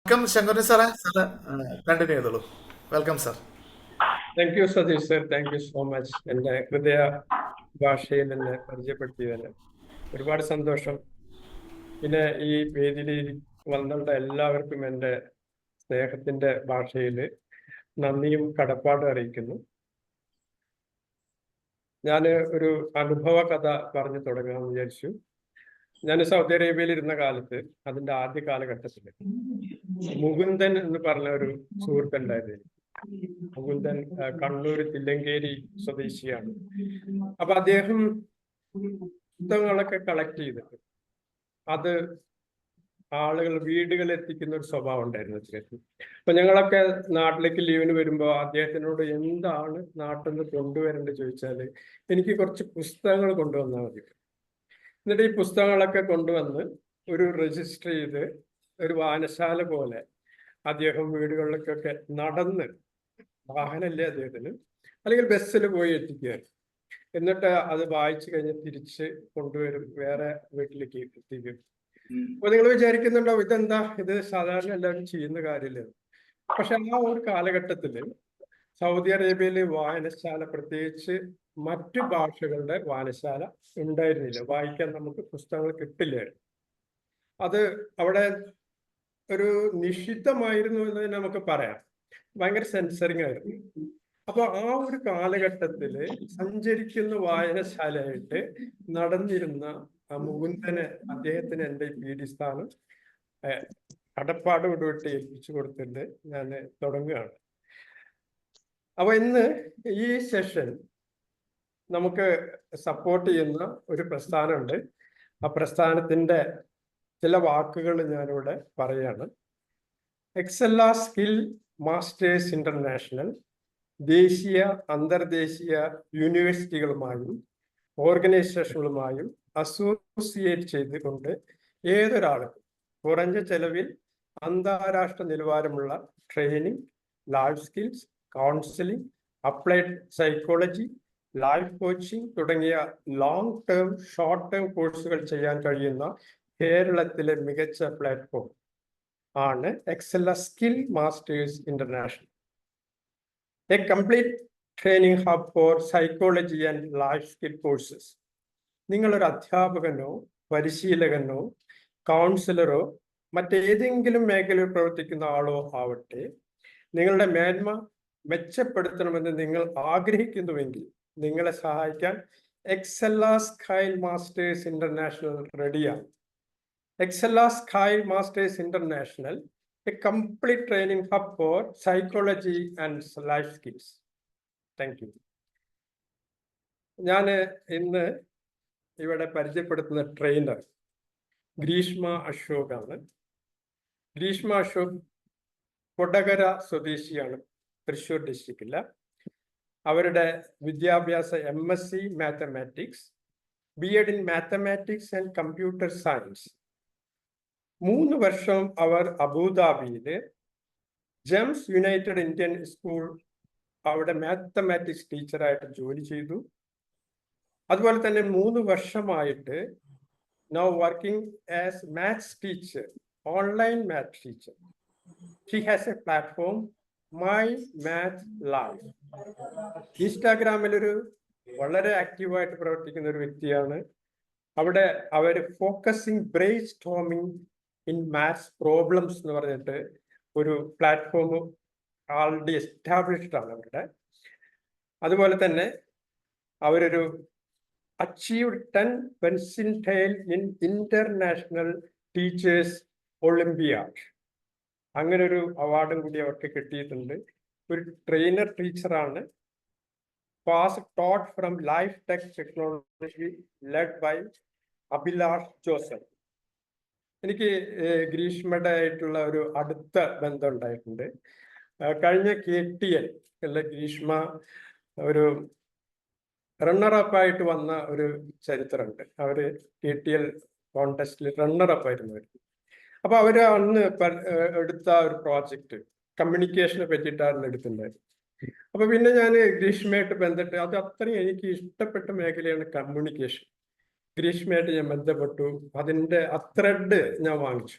Welcome Sankaran സാറേ. Continue ചെയ്തോളൂ. Welcome sir. Thank you Satish sir, thank you so much. എൻ്റെ ഹൃദയ ഭാഷയിൽ എന്നെ പരിചയപ്പെടുത്തിയതിന് ഒരുപാട് സന്തോഷം. പിന്നെ ഈ വേദിയിൽ വന്നിട്ടുള്ള എല്ലാവർക്കും എൻ്റെ സ്നേഹത്തിന്റെ ഭാഷയിൽ നന്ദിയും കടപ്പാടും അറിയിക്കുന്നു. ഞാൻ ഒരു അനുഭവ കഥ പറഞ്ഞു തുടങ്ങാമെന്ന് വിചാരിച്ചു. ഞാൻ സൗദി അറേബ്യയിൽ ഇരുന്ന കാലത്ത്, അതിന്റെ ആദ്യ കാലഘട്ടത്തിൽ മുകുന്ദൻ എന്ന് പറഞ്ഞ ഒരു സുഹൃത്തുണ്ടായിരുന്നു. മുകുന്ദൻ കണ്ണൂർ തില്ലങ്കേരി സ്വദേശിയാണ്. അപ്പൊ അദ്ദേഹം പുസ്തകങ്ങളൊക്കെ കളക്ട് ചെയ്തിട്ട് അത് ആളുകൾ വീടുകളിൽ എത്തിക്കുന്ന ഒരു സ്വഭാവം ഉണ്ടായിരുന്നു അദ്ദേഹത്തിന്. അപ്പൊ ഞങ്ങളൊക്കെ നാട്ടിലേക്ക് ലീവിന് വരുമ്പോൾ അദ്ദേഹത്തിനോട് എന്താണ് നാട്ടിൽ നിന്ന് കൊണ്ടുവരേണ്ടത് ചോദിച്ചാല്, എനിക്ക് കുറച്ച് പുസ്തകങ്ങൾ കൊണ്ടുവന്നാൽ മതി. എന്നിട്ട് ഈ പുസ്തകങ്ങളൊക്കെ കൊണ്ടുവന്ന് ഒരു രജിസ്റ്റർ ചെയ്ത് ഒരു വായനശാല പോലെ അദ്ദേഹം വീടുകളിലേക്കൊക്കെ നടന്ന്, വാഹനമല്ലേ അദ്ദേഹത്തിന്, അല്ലെങ്കിൽ ബസ്സിൽ പോയി എത്തിക്കുകയാണ്. എന്നിട്ട് അത് വായിച്ചു കഴിഞ്ഞ് തിരിച്ച് കൊണ്ടുവരും, വേറെ വീട്ടിലേക്ക് എത്തിക്കും. അപ്പൊ നിങ്ങൾ വിചാരിക്കുന്നുണ്ടാവും, ഇതെന്താ, ഇത് സാധാരണ എല്ലാവരും ചെയ്യുന്ന കാര്യമല്ലേ? പക്ഷെ ആ ഒരു കാലഘട്ടത്തില് സൗദി അറേബ്യയിലെ വായനശാല, പ്രത്യേകിച്ച് മറ്റു ഭാഷകളുടെ വായനശാല ഉണ്ടായിരുന്നില്ല. വായിക്കാൻ നമുക്ക് പുസ്തകങ്ങൾ കിട്ടില്ലായിരുന്നു. അത് അവിടെ ഒരു നിഷിദ്ധമായിരുന്നു എന്ന് തന്നെ നമുക്ക് പറയാം. ഭയങ്കര സെൻസറിങ് ആയിരുന്നു. അപ്പൊ ആ ഒരു കാലഘട്ടത്തില് സഞ്ചരിക്കുന്ന വായനശാലയായിട്ട് നടന്നിരുന്ന മുകുന്ദനെ, അദ്ദേഹത്തിന് എൻ്റെ പീഡി സ്ഥാനം കടപ്പാടോടുകൂടി ഏൽപ്പിച്ചു കൊടുത്തിട്ട് ഞാൻ തുടങ്ങുകയാണ്. അപ്പൊ ഇന്ന് ഈ സെഷൻ നമുക്ക് സപ്പോർട്ട് ചെയ്യുന്ന ഒരു പ്രസ്ഥാനമുണ്ട്. ആ പ്രസ്ഥാനത്തിന്റെ ചില വാക്കുകൾ ഞാനിവിടെ പറയാണ്. എക്സെല്ല സ്കിൽ മാസ്റ്റേഴ്സ് ഇന്റർനാഷണൽ ദേശീയ അന്തർദേശീയ യൂണിവേഴ്സിറ്റികളുമായും ഓർഗനൈസേഷനുകളുമായും അസോസിയേറ്റ് ചെയ്തുകൊണ്ട് ഏതൊരാൾക്കും കുറഞ്ഞ ചെലവിൽ അന്താരാഷ്ട്ര നിലവാരമുള്ള training, life skills, counselling, applied psychology, life coaching തുടങ്ങിയ ലോങ് ടേം, ഷോർട്ട് ടേം കോഴ്സുകൾ ചെയ്യാൻ കഴിയുന്ന കേരളത്തിലെ മികച്ച പ്ലാറ്റ്ഫോം ആണ് Excella skill masters international. A complete training hub for psychology and life skill courses. നിങ്ങളൊരു അധ്യാപകനോ പരിശീലകനോ കൗൺസിലറോ മറ്റേതെങ്കിലും മേഖലയിൽ പ്രവർത്തിക്കുന്ന ആളോ ആവട്ടെ, നിങ്ങളുടെ മേന്മ മെച്ചപ്പെടുത്തണമെന്ന് നിങ്ങൾ ആഗ്രഹിക്കുന്നുവെങ്കിൽ നിങ്ങളെ സഹായിക്കാൻ എക്സെല്ല സ്കിൽ മാസ്റ്റേഴ്സ് ഇന്റർനാഷണൽ റെഡിയാണ്. Excella skill masters international, a complete training hub for psychology and life skills. Thank you. ഞാൻ ഇന്ന് ഇവിടെ പരിചയപ്പെടുത്തുന്ന ട്രെയിനർ ഗ്രീഷ്മ അശോകാണ്. ഗ്രീഷ്മ അശോക് കൊടകര സ്വദേശിയാണ്, തൃശ്ശൂർ ഡിസ്ട്രിക്റ്റില്. അവരുടെ വിദ്യാഭ്യാസ MSc mathematics, BEd in mathematics and computer science. 3 വർഷം അവർ അബുദാബിയില് ജെംസ് യുണൈറ്റഡ് ഇന്ത്യൻ സ്കൂൾ അവിടെ മാത്തമാറ്റിക്സ് ടീച്ചറായിട്ട് ജോലി ചെയ്തു. അതുപോലെ തന്നെ 3 വർഷമായിട്ട് now working as maths teacher, online math teacher. She has a platform, My Math Life. ഇൻസ്റ്റാഗ്രാമിൽ ഒരു വളരെ ആക്റ്റീവായിട്ട് പ്രവർത്തിക്കുന്ന ഒരു വ്യക്തിയാണ്. അവിടെ അവർ focusing brainstorming in maths problems എന്ന് പറഞ്ഞിട്ട് ഒരു പ്ലാറ്റ്ഫോം ആൾറെഡി എസ്റ്റാബ്ലിഷ്ഡ് ആണ് അവരുടെ. അതുപോലെ തന്നെ അവരൊരു achieved 10 percentile in International Teachers Olympiad. അങ്ങനെ ഒരു അവാർഡും കൂടി അവർക്ക് കിട്ടിയിട്ടുണ്ട്. ഒരു ട്രെയിനർ ടീച്ചറാണ്. Pass taught from life tech technology led by Abhilash Joseph. എനിക്ക് ഗ്രീഷ്മയുടെ ആയിട്ടുള്ള ഒരു അടുത്ത ബന്ധം ഉണ്ടായിട്ടുണ്ട്. കഴിഞ്ഞ KTL ഗ്രീഷ്മ ഒരു റണ്ണറപ്പ് വന്ന ഒരു ചരിത്രമുണ്ട്. അവര് KTL കോൺടെസ്റ്റിൽ റണ്ണറപ്പ് ആയിരുന്നു. അപ്പൊ അവര് അന്ന് എടുത്ത ഒരു പ്രോജക്റ്റ് കമ്മ്യൂണിക്കേഷനെ പറ്റിയിട്ടായിരുന്നു എടുത്തിട്ടുണ്ടായിരുന്നു. അപ്പൊ പിന്നെ ഞാൻ ഗ്രീഷ്മയായിട്ട് ബന്ധപ്പെട്ട്, അത് അത്രയും എനിക്ക് ഇഷ്ടപ്പെട്ട മേഖലയാണ് കമ്മ്യൂണിക്കേഷൻ. ഗ്രീഷ്മയായിട്ട് ഞാൻ ബന്ധപ്പെട്ടു. അതിൻ്റെ ആ ത്രെഡ് ഞാൻ വാങ്ങിച്ചു.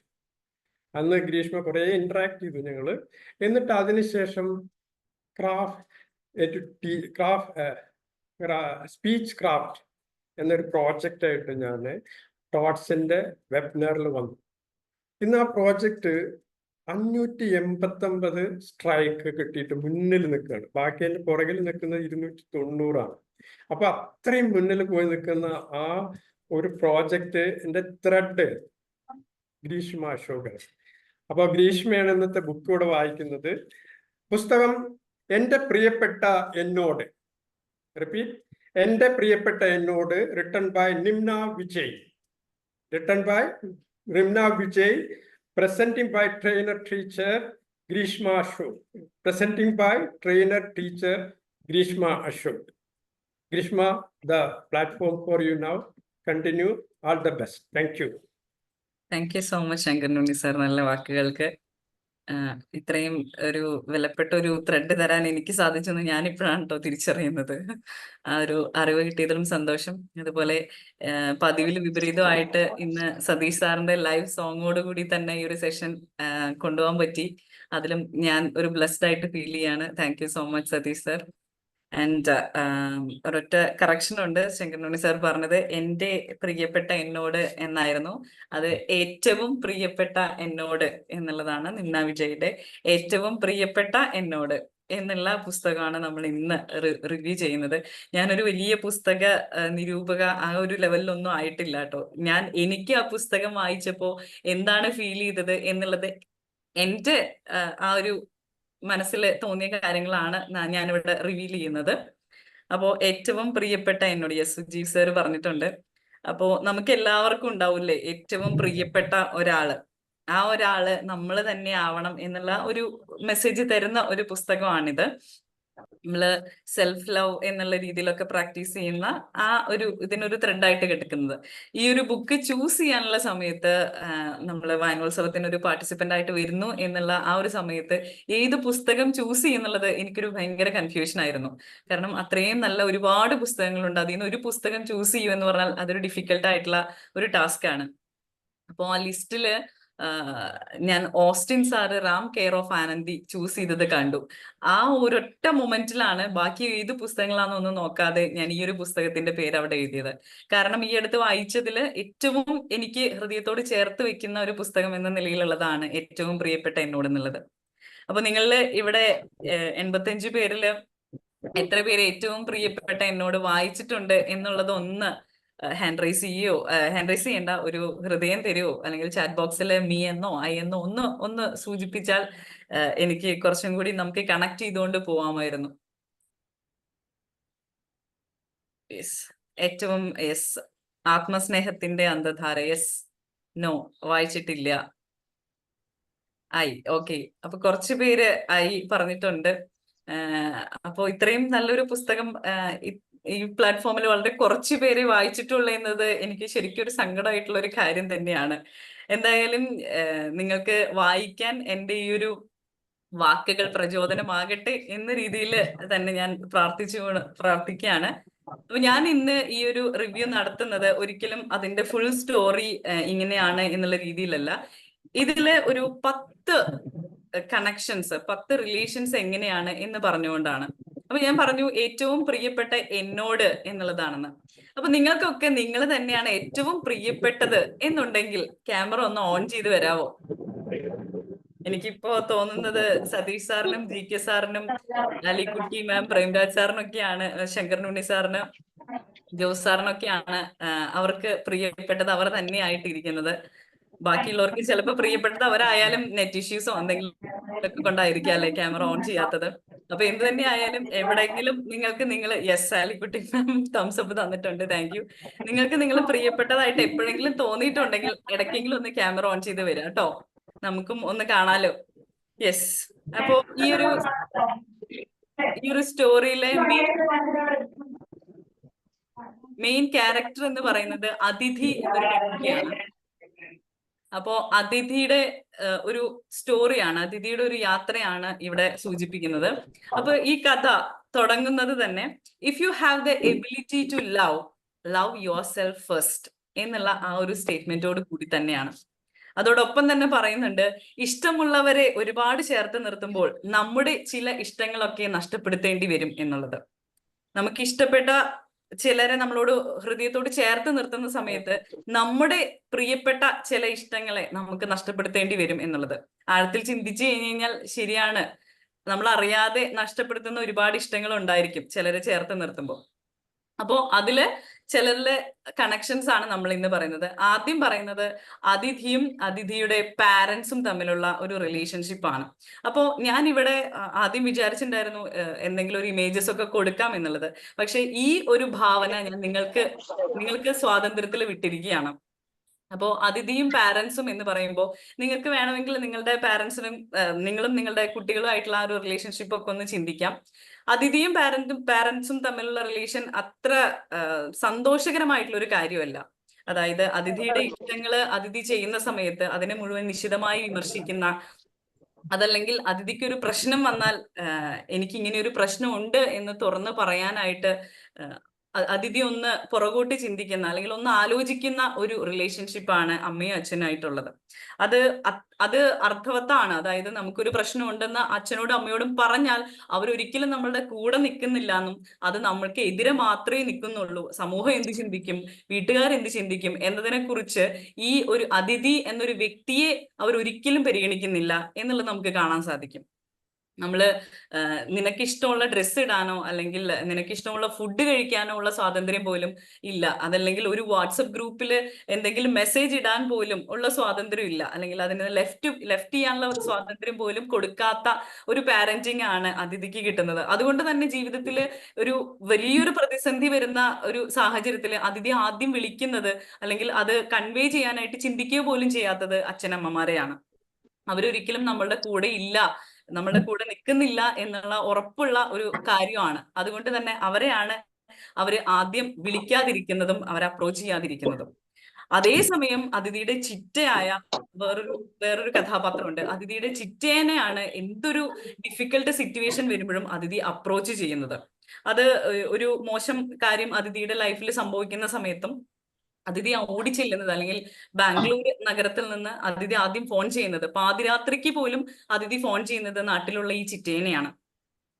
അന്ന് ഗ്രീഷ്മ കുറെ ഇന്ററാക്ട് ചെയ്തു ഞങ്ങള്. എന്നിട്ട് അതിനുശേഷം സ്പീച്ച് ക്രാഫ്റ്റ് എന്നൊരു പ്രോജക്റ്റ് ആയിട്ട് ഞാൻ ടോട്ട്സിന്റെ വെബിനാറിൽ വന്നു. ഇന്ന് ആ പ്രോജക്റ്റ് 589 സ്ട്രൈക്ക് കിട്ടിയിട്ട് മുന്നിൽ നിൽക്കുകയാണ്. ബാക്കി അതിന്റെ പുറകിൽ നിൽക്കുന്നത് 290 അപ്പൊ അത്രയും മുന്നിൽ പോയി നിൽക്കുന്ന ആ ഒരു പ്രോജക്റ്റ് ത്രെഡ് ഗ്രീഷ്മ അശോകൻ. അപ്പൊ ഗ്രീഷ്മയാണ് ഇന്നത്തെ ബുക്ക് ഇവിടെ വായിക്കുന്നത്. പുസ്തകം എന്റെ പ്രിയപ്പെട്ട എന്നോട്, റിപ്പീറ്റ്, എന്റെ പ്രിയപ്പെട്ട എന്നോട്, written by Nimna Vijay, presenting by trainer teacher Grishma Ashok. Grishma, the platform for you now. Continue. All the best. Thank you. Thank you so much Sankaranunni sir, നല്ല വാക്കുകൾക്ക്. ഇത്രയും ഒരു വിലപ്പെട്ട ഒരു ത്രെഡ് തരാൻ എനിക്ക് സാധിച്ചെന്ന് ഞാനിപ്പോഴാണ് കേട്ടോ തിരിച്ചറിയുന്നത്. ആ ഒരു അറിവ് കിട്ടിയതിലും സന്തോഷം. അതുപോലെ പതിവിൽ വിപരീതമായിട്ട് ഇന്ന് സതീഷ് സാറിന്റെ ലൈവ് സോങ്ങോട് കൂടി തന്നെ ഈ ഒരു സെഷൻ കൊണ്ടുപോകാൻ പറ്റി. അതിലും ഞാൻ ഒരു ബ്ലെസ്ഡ് ആയിട്ട് ഫീൽ ചെയ്യാണ്. Thank you so much Satish sir. And ഒരൊറ്റ കറക്ഷൻ ഉണ്ട്. ശങ്കരനുണ്ണി സാർ പറഞ്ഞത് എന്റെ പ്രിയപ്പെട്ട എന്നോട് എന്നായിരുന്നു. അത് ഏറ്റവും പ്രിയപ്പെട്ട എന്നോട് എന്നുള്ളതാണ്. നിംന വിജയുടെ ഏറ്റവും പ്രിയപ്പെട്ട എന്നോട് എന്നുള്ള പുസ്തകമാണ് നമ്മൾ ഇന്ന് റിവ്യൂ ചെയ്യുന്നത്. ഞാനൊരു വലിയ പുസ്തക നിരൂപക ആ ഒരു ലെവലിലൊന്നും ആയിട്ടില്ല കേട്ടോ. എനിക്ക് ആ പുസ്തകം വായിച്ചപ്പോ എന്താണ് ഫീൽ ചെയ്തത് എന്നുള്ളത് എന്റെ ആ ഒരു മനസ്സിൽ തോന്നിയ കാര്യങ്ങളാണ് ഞാനിവിടെ റിവീൽ ചെയ്യുന്നത്. അപ്പോ ഏറ്റവും പ്രിയപ്പെട്ട എന്നോട്, യെസ്, സുജീവ് സാർ പറഞ്ഞിട്ടുണ്ട്. അപ്പോ നമുക്ക് എല്ലാവർക്കും ഉണ്ടാവില്ലേ ഏറ്റവും പ്രിയപ്പെട്ട ഒരാള്. ആ ഒരാള് നമ്മൾ തന്നെ ആവണം എന്നുള്ള ഒരു മെസ്സേജ് തരുന്ന ഒരു പുസ്തകമാണിത്. നമ്മള് സെൽഫ് ലവ് എന്നുള്ള രീതിയിലൊക്കെ പ്രാക്ടീസ് ചെയ്യുന്ന ആ ഒരു ഇതിനൊരു ത്രെഡായിട്ട് കിടക്കുന്നത്. ഈ ഒരു ബുക്ക് ചൂസ് ചെയ്യാനുള്ള സമയത്ത് നമ്മള് വായനോത്സവത്തിന് ഒരു പാർട്ടിസിപ്പന്റ് ആയിട്ട് വരുന്നു എന്നുള്ള ആ ഒരു സമയത്ത് ഏത് പുസ്തകം ചൂസ് ചെയ്യുന്നുള്ളത് എനിക്കൊരു ഭയങ്കര കൺഫ്യൂഷൻ ആയിരുന്നു. കാരണം അത്രയും നല്ല ഒരുപാട് പുസ്തകങ്ങളുണ്ട്. അതിൽ നിന്ന് ഒരു പുസ്തകം ചൂസ് ചെയ്യുമെന്ന് പറഞ്ഞാൽ അതൊരു ഡിഫിക്കൽട്ട് ആയിട്ടുള്ള ഒരു ടാസ്ക് ആണ്. അപ്പോൾ ആ ലിസ്റ്റില് ഞാൻ Austin sir Ram care of Anandi choose ചെയ്തത് കണ്ടു. ആ ഒരൊറ്റ മൊമെന്റിലാണ് ബാക്കി ഏത് പുസ്തകങ്ങളാണെന്നൊന്നും നോക്കാതെ ഞാൻ ഈ ഒരു പുസ്തകത്തിന്റെ പേര് അവിടെ എഴുതിയത്. കാരണം ഈ അടുത്ത് വായിച്ചതിൽ ഏറ്റവും എനിക്ക് ഹൃദയത്തോട് ചേർത്ത് വെക്കുന്ന ഒരു പുസ്തകം എന്ന നിലയിലുള്ളതാണ് ഏറ്റവും പ്രിയപ്പെട്ട എന്നോട് എന്നുള്ളത്. അപ്പൊ നിങ്ങളില് ഇവിടെ 85 പേരില് എത്ര പേര് ഏറ്റവും പ്രിയപ്പെട്ട എന്നോട് വായിച്ചിട്ടുണ്ട് എന്നുള്ളത് ഒന്ന് ഹാൻഡ് റൈസ് ചെയ്യണ്ട, ഒരു ഹൃദയം തരുമോ, അല്ലെങ്കിൽ ചാറ്റ് ബോക്സിൽ മീ എന്നോ ഐ എന്നോ ഒന്ന് സൂചിപ്പിച്ചാൽ എനിക്ക് കുറച്ചും കൂടി നമുക്ക് കണക്ട് ചെയ്തുകൊണ്ട് പോവാമായിരുന്നു. ഏറ്റവും ആത്മസ്നേഹത്തിന്റെ അന്ധധാര, നോ, വായിച്ചിട്ടില്ല. ഓക്കെ, അപ്പൊ കുറച്ചു പേര് പറഞ്ഞിട്ടുണ്ട്. അപ്പോ ഇത്രയും നല്ലൊരു പുസ്തകം ഈ പ്ലാറ്റ്ഫോമിൽ വളരെ കുറച്ചു പേരെ വായിച്ചിട്ടുള്ളൂ എന്നത് എനിക്ക് ശരിക്കും ഒരു സങ്കടമായിട്ടുള്ള ഒരു കാര്യം തന്നെയാണ്. എന്തായാലും നിങ്ങൾക്ക് വായിക്കാൻ എൻ്റെ ഈ ഒരു വാക്കുകൾ പ്രചോദനമാകട്ടെ എന്ന രീതിയിൽ തന്നെ ഞാൻ പ്രാർത്ഥിക്കുകയാണ്. അപ്പൊ ഞാൻ ഇന്ന് ഈ ഒരു റിവ്യൂ നടത്തുന്നത് ഒരിക്കലും അതിന്റെ ഫുൾ സ്റ്റോറി ഇങ്ങനെയാണ് എന്നുള്ള രീതിയിലല്ല. ഇതില് ഒരു 10 കണക്ഷൻസ്, 10 റിലേഷൻസ് എങ്ങനെയാണ് എന്ന് പറഞ്ഞുകൊണ്ടാണ്. അപ്പൊ ഞാൻ പറഞ്ഞു ഏറ്റവും പ്രിയപ്പെട്ട എന്നോട് എന്നുള്ളതാണെന്ന്. അപ്പൊ നിങ്ങൾക്കൊക്കെ നിങ്ങൾ തന്നെയാണ് ഏറ്റവും പ്രിയപ്പെട്ടത് എന്നുണ്ടെങ്കിൽ ക്യാമറ ഒന്ന് ഓൺ ചെയ്ത് വരാവോ? എനിക്കിപ്പോ തോന്നുന്നത് സതീഷ് സാറിനും GK സാറിനും അലിക്കുട്ടി മാം, പ്രേംരാജ് സാറിനൊക്കെയാണ്, ശങ്കരനുണ്ണി സാറിന്, ജോസ് സാറിനൊക്കെയാണ് അവർക്ക് പ്രിയപ്പെട്ടത് അവർ തന്നെയായിട്ടിരിക്കുന്നത്. ബാക്കിയുള്ളവർക്ക് ചിലപ്പോൾ പ്രിയപ്പെട്ടത് അവരായാലും നെറ്റ് ഇഷ്യൂസോ എന്തെങ്കിലും കൊണ്ടായിരിക്കും അല്ലെ ക്യാമറ ഓൺ ചെയ്യാത്തത്. അപ്പൊ എന്ത് തന്നെ ആയാലും എവിടെയെങ്കിലും നിങ്ങൾക്ക് യെസ്, ആലിക്കുട്ടി മാം തംസ് അപ്പ് തന്നിട്ടുണ്ട്, താങ്ക് യു. നിങ്ങൾക്ക് നിങ്ങൾ പ്രിയപ്പെട്ടതായിട്ട് എപ്പോഴെങ്കിലും തോന്നിയിട്ടുണ്ടെങ്കിൽ ഇടയ്ക്കെങ്കിലും ഒന്ന് ക്യാമറ ഓൺ ചെയ്ത് വരാം കേട്ടോ, നമുക്കും ഒന്ന് കാണാലോ. യെസ്. അപ്പോ ഈ ഒരു സ്റ്റോറിയിലെ മെയിൻ ക്യാരക്ടർ എന്ന് പറയുന്നത് അതിഥി എന്നൊരു വ്യക്തിയാണ്. അപ്പോ അതിഥിയുടെ ഒരു സ്റ്റോറിയാണ്, അതിഥിയുടെ ഒരു യാത്രയാണ് ഇവിടെ സൂചിപ്പിക്കുന്നത്. അപ്പൊ ഈ കഥ തുടങ്ങുന്നത് തന്നെ if you have the ability to love yourself first എന്നുള്ള ആ ഒരു സ്റ്റേറ്റ്മെന്റോട് കൂടി തന്നെയാണ്. അതോടൊപ്പം തന്നെ പറയുന്നുണ്ട്, ഇഷ്ടമുള്ളവരെ ഒരുപാട് ചേർത്ത് നിർത്തുമ്പോൾ നമ്മുടെ ചില ഇഷ്ടങ്ങളൊക്കെ നഷ്ടപ്പെടുത്തേണ്ടി വരും എന്നുള്ളത്. നമുക്ക് ഇഷ്ടപ്പെട്ട ചിലരെ നമ്മളോട് ഹൃദയത്തോട് ചേർത്ത് നിർത്തുന്ന സമയത്ത് നമ്മുടെ പ്രിയപ്പെട്ട ചില ഇഷ്ടങ്ങളെ നമുക്ക് നഷ്ടപ്പെടുത്തേണ്ടി വരും എന്നുള്ളത് ആഴത്തിൽ ചിന്തിച്ചു കഴിഞ്ഞു കഴിഞ്ഞാൽ ശരിയാണ്. നമ്മൾ അറിയാതെ നഷ്ടപ്പെടുത്തുന്ന ഒരുപാട് ഇഷ്ടങ്ങൾ ഉണ്ടായിരിക്കും ചിലരെ ചേർത്ത് നിർത്തുമ്പോൾ. അപ്പോ അതില് ചിലരിലെ കണക്ഷൻസ് ആണ് നമ്മൾ ഇന്ന് പറയുന്നത്. ആദ്യം പറയുന്നത് അതിഥിയും അതിഥിയുടെ പാരന്റ്സും തമ്മിലുള്ള ഒരു റിലേഷൻഷിപ്പ് ആണ്. അപ്പോ ഞാൻ ഇവിടെ ആദ്യം വിചാരിച്ചിട്ടുണ്ടായിരുന്നു എന്തെങ്കിലും ഒരു ഇമേജസ് ഒക്കെ കൊടുക്കാം എന്നുള്ളത്. പക്ഷെ ഈ ഒരു ഭാവന ഞാൻ നിങ്ങൾക്ക് സ്വാതന്ത്ര്യത്തിൽ വിട്ടിരിക്കുകയാണ്. അപ്പോ അതിഥിയും പാരന്റ്സും എന്ന് പറയുമ്പോൾ നിങ്ങൾക്ക് വേണമെങ്കിൽ നിങ്ങളുടെ പാരന്റ്സിനും നിങ്ങളും നിങ്ങളുടെ കുട്ടികളുമായിട്ടുള്ള ആ ഒരു റിലേഷൻഷിപ്പ് ഒക്കെ ഒന്ന് ചിന്തിക്കാം. അതിഥിയും പാരന്റ്സും തമ്മിലുള്ള റിലേഷൻ അത്ര സന്തോഷകരമായിട്ടുള്ള ഒരു കാര്യമല്ല. അതായത് അതിഥിയുടെ ഇഷ്ടങ്ങള് അതിഥി ചെയ്യുന്ന സമയത്ത് അതിനെ മുഴുവൻ നിശിതമായി വിമർശിക്കുന്ന, അതല്ലെങ്കിൽ അതിഥിക്ക് ഒരു പ്രശ്നം വന്നാൽ എനിക്ക് ഇങ്ങനെ ഒരു പ്രശ്നമുണ്ട് എന്ന് തുറന്ന് പറയാനായിട്ട് അതിഥി ഒന്ന് പുറകോട്ട് ചിന്തിക്കുന്ന, അല്ലെങ്കിൽ ഒന്ന് ആലോചിക്കുന്ന ഒരു റിലേഷൻഷിപ്പാണ് അമ്മയും അച്ഛനായിട്ടുള്ളത്. അത് അർത്ഥവത്താണ്. അതായത് നമുക്കൊരു പ്രശ്നം ഉണ്ടെന്ന് അച്ഛനോടും അമ്മയോടും പറഞ്ഞാൽ അവരൊരിക്കലും നമ്മളുടെ കൂടെ നിൽക്കുന്നില്ല എന്നും അത് നമ്മൾക്ക് എതിരെ മാത്രമേ നിൽക്കുന്നുള്ളൂ, സമൂഹം എന്ത് ചിന്തിക്കും, വീട്ടുകാർ എന്ത് ചിന്തിക്കും എന്നതിനെ കുറിച്ച് ഈ ഒരു അതിഥി എന്നൊരു വ്യക്തിയെ അവർ ഒരിക്കലും പരിഗണിക്കുന്നില്ല എന്നുള്ളത് നമുക്ക് കാണാൻ സാധിക്കും. നമ്മള് നിനക്ക് ഇഷ്ടമുള്ള ഡ്രസ്സ് ഇടാനോ അല്ലെങ്കിൽ നിനക്ക് ഇഷ്ടമുള്ള ഫുഡ് കഴിക്കാനോ ഉള്ള സ്വാതന്ത്ര്യം പോലും ഇല്ല. അതല്ലെങ്കിൽ ഒരു വാട്സപ്പ് ഗ്രൂപ്പിൽ എന്തെങ്കിലും മെസ്സേജ് ഇടാൻ പോലും ഉള്ള സ്വാതന്ത്ര്യം ഇല്ല. അല്ലെങ്കിൽ അതിന് ലെഫ്റ്റ് ചെയ്യാനുള്ള സ്വാതന്ത്ര്യം പോലും കൊടുക്കാത്ത ഒരു പാരന്റിങ് ആണ് അതിഥിക്ക് കിട്ടുന്നത്. അതുകൊണ്ട് തന്നെ ജീവിതത്തിൽ ഒരു വലിയൊരു പ്രതിസന്ധി വരുന്ന ഒരു സാഹചര്യത്തിൽ അതിഥി ആദ്യം വിളിക്കുന്നത്, അല്ലെങ്കിൽ അത് കൺവേ ചെയ്യാനായിട്ട് ചിന്തിക്കുക പോലും ചെയ്യാത്തത് അച്ഛനമ്മമാരെയാണ്. അവരൊരിക്കലും നമ്മളുടെ കൂടെ ഇല്ല, നമ്മളുടെ കൂടെ നിൽക്കുന്നില്ല എന്നുള്ള ഉറപ്പുള്ള ഒരു കാര്യമാണ്. അതുകൊണ്ട് തന്നെ അവരെയാണ് അവര് ആദ്യം വിളിക്കാതിരിക്കുന്നതും അവരെ അപ്രോച്ച് ചെയ്യാതിരിക്കുന്നതും. അതേസമയം അതിഥിയുടെ ചിറ്റയായ വേറൊരു കഥാപാത്രമുണ്ട്. അതിഥിയുടെ ചിറ്റേനെയാണ് എന്തൊരു ഡിഫിക്കൽട്ട് സിറ്റുവേഷൻ വരുമ്പോഴും അതിഥി അപ്രോച്ച് ചെയ്യുന്നത്. അത് ഒരു മോശം കാര്യം അതിഥിയുടെ ലൈഫിൽ സംഭവിക്കുന്ന സമയത്തും അതിഥി ഓടി ചെല്ലുന്നത്, അല്ലെങ്കിൽ ബാംഗ്ലൂർ നഗരത്തിൽ നിന്ന് അതിഥി ആദ്യം ഫോൺ ചെയ്യുന്നത്, പാതിരാത്രിക്ക് പോലും അതിഥി ഫോൺ ചെയ്യുന്നത് നാട്ടിലുള്ള ഈ ചിറ്റേനെയാണ്.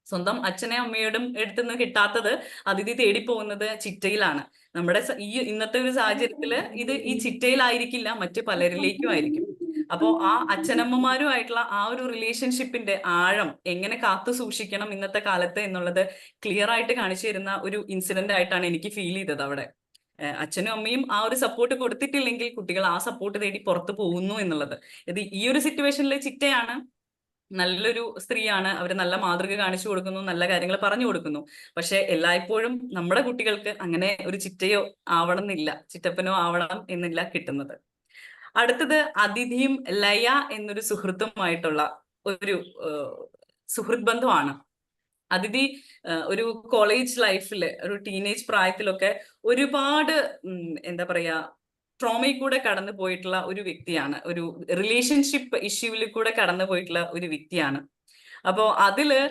സ്വന്തം അച്ഛനെ അമ്മയോടും അടുത്തുനിന്ന് കിട്ടാത്തത് അതിഥി തേടി പോകുന്നത് ചിറ്റയിലാണ്. നമ്മുടെ ഈ ഇന്നത്തെ ഒരു സാഹചര്യത്തില് ഇത് ഈ ചിറ്റയിലായിരിക്കില്ല, മറ്റു പലരിലേക്കും ആയിരിക്കും. അപ്പോ ആ അച്ഛനമ്മമാരുമായിട്ടുള്ള ആ ഒരു റിലേഷൻഷിപ്പിന്റെ ആഴം എങ്ങനെ കാത്തു സൂക്ഷിക്കണം ഇന്നത്തെ കാലത്ത് എന്നുള്ളത് ക്ലിയർ ആയിട്ട് കാണിച്ചു തരുന്ന ഒരു ഇൻസിഡന്റ് ആയിട്ടാണ് എനിക്ക് ഫീൽ ചെയ്തത് അവിടെ. അച്ഛനും അമ്മയും ആ ഒരു സപ്പോർട്ട് കൊടുത്തിട്ടില്ലെങ്കിൽ കുട്ടികൾ ആ സപ്പോർട്ട് തേടി പുറത്തു പോകുന്നു എന്നുള്ളത്. ഇത് ഈ ഒരു സിറ്റുവേഷനിൽ ചിറ്റയാണ് നല്ലൊരു സ്ത്രീയാണ്, അവർ നല്ല മാതൃക കാണിച്ചു കൊടുക്കുന്നു, നല്ല കാര്യങ്ങൾ പറഞ്ഞു കൊടുക്കുന്നു. പക്ഷെ എല്ലായ്പ്പോഴും നമ്മുടെ കുട്ടികൾക്ക് അങ്ങനെ ഒരു ചിറ്റയോ ആവണം എന്നില്ല, ചിറ്റപ്പനോ ആവണം എന്നില്ല കിട്ടുന്നത്. അടുത്തത് അതിഥിയും ലയ എന്നൊരു സുഹൃത്തുമായിട്ടുള്ള ഒരു സുഹൃത്ത് ബന്ധമാണ്. അതിഥി ഒരു കോളേജ് ലൈഫില്, ഒരു ടീനേജ് പ്രായത്തിലൊക്കെ ഒരുപാട് എന്താ പറയാ ട്രോമയിൽ കൂടെ കടന്നു പോയിട്ടുള്ള ഒരു വ്യക്തിയാണ്, ഒരു റിലേഷൻഷിപ്പ് ഇഷ്യൂവിൽ കൂടെ കടന്നു പോയിട്ടുള്ള ഒരു വ്യക്തിയാണ്. അപ്പോ അതില്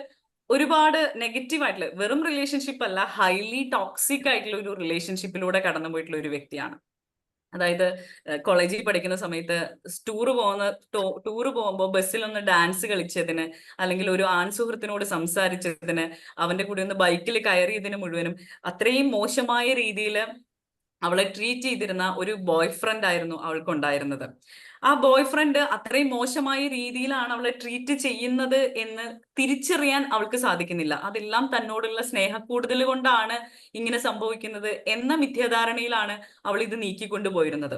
ഒരുപാട് നെഗറ്റീവ് ആയിട്ടുള്ള, വെറും റിലേഷൻഷിപ്പ് അല്ല, ഹൈലി ടോക്സിക് ആയിട്ടുള്ള ഒരു റിലേഷൻഷിപ്പിലൂടെ കടന്നു പോയിട്ടുള്ള ഒരു വ്യക്തിയാണ്. അതായത് കോളേജിൽ പഠിക്കുന്ന സമയത്ത് ടൂറ് പോകുമ്പോൾ ബസ്സിൽ ഒന്ന് ഡാൻസ് കളിച്ചതിന്, അല്ലെങ്കിൽ ഒരു ആൺ സുഹൃത്തിനോട് സംസാരിച്ചതിന്, അവന്റെ കൂടെ ഒന്ന് ബൈക്കിൽ കയറിയതിന് മുഴുവനും അത്രയും മോശമായ രീതിയിൽ അവളെ ട്രീറ്റ് ചെയ്തിരുന്ന ഒരു ബോയ് ഫ്രണ്ട് ആയിരുന്നു അവൾക്കുണ്ടായിരുന്നത്. ആ ബോയ് ഫ്രണ്ട് അത്രയും മോശമായ രീതിയിലാണ് അവളെ ട്രീറ്റ് ചെയ്യുന്നത് എന്ന് തിരിച്ചറിയാൻ അവൾക്ക് സാധിക്കുന്നില്ല. അതെല്ലാം തന്നോടുള്ള സ്നേഹക്കൂടുതൽ കൊണ്ടാണ് ഇങ്ങനെ സംഭവിക്കുന്നത് എന്ന മിഥ്യാധാരണയിലാണ് അവൾ ഇത് നീക്കിക്കൊണ്ടുപോയിരുന്നത്.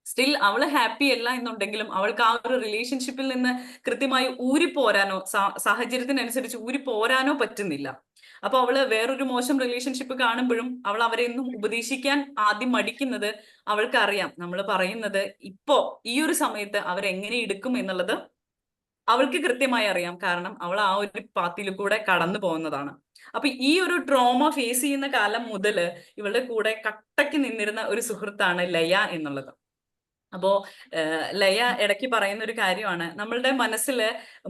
സ്റ്റിൽ അവള് ഹാപ്പി അല്ല എന്നുണ്ടെങ്കിലും അവൾക്ക് ആ ഒരു റിലേഷൻഷിപ്പിൽ നിന്ന് കൃത്യമായി ഊരിപ്പോരാനോ സാഹചര്യത്തിനനുസരിച്ച് ഊരിപ്പോരാനോ പറ്റുന്നില്ല. അപ്പൊ അവള് വേറൊരു മോശം റിലേഷൻഷിപ്പ് കാണുമ്പോഴും അവൾ അവരെ ഒന്നും ഉപദേശിക്കാൻ ആദ്യം മടിക്കുന്നത് അവൾക്ക് അറിയാം. നമ്മൾ പറയുന്നത് ഇപ്പോ ഈ ഒരു സമയത്ത് അവരെങ്ങനെ എടുക്കും എന്നുള്ളത് അവൾക്ക് കൃത്യമായി അറിയാം. കാരണം അവൾ ആ ഒരു പാത്തിൽ കൂടെ കടന്നു പോകുന്നതാണ്. അപ്പൊ ഈ ഒരു ട്രോമ ഫേസ് ചെയ്യുന്ന കാലം മുതല് ഇവളുടെ കൂടെ കട്ടയ്ക്ക് നിന്നിരുന്ന ഒരു സുഹൃത്താണ് ലയ എന്നുള്ളത്. അപ്പോ ലയ ഇടയ്ക്ക് പറയുന്ന ഒരു കാര്യമാണ്, നമ്മളുടെ മനസ്സിൽ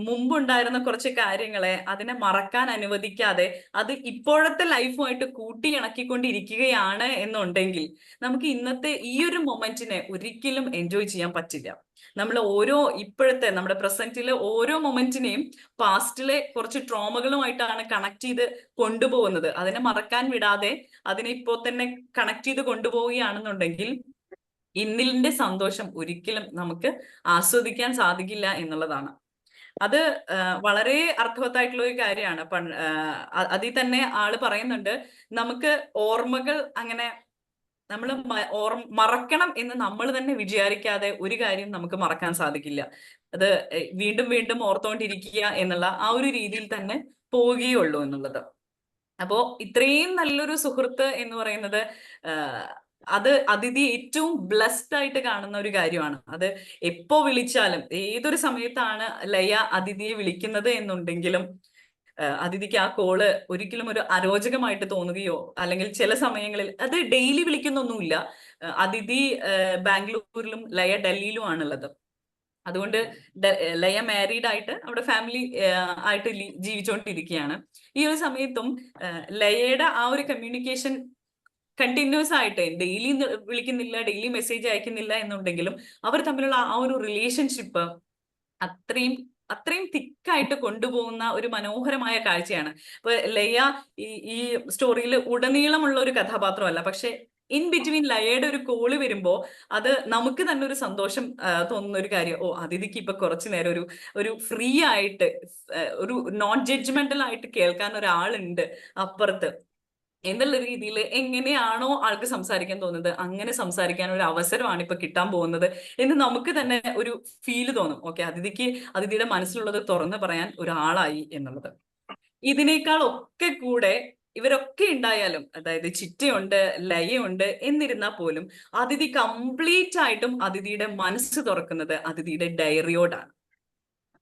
മുമ്പുണ്ടായിരുന്ന കുറച്ച് കാര്യങ്ങളെ അതിനെ മറക്കാൻ അനുവദിക്കാതെ അത് ഇപ്പോഴത്തെ ലൈഫുമായിട്ട് കൂട്ടിയിണക്കിക്കൊണ്ടിരിക്കുകയാണ് എന്നുണ്ടെങ്കിൽ നമുക്ക് ഇന്നത്തെ ഈ ഒരു മൊമെന്റിനെ ഒരിക്കലും എൻജോയ് ചെയ്യാൻ പറ്റില്ല. നമ്മൾ ഇപ്പോഴത്തെ നമ്മുടെ പ്രസന്റിലെ ഓരോ മൊമെന്റിനെയും പാസ്റ്റിലെ കുറച്ച് ട്രോമകളുമായിട്ടാണ് കണക്ട് ചെയ്ത് കൊണ്ടുപോകുന്നത്. അതിനെ മറക്കാൻ വിടാതെ അതിനെ ഇപ്പോ തന്നെ കണക്ട് ചെയ്ത് കൊണ്ടുപോവുകയാണെന്നുണ്ടെങ്കിൽ ഇന്നിലിന്റെ സന്തോഷം ഒരിക്കലും നമുക്ക് ആസ്വദിക്കാൻ സാധിക്കില്ല എന്നുള്ളതാണ്. അത് വളരെ അർത്ഥവത്തായിട്ടുള്ള ഒരു കാര്യമാണ്. അതിൽ തന്നെ ആള് പറയുന്നുണ്ട്, നമുക്ക് ഓർമ്മകൾ അങ്ങനെ നമ്മൾ മറക്കണം എന്ന് നമ്മൾ തന്നെ വിചാരിക്കാതെ ഒരു കാര്യം നമുക്ക് മറക്കാൻ സാധിക്കില്ല. അത് വീണ്ടും വീണ്ടും ഓർത്തുകൊണ്ടിരിക്കുക എന്നുള്ള ആ ഒരു രീതിയിൽ തന്നെ പോവുകയുള്ളൂ എന്നുള്ളത്. അപ്പോ ഇത്രയും നല്ലൊരു സുഹൃത്ത് എന്ന് പറയുന്നത് അത് അതിഥി ഏറ്റവും ബ്ലെസ്ഡ് ആയിട്ട് കാണുന്ന ഒരു കാര്യമാണ്. അത് എപ്പോ വിളിച്ചാലും ഏതൊരു സമയത്താണ് ലയ അതിഥിയെ വിളിക്കുന്നത് എന്നുണ്ടെങ്കിലും അതിഥിക്ക് ആ കോള് ഒരിക്കലും ഒരു അരോചകമായിട്ട് തോന്നുകയോ, അല്ലെങ്കിൽ ചില സമയങ്ങളിൽ അത് ഡെയിലി വിളിക്കുന്നൊന്നുമില്ല. അതിഥി ബാംഗ്ലൂരിലും ലയ ഡൽഹിയിലും ആണുള്ളത്. അതുകൊണ്ട് ലയ മാരീഡ് ആയിട്ട് അവിടെ ഫാമിലി ആയിട്ട് ജീവിച്ചുകൊണ്ടിരിക്കുകയാണ്. ഈ ഒരു സമയത്തും ലയയുടെ ആ ഒരു കമ്മ്യൂണിക്കേഷൻ കണ്ടിന്യൂസ് ആയിട്ട് ഡെയിലി വിളിക്കുന്നില്ല, ഡെയിലി മെസ്സേജ് അയക്കുന്നില്ല എന്നുണ്ടെങ്കിലും അവർ തമ്മിലുള്ള ആ ഒരു റിലേഷൻഷിപ്പ് അത്രയും അത്രയും തിക്കായിട്ട് കൊണ്ടുപോകുന്ന ഒരു മനോഹരമായ കാഴ്ചയാണ്. ഇപ്പൊ ലയ ഈ സ്റ്റോറിയിൽ ഉടനീളമുള്ള ഒരു കഥാപാത്രമല്ല, പക്ഷെ ഇൻ ബിറ്റ്വീൻ ലയയുടെ ഒരു കോള് വരുമ്പോ അത് നമുക്ക് തന്നെ ഒരു സന്തോഷം തോന്നുന്ന ഒരു കാര്യം. അതിഥിക്ക് ഇപ്പൊ കുറച്ചു നേരം ഒരു ഫ്രീ ആയിട്ട് ഒരു നോൺ ജഡ്ജ്മെന്റൽ ആയിട്ട് കേൾക്കാൻ ഒരാളുണ്ട് അപ്പുറത്ത് എന്നുള്ള രീതിയിൽ എങ്ങനെയാണോ ആൾക്ക് സംസാരിക്കാൻ തോന്നുന്നത് അങ്ങനെ സംസാരിക്കാൻ ഒരു അവസരമാണ് ഇപ്പൊ കിട്ടാൻ പോകുന്നത് എന്ന് നമുക്ക് തന്നെ ഒരു ഫീല് തോന്നും. ഓക്കെ, അതിഥിയുടെ മനസ്സിലുള്ളത് തുറന്നു പറയാൻ ഒരാളായി എന്നുള്ളത്. ഇതിനേക്കാൾ ഒക്കെ കൂടെ ഇവരൊക്കെ ഉണ്ടായാലും, അതായത് ചിറ്റയുണ്ട്, ലയയുണ്ട് എന്നിരുന്നാൽ പോലും അതിഥി കംപ്ലീറ്റ് ആയിട്ടും അതിഥിയുടെ മനസ്സ് തുറക്കുന്നത് അതിഥിയുടെ ഡയറിയോടാണ്.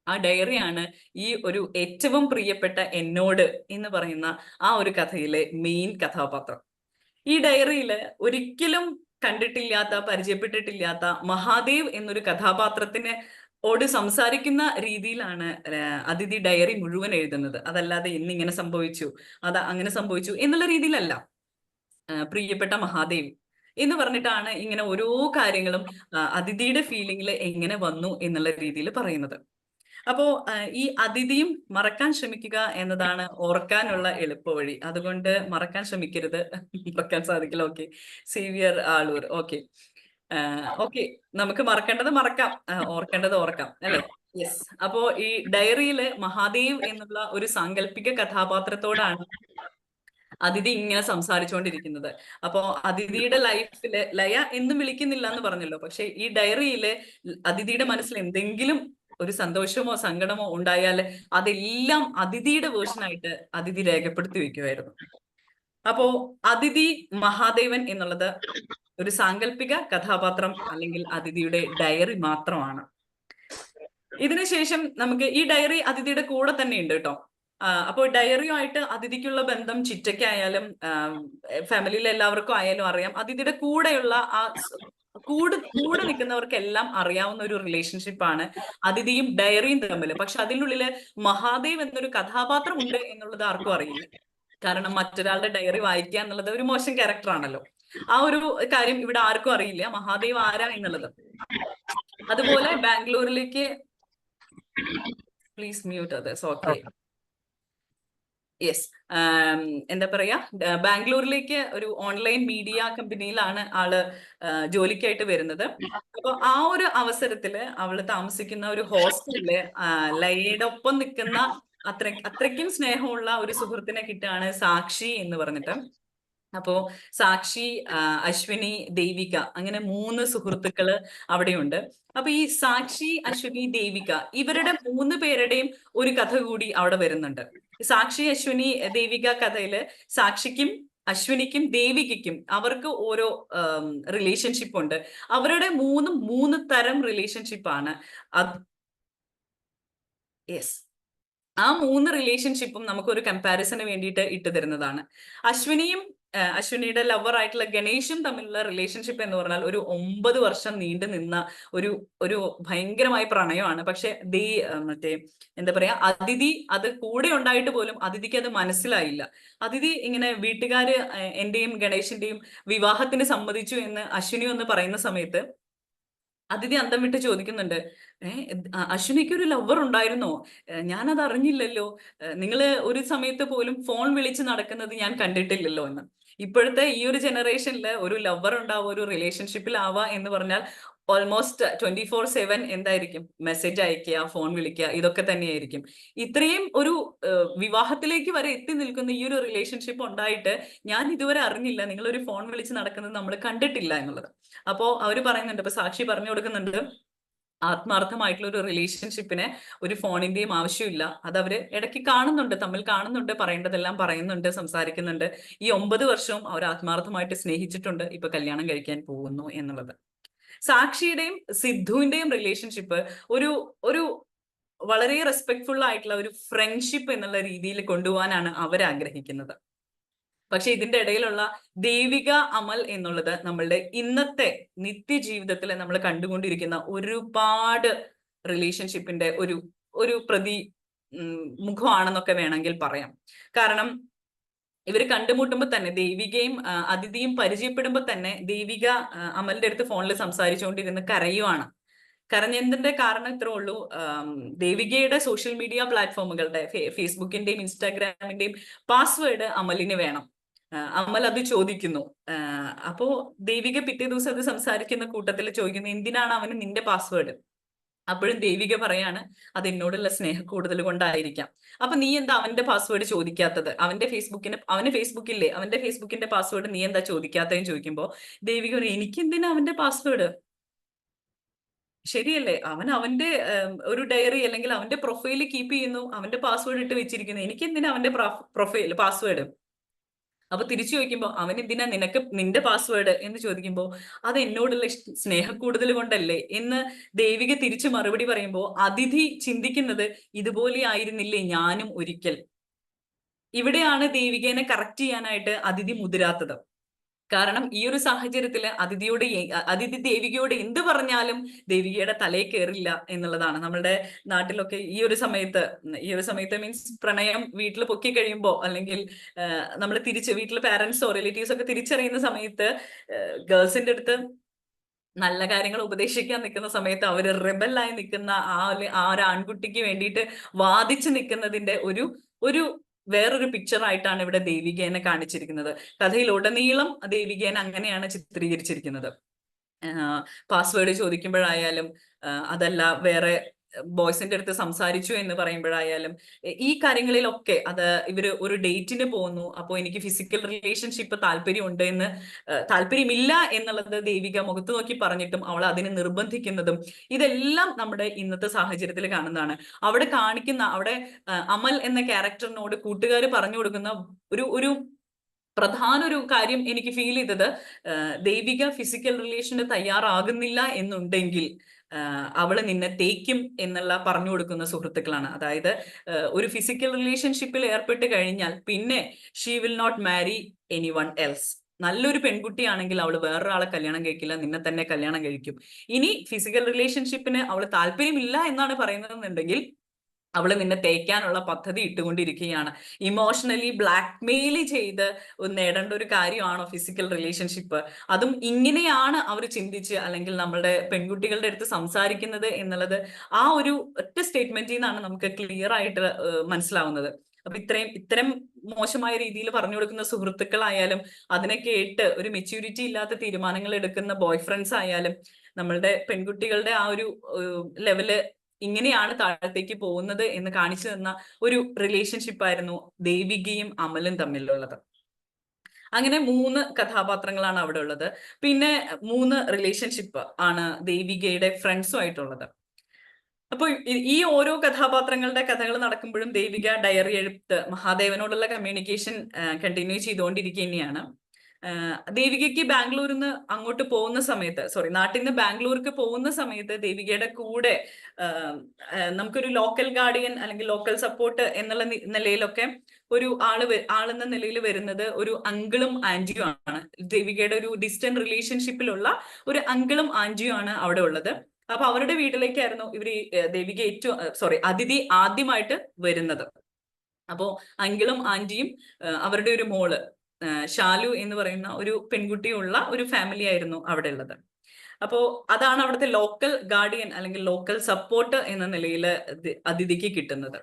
ആ ഡയറിയാണ് ഈ ഒരു ഏറ്റവും പ്രിയപ്പെട്ട എന്നോട് എന്ന് പറയുന്ന ആ ഒരു കഥയിലെ മെയിൻ കഥാപാത്രം. ഈ ഡയറിയില് ഒരിക്കലും കണ്ടിട്ടില്ലാത്ത, പരിചയപ്പെട്ടിട്ടില്ലാത്ത മഹാദേവ് എന്നൊരു കഥാപാത്രത്തിനോട് സംസാരിക്കുന്ന രീതിയിലാണ് അതിഥി ഡയറി മുഴുവൻ എഴുതുന്നത്. അതല്ലാതെ ഇന്നിങ്ങനെ സംഭവിച്ചു, അങ്ങനെ സംഭവിച്ചു എന്നുള്ള രീതിയിലല്ല. പ്രിയപ്പെട്ട മഹാദേവ് എന്ന് പറഞ്ഞിട്ടാണ് ഇങ്ങനെ ഓരോ കാര്യങ്ങളും അതിഥിയുടെ ഫീലിംഗിൽ എങ്ങനെ വന്നു എന്നുള്ള രീതിയിൽ പറയുന്നത്. അപ്പോ ഈ അതിഥിയും മറക്കാൻ ശ്രമിക്കുക എന്നതാണ് ഓർക്കാനുള്ള എളുപ്പവഴി. അതുകൊണ്ട് മറക്കാൻ ശ്രമിക്കരുത്. മറക്കാൻ സാധിക്കില്ല. Okay, Xavier Aloor. ഓക്കെ, നമുക്ക് മറക്കേണ്ടത് മറക്കാം, ഓർക്കേണ്ടത് ഓർക്കാം, അല്ലെ? യെസ്. അപ്പോ ഈ ഡയറിയില് മഹാദേവ് എന്നുള്ള ഒരു സാങ്കല്പിക കഥാപാത്രത്തോടാണ് അതിഥി ഇങ്ങനെ സംസാരിച്ചുകൊണ്ടിരിക്കുന്നത്. അപ്പോ അതിഥിയുടെ ലൈഫില് ലയ എന്നും വിളിക്കുന്നില്ല എന്ന് പറഞ്ഞല്ലോ, പക്ഷെ ഈ ഡയറിയില് അതിഥിയുടെ മനസ്സിൽ എന്തെങ്കിലും ഒരു സന്തോഷമോ സങ്കടമോ ഉണ്ടായാൽ അതെല്ലാം അതിഥിയുടെ വേർഷനായിട്ട് അതിഥി രേഖപ്പെടുത്തി വെക്കുമായിരുന്നു. അപ്പോ അതിഥി മഹാദേവൻ എന്നുള്ളത് ഒരു സാങ്കല്പിക കഥാപാത്രം അല്ലെങ്കിൽ അതിഥിയുടെ ഡയറി മാത്രമാണ്. ഇതിനുശേഷം നമുക്ക് ഈ ഡയറി അതിഥിയുടെ കൂടെ തന്നെ ഉണ്ട് കേട്ടോ. അപ്പോൾ ഡയറിയുമായിട്ട് അതിഥിക്കുള്ള ബന്ധം ചിറ്റയ്ക്കായാലും ഫാമിലിയിലെ എല്ലാവർക്കും ആയാലും അറിയാം. അതിഥിയുടെ കൂടെയുള്ള ആ കൂടെ നിൽക്കുന്നവർക്കെല്ലാം അറിയാവുന്ന ഒരു റിലേഷൻഷിപ്പാണ് അതിഥിയും ഡയറിയും തമ്മിൽ. പക്ഷെ അതിനുള്ളില് മഹാദേവ് എന്നൊരു കഥാപാത്രം ഉണ്ട് എന്നുള്ളത് ആർക്കും അറിയില്ല. കാരണം മറ്റൊരാളുടെ ഡയറി വായിക്കുക എന്നുള്ളത് ഒരു മോശം ക്യാരക്ടർ ആണല്ലോ. ആ ഒരു കാര്യം ഇവിടെ ആർക്കും അറിയില്ല, മഹാദേവ് ആരാ എന്നുള്ളത്. അതുപോലെ ബാംഗ്ലൂരിലേക്ക് please mute others. Okay, yes. എന്താ പറയാ, ബാംഗ്ലൂരിലേക്ക് ഒരു ഓൺലൈൻ മീഡിയ കമ്പനിയിലാണ് ആള് ജോലിക്കായിട്ട് വരുന്നത്. അപ്പൊ ആ ഒരു അവസരത്തില് അവള് താമസിക്കുന്ന ഒരു ഹോസ്റ്റലില് ലയയുടെ ഒപ്പം നിൽക്കുന്ന അത്രയ്ക്കും സ്നേഹമുള്ള ഒരു സുഹൃത്തിനെ കിട്ടുകയാണ്, സാക്ഷി എന്ന് പറഞ്ഞിട്ട്. അപ്പോ സാക്ഷി, അശ്വിനി, ദേവിക, അങ്ങനെ 3 സുഹൃത്തുക്കള് അവിടെയുണ്ട്. അപ്പൊ ഈ സാക്ഷി, അശ്വിനി, ദേവിക ഇവരുടെ 3 പേരുടെയും ഒരു കഥ കൂടി അവിടെ വരുന്നുണ്ട്. സാക്ഷി, അശ്വിനി, ദേവിക കഥയില് സാക്ഷിക്കും അശ്വിനിക്കും ദേവികയ്ക്കും അവർക്ക് ഓരോ റിലേഷൻഷിപ്പ് ഉണ്ട്. അവരുടെ 3 തരം റിലേഷൻഷിപ്പാണ്. യെസ്, ആ 3 റിലേഷൻഷിപ്പും നമുക്കൊരു കമ്പാരിസന് വേണ്ടിയിട്ട് ഇട്ട് തരുന്നതാണ്. അശ്വിനിയും അശ്വിനിയുടെ ലവർ ആയിട്ടുള്ള ഗണേഷും തമ്മിലുള്ള റിലേഷൻഷിപ്പ് എന്ന് പറഞ്ഞാൽ ഒരു 9 വർഷം നീണ്ടു നിന്ന ഒരു ഒരു ഭയങ്കരമായ പ്രണയമാണ്. പക്ഷെ മറ്റേ എന്താ പറയാ, അതിഥി അത് കൂടെ ഉണ്ടായിട്ട് പോലും അതിഥിക്ക് അത് മനസ്സിലായില്ല. അതിഥി ഇങ്ങനെ വീട്ടുകാര് എന്റെയും ഗണേഷിന്റെയും വിവാഹത്തിന് സമ്മതിച്ചു എന്ന് അശ്വിനി ഒന്ന് പറയുന്ന സമയത്ത് അതിഥി അന്തം വിട്ട് ചോദിക്കുന്നുണ്ട്, അശ്വിനിക്ക് ഒരു ലവർ ഉണ്ടായിരുന്നോ? ഞാനത് അറിഞ്ഞില്ലല്ലോ. നിങ്ങള് ഒരു സമയത്ത് പോലും ഫോൺ വിളിച്ച് നടക്കുന്നത് ഞാൻ കണ്ടിട്ടില്ലല്ലോ എന്ന്. ഇപ്പോഴത്തെ ഈ ഒരു ജനറേഷനിൽ ഒരു ലവർ ഉണ്ടാവുക, ഒരു റിലേഷൻഷിപ്പിൽ ആവുക എന്ന് പറഞ്ഞാൽ ഓൾമോസ്റ്റ് 24/7 എന്തായിരിക്കും? മെസ്സേജ് അയക്കുക, ഫോൺ വിളിക്കുക, ഇതൊക്കെ തന്നെയായിരിക്കും. ഇത്രയും ഒരു വിവാഹത്തിലേക്ക് വരെ എത്തി നിൽക്കുന്ന ഈ ഒരു റിലേഷൻഷിപ്പ് ഉണ്ടായിട്ട് ഞാൻ ഇതുവരെ അറിഞ്ഞില്ല, നിങ്ങളൊരു ഫോൺ വിളിച്ച് നടക്കുന്നത് നമ്മൾ കണ്ടിട്ടില്ല എന്നുള്ളത്. അപ്പോ അവര് പറയുന്നുണ്ട്, ഇപ്പൊ സാക്ഷി പറഞ്ഞു കൊടുക്കുന്നുണ്ട്, ആത്മാർത്ഥമായിട്ടുള്ള ഒരു റിലേഷൻഷിപ്പിന് ഒരു ഫോണിന്റെയും ആവശ്യമില്ല. അത് അവര് ഇടയ്ക്ക് കാണുന്നുണ്ട്, തമ്മിൽ കാണുന്നുണ്ട്, പറയേണ്ടതെല്ലാം പറയുന്നുണ്ട്, സംസാരിക്കുന്നുണ്ട്. ഈ 9 വർഷവും അവർ ആത്മാർത്ഥമായിട്ട് സ്നേഹിച്ചിട്ടുണ്ട്, ഇപ്പൊ കല്യാണം കഴിക്കാൻ പോകുന്നു എന്നുള്ളത്. സാക്ഷിയുടെയും സിദ്ധുവിന്റെയും റിലേഷൻഷിപ്പ് ഒരു ഒരു വളരെ റെസ്പെക്ട്ഫുൾ ആയിട്ടുള്ള ഒരു ഫ്രണ്ട്ഷിപ്പ് എന്നുള്ള രീതിയിൽ കൊണ്ടുപോകാനാണ് അവർ ആഗ്രഹിക്കുന്നത്. പക്ഷെ ഇതിന്റെ ഇടയിലുള്ള ദേവിക അമൽ എന്നുള്ളത് നമ്മളുടെ ഇന്നത്തെ നിത്യജീവിതത്തിൽ നമ്മൾ കണ്ടുകൊണ്ടിരിക്കുന്ന ഒരുപാട് റിലേഷൻഷിപ്പിന്റെ ഒരു ഒരു പ്രതി മുഖമാണെന്നൊക്കെ വേണമെങ്കിൽ പറയാം. കാരണം ഇവര് കണ്ടുമുട്ടുമ്പോ തന്നെ ദേവികയും അതിഥിയും പരിചയപ്പെടുമ്പോ തന്നെ ദേവിക അമലിന്റെ അടുത്ത് ഫോണിൽ സംസാരിച്ചുകൊണ്ടിരുന്ന് കരയുവാണ്. കരഞ്ഞതിന്റെ കാരണം ഇത്രേ ഉള്ളൂ, ദേവികയുടെ സോഷ്യൽ മീഡിയ പ്ലാറ്റ്ഫോമുകളുടെ ഫേസ്ബുക്കിന്റെയും ഇൻസ്റ്റാഗ്രാമിന്റെയും പാസ്വേഡ് അമലിന് വേണം. അമൽ അത് ചോദിക്കുന്നു. അപ്പോ ദേവിക പിറ്റേ ദിവസം അത് സംസാരിക്കുന്ന കൂട്ടത്തിൽ ചോദിക്കുന്നു, എന്തിനാണ് അവന് നിന്റെ പാസ്വേഡ്? അപ്പോഴും ദേവിക പറയാണ്, അത് എന്നോടുള്ള സ്നേഹ കൂടുതൽ കൊണ്ടായിരിക്കാം. അപ്പൊ നീ എന്താ അവന്റെ പാസ്വേഡ് ചോദിക്കാത്തത്? അവന്റെ ഫേസ്ബുക്കില്ലേ, അവന്റെ ഫേസ്ബുക്കിന്റെ പാസ്വേഡ് നീ എന്താ ചോദിക്കാത്തതെന്ന് ചോദിക്കുമ്പോ ദേവിക പറയും, എനിക്ക് എന്തിനാ അവന്റെ പാസ്വേഡ്? ശരിയല്ലേ, അവന്റെ ഒരു ഡയറി അല്ലെങ്കിൽ അവന്റെ പ്രൊഫൈൽ കീപ്പ് ചെയ്യുന്നു, അവന്റെ പാസ്വേഡ് ഇട്ട് വെച്ചിരിക്കുന്നു, എനിക്ക് എന്തിനാ അവന്റെ പ്രൊഫൈൽ പാസ്വേഡ്? അപ്പൊ തിരിച്ചു ചോദിക്കുമ്പോ അവൻ എന്തിനാ നിന്റെ പാസ്വേഡ് എന്ന് ചോദിക്കുമ്പോ അത് എന്നോടുള്ള സ്നേഹ കൂടുതൽ കൊണ്ടല്ലേ എന്ന് ദേവിക തിരിച്ചു മറുപടി പറയുമ്പോ അതിഥി ചിന്തിക്കുന്നത്, ഇതുപോലെ ആയിരുന്നില്ലേ ഞാനും ഒരിക്കൽ. ഇവിടെയാണ് ദേവികേനെ കറക്റ്റ് ചെയ്യാനായിട്ട് അതിഥി മുതിരാത്തത്. കാരണം ഈ ഒരു സാഹചര്യത്തില് അതിഥി ദേവികയോട് എന്ത് പറഞ്ഞാലും ദേവികയുടെ തലയിൽ കയറില്ല എന്നുള്ളതാണ്. നമ്മളുടെ നാട്ടിലൊക്കെ ഈ ഒരു സമയത്ത് മീൻസ് പ്രണയം വീട്ടിൽ പൊക്കി കഴിയുമ്പോ, അല്ലെങ്കിൽ നമ്മൾ വീട്ടിലെ പാരന്റ്സോ റിലേറ്റീവ്സോ ഒക്കെ തിരിച്ചറിയുന്ന സമയത്ത് ഗേൾസിന്റെ അടുത്ത് നല്ല കാര്യങ്ങൾ ഉപദേശിക്കാൻ നിൽക്കുന്ന സമയത്ത് അവര് റിബലായി നിൽക്കുന്ന ആ ഒരു ആൺകുട്ടിക്ക് വേണ്ടിയിട്ട് വാദിച്ചു നിൽക്കുന്നതിന്റെ ഒരു വേറൊരു പിക്ചർ ആയിട്ടാണ് ഇവിടെ ദേവികേനെ കാണിച്ചിരിക്കുന്നത്. കഥയിൽ ഉടനീളം ദേവികേനെ അങ്ങനെയാണ് ചിത്രീകരിച്ചിരിക്കുന്നത്. പാസ്വേഡ് ചോദിക്കുമ്പോഴായാലും, അതല്ല വേറെ ബോയ്സിന്റെ അടുത്ത് സംസാരിച്ചു എന്ന് പറയുമ്പോഴായാലും, ഈ കാര്യങ്ങളിലൊക്കെ ഇവര് ഒരു ഡേറ്റിന് പോകുന്നു, അപ്പോൾ എനിക്ക് ഫിസിക്കൽ റിലേഷൻഷിപ്പ് താല്പര്യമില്ല എന്നുള്ളത് ദേവിക മുഖത്ത് നോക്കി പറഞ്ഞിട്ടും അവൾ അതിനെ നിർബന്ധിക്കുന്നതും ഇതെല്ലാം നമ്മുടെ ഇന്നത്തെ സാഹചര്യത്തിൽ കാണുന്നതാണ്. അവിടെ അമൽ എന്ന ക്യാരക്ടറിനോട് കൂട്ടുകാർ പറഞ്ഞു കൊടുക്കുന്ന ഒരു പ്രധാന ഒരു കാര്യം എനിക്ക് ഫീൽ ചെയ്തത്, ദേവിക ഫിസിക്കൽ റിലേഷന് തയ്യാറാകുന്നില്ല എന്നുണ്ടെങ്കിൽ അവള് നിന്നെ തേക്കും എന്നുള്ള പറഞ്ഞു കൊടുക്കുന്ന സുഹൃത്തുക്കളാണ്. അതായത് ഒരു ഫിസിക്കൽ റിലേഷൻഷിപ്പിൽ ഏർപ്പെട്ട് കഴിഞ്ഞാൽ പിന്നെ she will not marry anyone else. നല്ലൊരു പെൺകുട്ടിയാണെങ്കിൽ അവൾ വേറൊരാളെ കല്യാണം കഴിക്കില്ല, നിന്നെ തന്നെ കല്യാണം കഴിക്കും. ഇനി ഫിസിക്കൽ റിലേഷൻഷിപ്പിന് അവൾ താല്പര്യമില്ല എന്നാണ് പറയുന്നതെന്നുണ്ടെങ്കിൽ അവള് നിന്നെ തേക്കാനുള്ള പദ്ധതി ഇട്ടുകൊണ്ടിരിക്കുകയാണ്. ഇമോഷണലി ബ്ലാക്ക്മെയിൽ ചെയ്ത് നേടേണ്ട ഒരു കാര്യമാണോ ഫിസിക്കൽ റിലേഷൻഷിപ്പ്? അതും ഇങ്ങനെയാണ് അവർ ചിന്തിച്ച് അല്ലെങ്കിൽ നമ്മളുടെ പെൺകുട്ടികളുടെ അടുത്ത് സംസാരിക്കുന്നത് എന്നുള്ളത് ആ ഒരു ഒറ്റ സ്റ്റേറ്റ്മെന്റിൽ നിന്നാണ് നമുക്ക് ക്ലിയർ ആയിട്ട് മനസ്സിലാവുന്നത്. അപ്പൊ ഇത്തരം മോശമായ രീതിയിൽ പറഞ്ഞു കൊടുക്കുന്ന സുഹൃത്തുക്കളായാലും, അതിനെ കേട്ട് ഒരു മെച്യൂരിറ്റി ഇല്ലാത്ത തീരുമാനങ്ങൾ എടുക്കുന്ന ബോയ് ഫ്രണ്ട്സ് ആയാലും, നമ്മളുടെ പെൺകുട്ടികളുടെ ആ ഒരു ലെവല് ഇങ്ങനെയാണ് താഴത്തേക്ക് പോകുന്നത് എന്ന് കാണിച്ചു തന്ന ഒരു റിലേഷൻഷിപ്പ് ആയിരുന്നു ദേവികയും അമലും തമ്മിലുള്ളത്. അങ്ങനെ 3 കഥാപാത്രങ്ങളാണ് അവിടെ ഉള്ളത്. പിന്നെ 3 റിലേഷൻഷിപ്പ് ആണ് ദേവികയുടെ ഫ്രണ്ട്സും ആയിട്ടുള്ളത്. അപ്പൊ ഈ ഓരോ കഥാപാത്രങ്ങളുടെ കഥകൾ നടക്കുമ്പോഴും ദേവിക ഡയറി എഴുത്ത്, മഹാദേവനോടുള്ള കമ്മ്യൂണിക്കേഷൻ കണ്ടിന്യൂ ചെയ്തുകൊണ്ടിരിക്കുക തന്നെയാണ്. ദേവികയ്ക്ക് ബാംഗ്ലൂരിൽ നിന്ന് അങ്ങോട്ട് പോകുന്ന സമയത്ത്, നാട്ടിൽ നിന്ന് ബാംഗ്ലൂർക്ക് പോകുന്ന സമയത്ത് ദേവികയുടെ കൂടെ നമുക്കൊരു ലോക്കൽ ഗാർഡിയൻ അല്ലെങ്കിൽ ലോക്കൽ സപ്പോർട്ട് എന്നുള്ള നിലയിലൊക്കെ ഒരു ആളെന്ന നിലയിൽ വരുന്നത് ഒരു അങ്കിളും ആന്റിയും ആണ്. ദേവികയുടെ ഒരു ഡിസ്റ്റന്റ് റിലേഷൻഷിപ്പിലുള്ള ഒരു അങ്കിളും ആന്റിയും ആണ് അവിടെ ഉള്ളത്. അപ്പൊ അവരുടെ വീട്ടിലേക്കായിരുന്നു ദേവിക അതിഥി ആദ്യമായിട്ട് വരുന്നത്. അപ്പോ അങ്കിളും ആന്റിയും അവരുടെ ഒരു മോള് ഷാലു എന്ന് പറയുന്ന ഒരു പെൺകുട്ടിയുള്ള ഒരു ഫാമിലി ആയിരുന്നു അവിടെ ഉള്ളത്. അപ്പോ അതാണ് അവിടുത്തെ ലോക്കൽ ഗാർഡിയൻ അല്ലെങ്കിൽ ലോക്കൽ സപ്പോർട്ട് എന്ന നിലയിൽ അതിഥിക്ക് കിട്ടുന്നത്.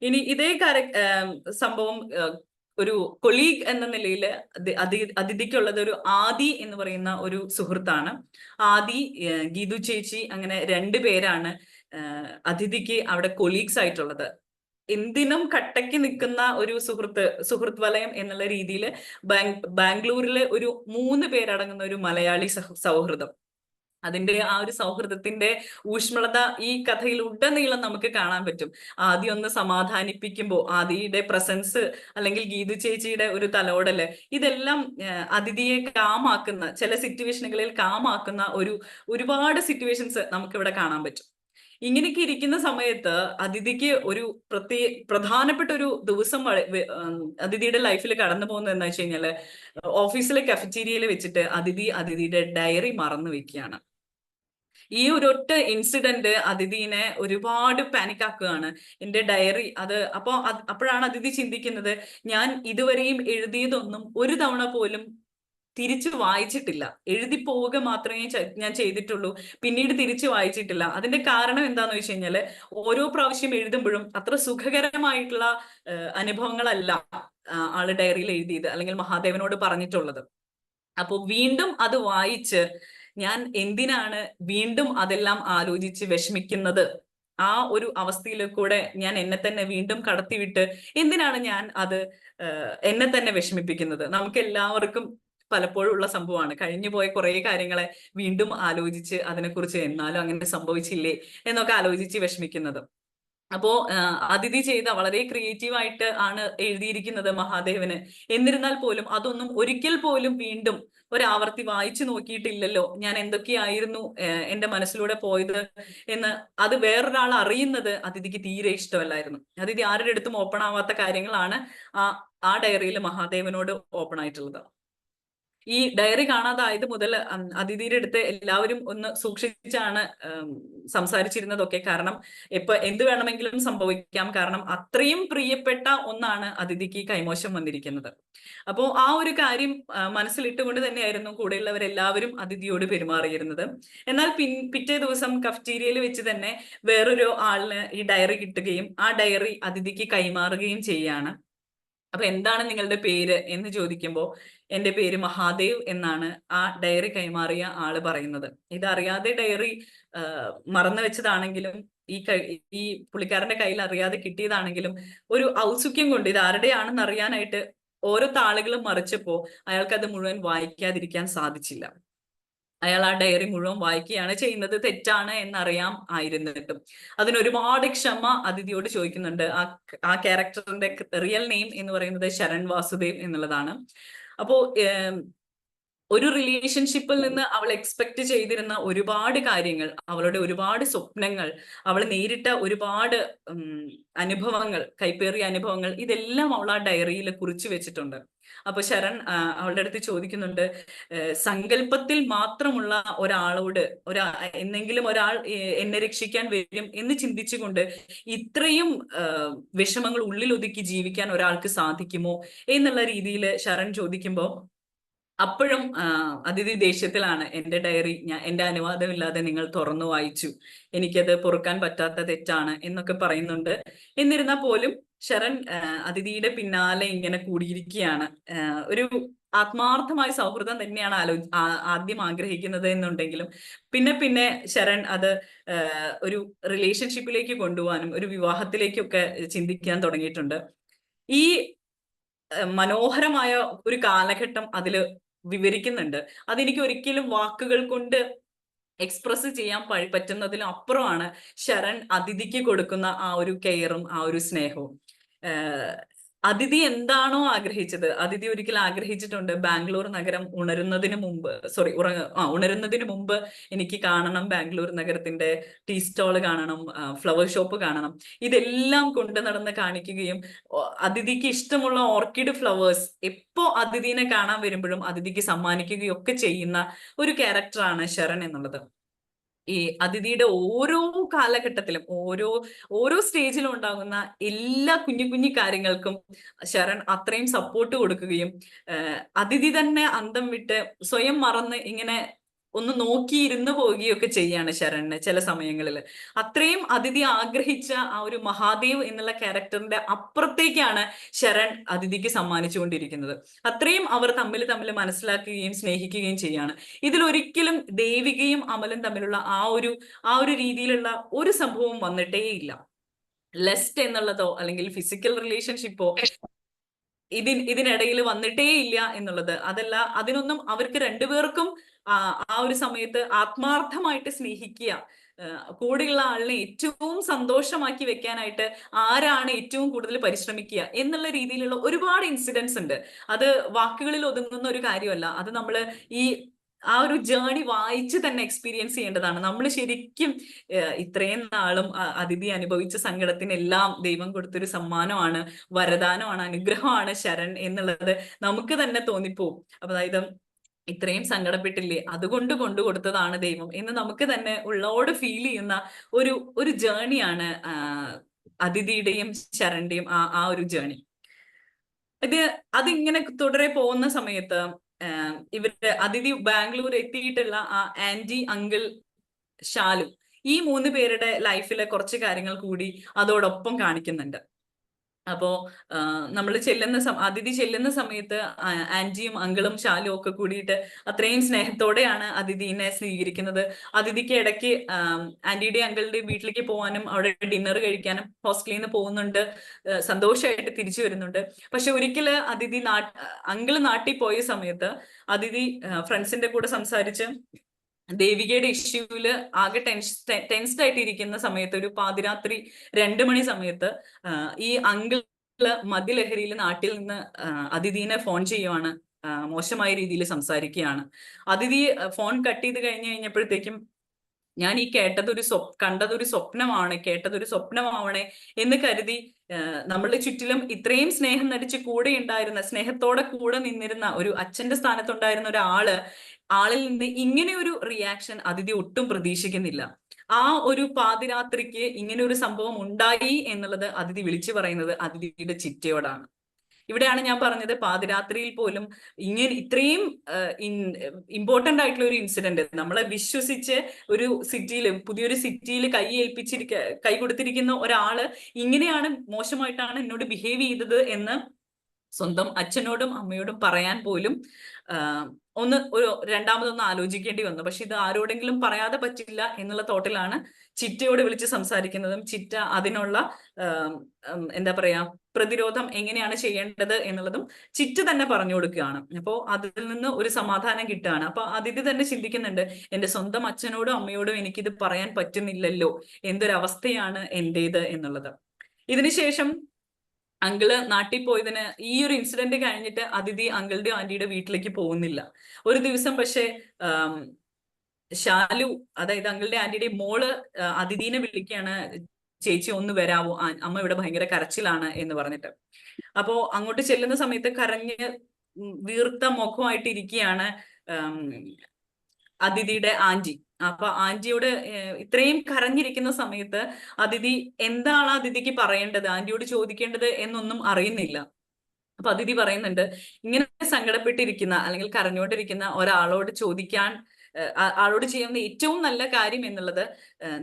ഇനി ഇതേ സംഭവം ഒരു കൊളീഗ് എന്ന നിലയിൽ അതിഥിക്കുള്ളത് ഒരു ആദി എന്ന് പറയുന്ന ഒരു സുഹൃത്താണ്. ആദി, ഗീതു ചേച്ചി, അങ്ങനെ 2 പേരാണ് അതിഥിക്ക് അവിടെ കൊളീഗ്സ് ആയിട്ടുള്ളത്. എന്തിനും കട്ടയ്ക്ക് നിൽക്കുന്ന ഒരു സുഹൃത്ത് വലയം എന്നുള്ള രീതിയിൽ ബാംഗ്ലൂരിലെ ഒരു 3 പേരടങ്ങുന്ന ഒരു മലയാളി സൗഹൃദം, അതിന്റെ ആ ഒരു സൗഹൃദത്തിന്റെ ഊഷ്മളത ഈ കഥയിൽ ഉടനീളം നമുക്ക് കാണാൻ പറ്റും. ആദ്യം ഒന്ന് സമാധാനിപ്പിക്കുമ്പോൾ ആദിയുടെ പ്രസൻസ് അല്ലെങ്കിൽ ഗീതു ചേച്ചിയുടെ ഒരു തലോടല്, ഇതെല്ലാം അതിഥിയെ കാമാക്കുന്ന, ചില സിറ്റുവേഷനുകളിൽ കാമാക്കുന്ന ഒരുപാട് സിറ്റുവേഷൻസ് നമുക്ക് ഇവിടെ കാണാൻ പറ്റും. ഇങ്ങനെയൊക്കെ ഇരിക്കുന്ന സമയത്ത് അതിഥിക്ക് ഒരു പ്രധാനപ്പെട്ട ഒരു ദിവസം അതിഥിയുടെ ലൈഫിൽ കടന്നു പോകുന്നത് എന്താ വെച്ച് കഴിഞ്ഞാല്, ഓഫീസിലെ കഫറ്റീരിയയിൽ വെച്ചിട്ട് അതിഥിയുടെ ഡയറി മറന്നു വെക്കുകയാണ്. ഈ ഒരൊറ്റ ഇൻസിഡന്റ് അതിഥിനെ ഒരുപാട് പാനിക് ആക്കുകയാണ്. എന്റെ ഡയറി അപ്പോഴാണ് അതിഥി ചിന്തിക്കുന്നത്, ഞാൻ ഇതുവരെയും എഴുതിയതൊന്നും ഒരു തവണ പോലും തിരിച്ചു വായിച്ചിട്ടില്ല. എഴുതി പോവുക മാത്രമേ ഞാൻ ചെയ്തിട്ടുള്ളൂ, പിന്നീട് തിരിച്ചു വായിച്ചിട്ടില്ല. അതിന്റെ കാരണം എന്താന്ന് വെച്ച് കഴിഞ്ഞാല്, ഓരോ പ്രാവശ്യം എഴുതുമ്പോഴും അത്ര സുഖകരമായിട്ടുള്ള അനുഭവങ്ങളല്ല ആള് ഡയറിയിൽ എഴുതിയത് അല്ലെങ്കിൽ മഹാദേവനോട് പറഞ്ഞിട്ടുള്ളത്. അപ്പൊ വീണ്ടും അത് വായിച്ച് ഞാൻ എന്തിനാണ് വീണ്ടും അതെല്ലാം ആലോചിച്ച് വിഷമിക്കുന്നത്, ആ ഒരു അവസ്ഥയിൽ കൂടെ ഞാൻ എന്നെ തന്നെ വീണ്ടും കടത്തിവിട്ട് എന്തിനാണ് ഞാൻ അത് എന്നെ തന്നെ വിഷമിപ്പിക്കുന്നത്. നമുക്ക് എല്ലാവർക്കും പലപ്പോഴും ഉള്ള സംഭവമാണ്. കഴിഞ്ഞു പോയ കുറെ കാര്യങ്ങളെ വീണ്ടും ആലോചിച്ച് അതിനെക്കുറിച്ച് എന്നാലും അങ്ങനെ സംഭവിച്ചില്ലേ എന്നൊക്കെ ആലോചിച്ച് വിഷമിക്കുന്നത്. അപ്പോ അതിഥി ചെയ്ത വളരെ ക്രിയേറ്റീവായിട്ട് ആണ് എഴുതിയിരിക്കുന്നത് മഹാദേവന്. എന്നിരുന്നാൽ പോലും അതൊന്നും ഒരിക്കൽ പോലും വീണ്ടും ഒരാവർത്തി വായിച്ചു നോക്കിയിട്ടില്ലല്ലോ, ഞാൻ എന്തൊക്കെയായിരുന്നു എന്റെ മനസ്സിലൂടെ പോയത് എന്ന് അത് വേറൊരാൾ അറിയുന്നത് അതിഥിക്ക് തീരെ ഇഷ്ടമല്ലായിരുന്നു. അതിഥി ആരുടെ അടുത്തും ഓപ്പൺ ആവാത്ത കാര്യങ്ങളാണ് ആ ഡയറിയിൽ മഹാദേവനോട് ഓപ്പൺ ആയിട്ടുള്ളത്. ഈ ഡയറി കാണാതായത് മുതൽ അതിഥിയുടെ അടുത്ത് എല്ലാവരും ഒന്ന് സൂക്ഷിച്ചാണ് സംസാരിച്ചിരുന്നതൊക്കെ. കാരണം എന്ത് വേണമെങ്കിലും സംഭവിക്കാം. കാരണം അത്രയും പ്രിയപ്പെട്ട ഒന്നാണ് അതിഥിക്ക് കൈമോശം വന്നിരിക്കുന്നത്. അപ്പോ ആ ഒരു കാര്യം മനസ്സിലിട്ടുകൊണ്ട് തന്നെയായിരുന്നു കൂടെയുള്ളവരെല്ലാവരും അതിഥിയോട് പെരുമാറിയിരുന്നത്. എന്നാൽ പിറ്റേ ദിവസം കഫറ്റീരിയയിൽ വെച്ച് തന്നെ വേറൊരു ആളിന് ഈ ഡയറി കിട്ടുകയും ആ ഡയറി അതിഥിക്ക് കൈമാറുകയും ചെയ്യാണ്. അപ്പൊ എന്താണ് നിങ്ങളുടെ പേര് എന്ന് ചോദിക്കുമ്പോൾ എന്റെ പേര് മഹാദേവ് എന്നാണ് ആ ഡയറി കൈമാറിയ ആള് പറയുന്നത്. ഇതറിയാതെ ഡയറി മറന്നു വെച്ചതാണെങ്കിലും ഈ പുള്ളിക്കാരന്റെ കയ്യിൽ അറിയാതെ കിട്ടിയതാണെങ്കിലും ഒരു ഔത്സുക്യം കൊണ്ട് ഇത് ആരുടെയാണെന്ന് അറിയാനായിട്ട് ഓരോ താളുകളും മറിച്ചപ്പോ അയാൾക്ക് അത് മുഴുവൻ വായിക്കാതിരിക്കാൻ സാധിച്ചില്ല. അയാൾ ആ ഡയറി മുഴുവൻ വായിക്കുകയാണ് ചെയ്യുന്നത്. തെറ്റാണ് എന്നറിയാം ആയിരുന്നിട്ടും അതിനൊരുപാട് ക്ഷമ അതിഥിയോട് ചോദിക്കുന്നുണ്ട്. ആ ക്യാരക്ടറിന്റെ റിയൽ നെയിം എന്ന് പറയുന്നത് ശരൺ വാസുദേവ് എന്നുള്ളതാണ്. അപ്പോ ഒരു റിലേഷൻഷിപ്പിൽ നിന്ന് അവൾ എക്സ്പെക്ട് ചെയ്തിരുന്ന ഒരുപാട് കാര്യങ്ങൾ, അവളുടെ ഒരുപാട് സ്വപ്നങ്ങൾ, അവൾ നേരിട്ട ഒരുപാട് അനുഭവങ്ങൾ, കൈപ്പേറിയ അനുഭവങ്ങൾ, ഇതെല്ലാം അവൾ ആ ഡയറിയിൽ കുറിച്ചു വെച്ചിട്ടുണ്ട്. അപ്പൊ ശരൺ അവളുടെ അടുത്ത് ചോദിക്കുന്നുണ്ട്, സങ്കല്പത്തിൽ മാത്രമുള്ള ഒരാളോട് എന്നെങ്കിലും ഒരാൾ എന്നെ രക്ഷിക്കാൻ വരും എന്ന് ചിന്തിച്ചുകൊണ്ട് ഇത്രയും വിഷമങ്ങൾ ഉള്ളിലൊതുക്കി ജീവിക്കാൻ ഒരാൾക്ക് സാധിക്കുമോ എന്നുള്ള രീതിയിൽ ശരൺ ചോദിക്കുമ്പോ അപ്പോഴും അതിഥി ദേഷ്യത്തിലാണ്. എന്റെ ഡയറി എന്റെ അനുവാദമില്ലാതെ നിങ്ങൾ തുറന്നു വായിച്ചു, എനിക്കത് പൊറുക്കാൻ പറ്റാത്ത തെറ്റാണ് എന്നൊക്കെ പറയുന്നുണ്ട്. എന്നിരുന്നാൽ പോലും ശരൺ അതിഥിയുടെ പിന്നാലെ ഇങ്ങനെ കൂടിയിരിക്കുകയാണ്. ഒരു ആത്മാർത്ഥമായ സൗഹൃദം തന്നെയാണ് ആദ്യം ആഗ്രഹിക്കുന്നത് എന്നുണ്ടെങ്കിലും പിന്നെ ശരൺ അത് ഒരു റിലേഷൻഷിപ്പിലേക്ക് കൊണ്ടുപോകാനും ഒരു വിവാഹത്തിലേക്കൊക്കെ ചിന്തിക്കാൻ തുടങ്ങിയിട്ടുണ്ട്. ഈ മനോഹരമായ ഒരു കാലഘട്ടം അതില് വിവരിക്കുന്നുണ്ട്. അതെനിക്ക് ഒരിക്കലും വാക്കുകൾ കൊണ്ട് എക്സ്പ്രസ് ചെയ്യാൻ പറ്റുന്നതിലും അപ്പുറമാണ് ശരൺ അതിഥിക്ക് കൊടുക്കുന്ന ആ ഒരു കെയറും ആ ഒരു സ്നേഹവും. അതിഥി എന്താണോ ആഗ്രഹിച്ചത്, അതിഥി ഒരിക്കൽ ആഗ്രഹിച്ചിട്ടുണ്ട് ബാംഗ്ലൂർ നഗരം ഉണരുന്നതിന് മുമ്പ്, ഉണരുന്നതിന് മുമ്പ് എനിക്ക് കാണണം ബാംഗ്ലൂർ നഗരത്തിന്റെ ടീ സ്റ്റോൾ കാണണം, ഫ്ലവർ ഷോപ്പ് കാണണം. ഇതെല്ലാം കൊണ്ടു നടന്ന് കാണിക്കുകയും അതിഥിക്ക് ഇഷ്ടമുള്ള ഓർക്കിഡ് ഫ്ലവേഴ്സ് എപ്പോ അതിഥിനെ കാണാൻ വരുമ്പോഴും അതിഥിക്ക് സമ്മാനിക്കുകയും ഒക്കെ ചെയ്യുന്ന ഒരു ക്യാരക്ടറാണ് ശരൺ എന്നുള്ളത്. ഈ അതിഥിയുടെ ഓരോ കാലഘട്ടത്തിലും ഓരോ സ്റ്റേജിലും ഉണ്ടാകുന്ന എല്ലാ കുഞ്ഞു കുഞ്ഞു കാര്യങ്ങൾക്കും ശരൺ അത്രയും സപ്പോർട്ട് കൊടുക്കുകയും അതിഥി തന്നെ അന്തം വിട്ട് സ്വയം മറന്ന് ഇങ്ങനെ ഒന്ന് നോക്കിയിരുന്ന് പോവുകയൊക്കെ ചെയ്യാണ് ശരണിന് ചില സമയങ്ങളിൽ. അത്രയും അതിഥി ആഗ്രഹിച്ച ആ ഒരു മഹാദേവ് എന്നുള്ള ക്യാരക്ടറിന്റെ അപ്പുറത്തേക്കാണ് ശരൺ അതിഥിക്ക് സമ്മാനിച്ചുകൊണ്ടിരിക്കുന്നത്. അത്രയും അവർ തമ്മിൽ മനസ്സിലാക്കുകയും സ്നേഹിക്കുകയും ചെയ്യാണ്. ഇതിലൊരിക്കലും ദേവികയും അമലും തമ്മിലുള്ള ആ ഒരു രീതിയിലുള്ള ഒരു സംഭവം വന്നിട്ടേ ഇല്ല. ലെസ്റ്റ് എന്നുള്ളതോ അല്ലെങ്കിൽ ഫിസിക്കൽ റിലേഷൻഷിപ്പോ ഇതിനിടയിൽ വന്നിട്ടേ ഇല്ല എന്നുള്ളത്. അതല്ല, അതിനൊന്നും അവർക്ക് രണ്ടുപേർക്കും ആ ഒരു സമയത്ത് ആത്മാർത്ഥമായിട്ട് സ്നേഹിക്കുക, കൂടെയുള്ള ആളിനെ ഏറ്റവും സന്തോഷമാക്കി വെക്കാനായിട്ട് ആരാണ് ഏറ്റവും കൂടുതൽ പരിശ്രമിക്കുക എന്നുള്ള രീതിയിലുള്ള ഒരുപാട് ഇൻസിഡൻസ് ഉണ്ട്. അത് വാക്കുകളിൽ ഒതുങ്ങുന്ന ഒരു കാര്യമല്ല. അത് നമ്മൾ ആ ഒരു ജേണി വായിച്ച് തന്നെ എക്സ്പീരിയൻസ് ചെയ്യേണ്ടതാണ്. നമ്മൾ ശരിക്കും ഇത്രയും നാളും അതിഥി അനുഭവിച്ച സങ്കടത്തിനെല്ലാം ദൈവം കൊടുത്തൊരു സമ്മാനമാണ്, വരദാനമാണ്, അനുഗ്രഹമാണ് ശരൺ എന്നുള്ളത് നമുക്ക് തന്നെ തോന്നിപ്പോവും. അതായത് ഇത്രയും സങ്കടപ്പെട്ടില്ലേ, അതുകൊണ്ട് കൊണ്ടുകൊടുത്തതാണ് ദൈവം എന്ന് നമുക്ക് തന്നെ ഉള്ളോട് ഫീൽ ചെയ്യുന്ന ഒരു ജേണിയാണ് അതിഥിയുടെയും ശരണിന്റെയും ആ ഒരു ജേണി. അതിങ്ങനെ തുടരെ പോകുന്ന സമയത്ത് ഇവരുടെ അതിഥി ബാംഗ്ലൂർ എത്തിയിട്ടുള്ള ആ ആന്റി, അങ്കിൾ, ഷാലു, ഈ 3 പേരുടെ ലൈഫിലെ കുറച്ച് കാര്യങ്ങൾ കൂടി അതോടൊപ്പം കാണിക്കുന്നുണ്ട്. അപ്പോ നമ്മൾ അതിഥി ചെല്ലുന്ന സമയത്ത് ആന്റിയും അങ്കിളും ഷാലും ഒക്കെ കൂടിയിട്ട് അത്രയും സ്നേഹത്തോടെയാണ് അതിഥിനെ സ്വീകരിക്കുന്നത്. അതിഥിക്ക് ഇടയ്ക്ക് ആന്റിയുടെയും അങ്കിളുടെയും വീട്ടിലേക്ക് പോകാനും അവിടെ ഡിന്നർ കഴിക്കാനും ഹോസ്റ്റലിൽ നിന്ന് പോകുന്നുണ്ട്, സന്തോഷമായിട്ട് തിരിച്ചു വരുന്നുണ്ട്. പക്ഷെ ഒരിക്കല് അങ്കിള് നാട്ടിൽ പോയ സമയത്ത് അതിഥി ഫ്രണ്ട്സിന്റെ കൂടെ സംസാരിച്ച് ദേവികയുടെ ഇഷ്യൂവില് ആകെ ടെൻസ്ഡ് ആയിട്ട് ഇരിക്കുന്ന സമയത്ത് ഒരു പാതിരാത്രി 2 മണി സമയത്ത് ഈ അങ്കിള് മദ്യലഹരിയിൽ നാട്ടിൽ നിന്ന് അതിഥിനെ ഫോൺ ചെയ്യുവാണ്, മോശമായ രീതിയിൽ സംസാരിക്കുകയാണ്. അതിഥി ഫോൺ കട്ട് ചെയ്ത് കഴിഞ്ഞപ്പോഴത്തേക്കും ഞാൻ ഈ കണ്ടതൊരു സ്വപ്നമാണ്, കേട്ടതൊരു സ്വപ്നമാവണേ എന്ന് കരുതി നമ്മളുടെ ചുറ്റിലും ഇത്രയും സ്നേഹം നടിച്ച് കൂടെ ഉണ്ടായിരുന്ന, സ്നേഹത്തോടെ കൂടെ നിന്നിരുന്ന ഒരു അച്ഛന്റെ സ്ഥാനത്തുണ്ടായിരുന്ന ആളിൽ നിന്ന് ഇങ്ങനെ ഒരു റിയാക്ഷൻ അതിഥി ഒട്ടും പ്രതീക്ഷിക്കുന്നില്ല. ആ ഒരു പാതിരാത്രിക്ക് ഇങ്ങനെ ഒരു സംഭവം ഉണ്ടായി എന്നുള്ളത് അതിഥി വിളിച്ചു പറയുന്നത് അതിഥിയുടെ ചിറ്റയോടാണ്. ഇവിടെയാണ് ഞാൻ പറഞ്ഞത്, പാതിരാത്രിയിൽ പോലും ഇത്രയും ഇമ്പോർട്ടന്റ് ആയിട്ടുള്ള ഒരു ഇൻസിഡന്റ് നമ്മളെ വിശ്വസിച്ച് ഒരു പുതിയൊരു സിറ്റിയിൽ കൈ കൊടുത്തിരിക്കുന്ന ഒരാള് ഇങ്ങനെയാണ്, മോശമായിട്ടാണ് എന്നോട് ബിഹേവ് ചെയ്തത് എന്ന് സ്വന്തം അച്ഛനോടും അമ്മയോടും പറയാൻ പോലും രണ്ടാമതൊന്ന് ആലോചിക്കേണ്ടി വന്നു. പക്ഷെ ഇത് ആരോടെങ്കിലും പറയാതെ പറ്റില്ല എന്നുള്ള തോട്ടിലാണ് ചിറ്റയോട് വിളിച്ച് സംസാരിക്കുന്നതും ചിറ്റ അതിനുള്ള എന്താ പറയാ പ്രതിരോധം എങ്ങനെയാണ് ചെയ്യേണ്ടത് എന്നുള്ളതും ചിറ്റ തന്നെ പറഞ്ഞു കൊടുക്കുകയാണ്. അപ്പോ അതിൽ നിന്ന് ഒരു സമാധാനം കിട്ടുകയാണ്. അപ്പൊ അതിഥി തന്നെ ചിന്തിക്കുന്നുണ്ട്, എന്റെ സ്വന്തം അച്ഛനോടും അമ്മയോടും എനിക്കിത് പറയാൻ പറ്റുന്നില്ലല്ലോ, എന്തൊരവസ്ഥയാണ് എന്റേത് എന്നുള്ളത്. ഇതിനുശേഷം അങ്കിള് നാട്ടിൽ പോയതിന് ഈ ഒരു ഇൻസിഡന്റ് കഴിഞ്ഞിട്ട് അതിഥി അങ്കിളുടെയോ ആന്റിയുടെ വീട്ടിലേക്ക് പോകുന്നില്ല. ഒരു ദിവസം പക്ഷെ ഷാലു, അതായത് അങ്കിളുടെ ആന്റിയുടെ മോള് അതിഥിനെ വിളിക്കുകയാണ്, ചേച്ചി ഒന്ന് വരാവോ, അമ്മ ഇവിടെ ഭയങ്കര കരച്ചിലാണ് എന്ന് പറഞ്ഞിട്ട്. അപ്പോ അങ്ങോട്ട് ചെല്ലുന്ന സമയത്ത് കരഞ്ഞ് വീർത്ത മുഖമായിട്ട് ഇരിക്കുകയാണ് അതിഥിയുടെ ആന്റി. അപ്പൊ ആന്റിയോട് ഇത്രയും കരഞ്ഞിരിക്കുന്ന സമയത്ത് അതിഥി എന്താണ് അതിഥിക്ക് പറയേണ്ടത്, ആന്റിയോട് ചോദിക്കേണ്ടത് എന്നൊന്നും അറിയുന്നില്ല. അപ്പൊ അതിഥി പറയുന്നുണ്ട്, ഇങ്ങനെ സങ്കടപ്പെട്ടിരിക്കുന്ന അല്ലെങ്കിൽ കരഞ്ഞുകൊണ്ടിരിക്കുന്ന ഒരാളോട് ആളോട് ചെയ്യുന്ന ഏറ്റവും നല്ല കാര്യം എന്നുള്ളത്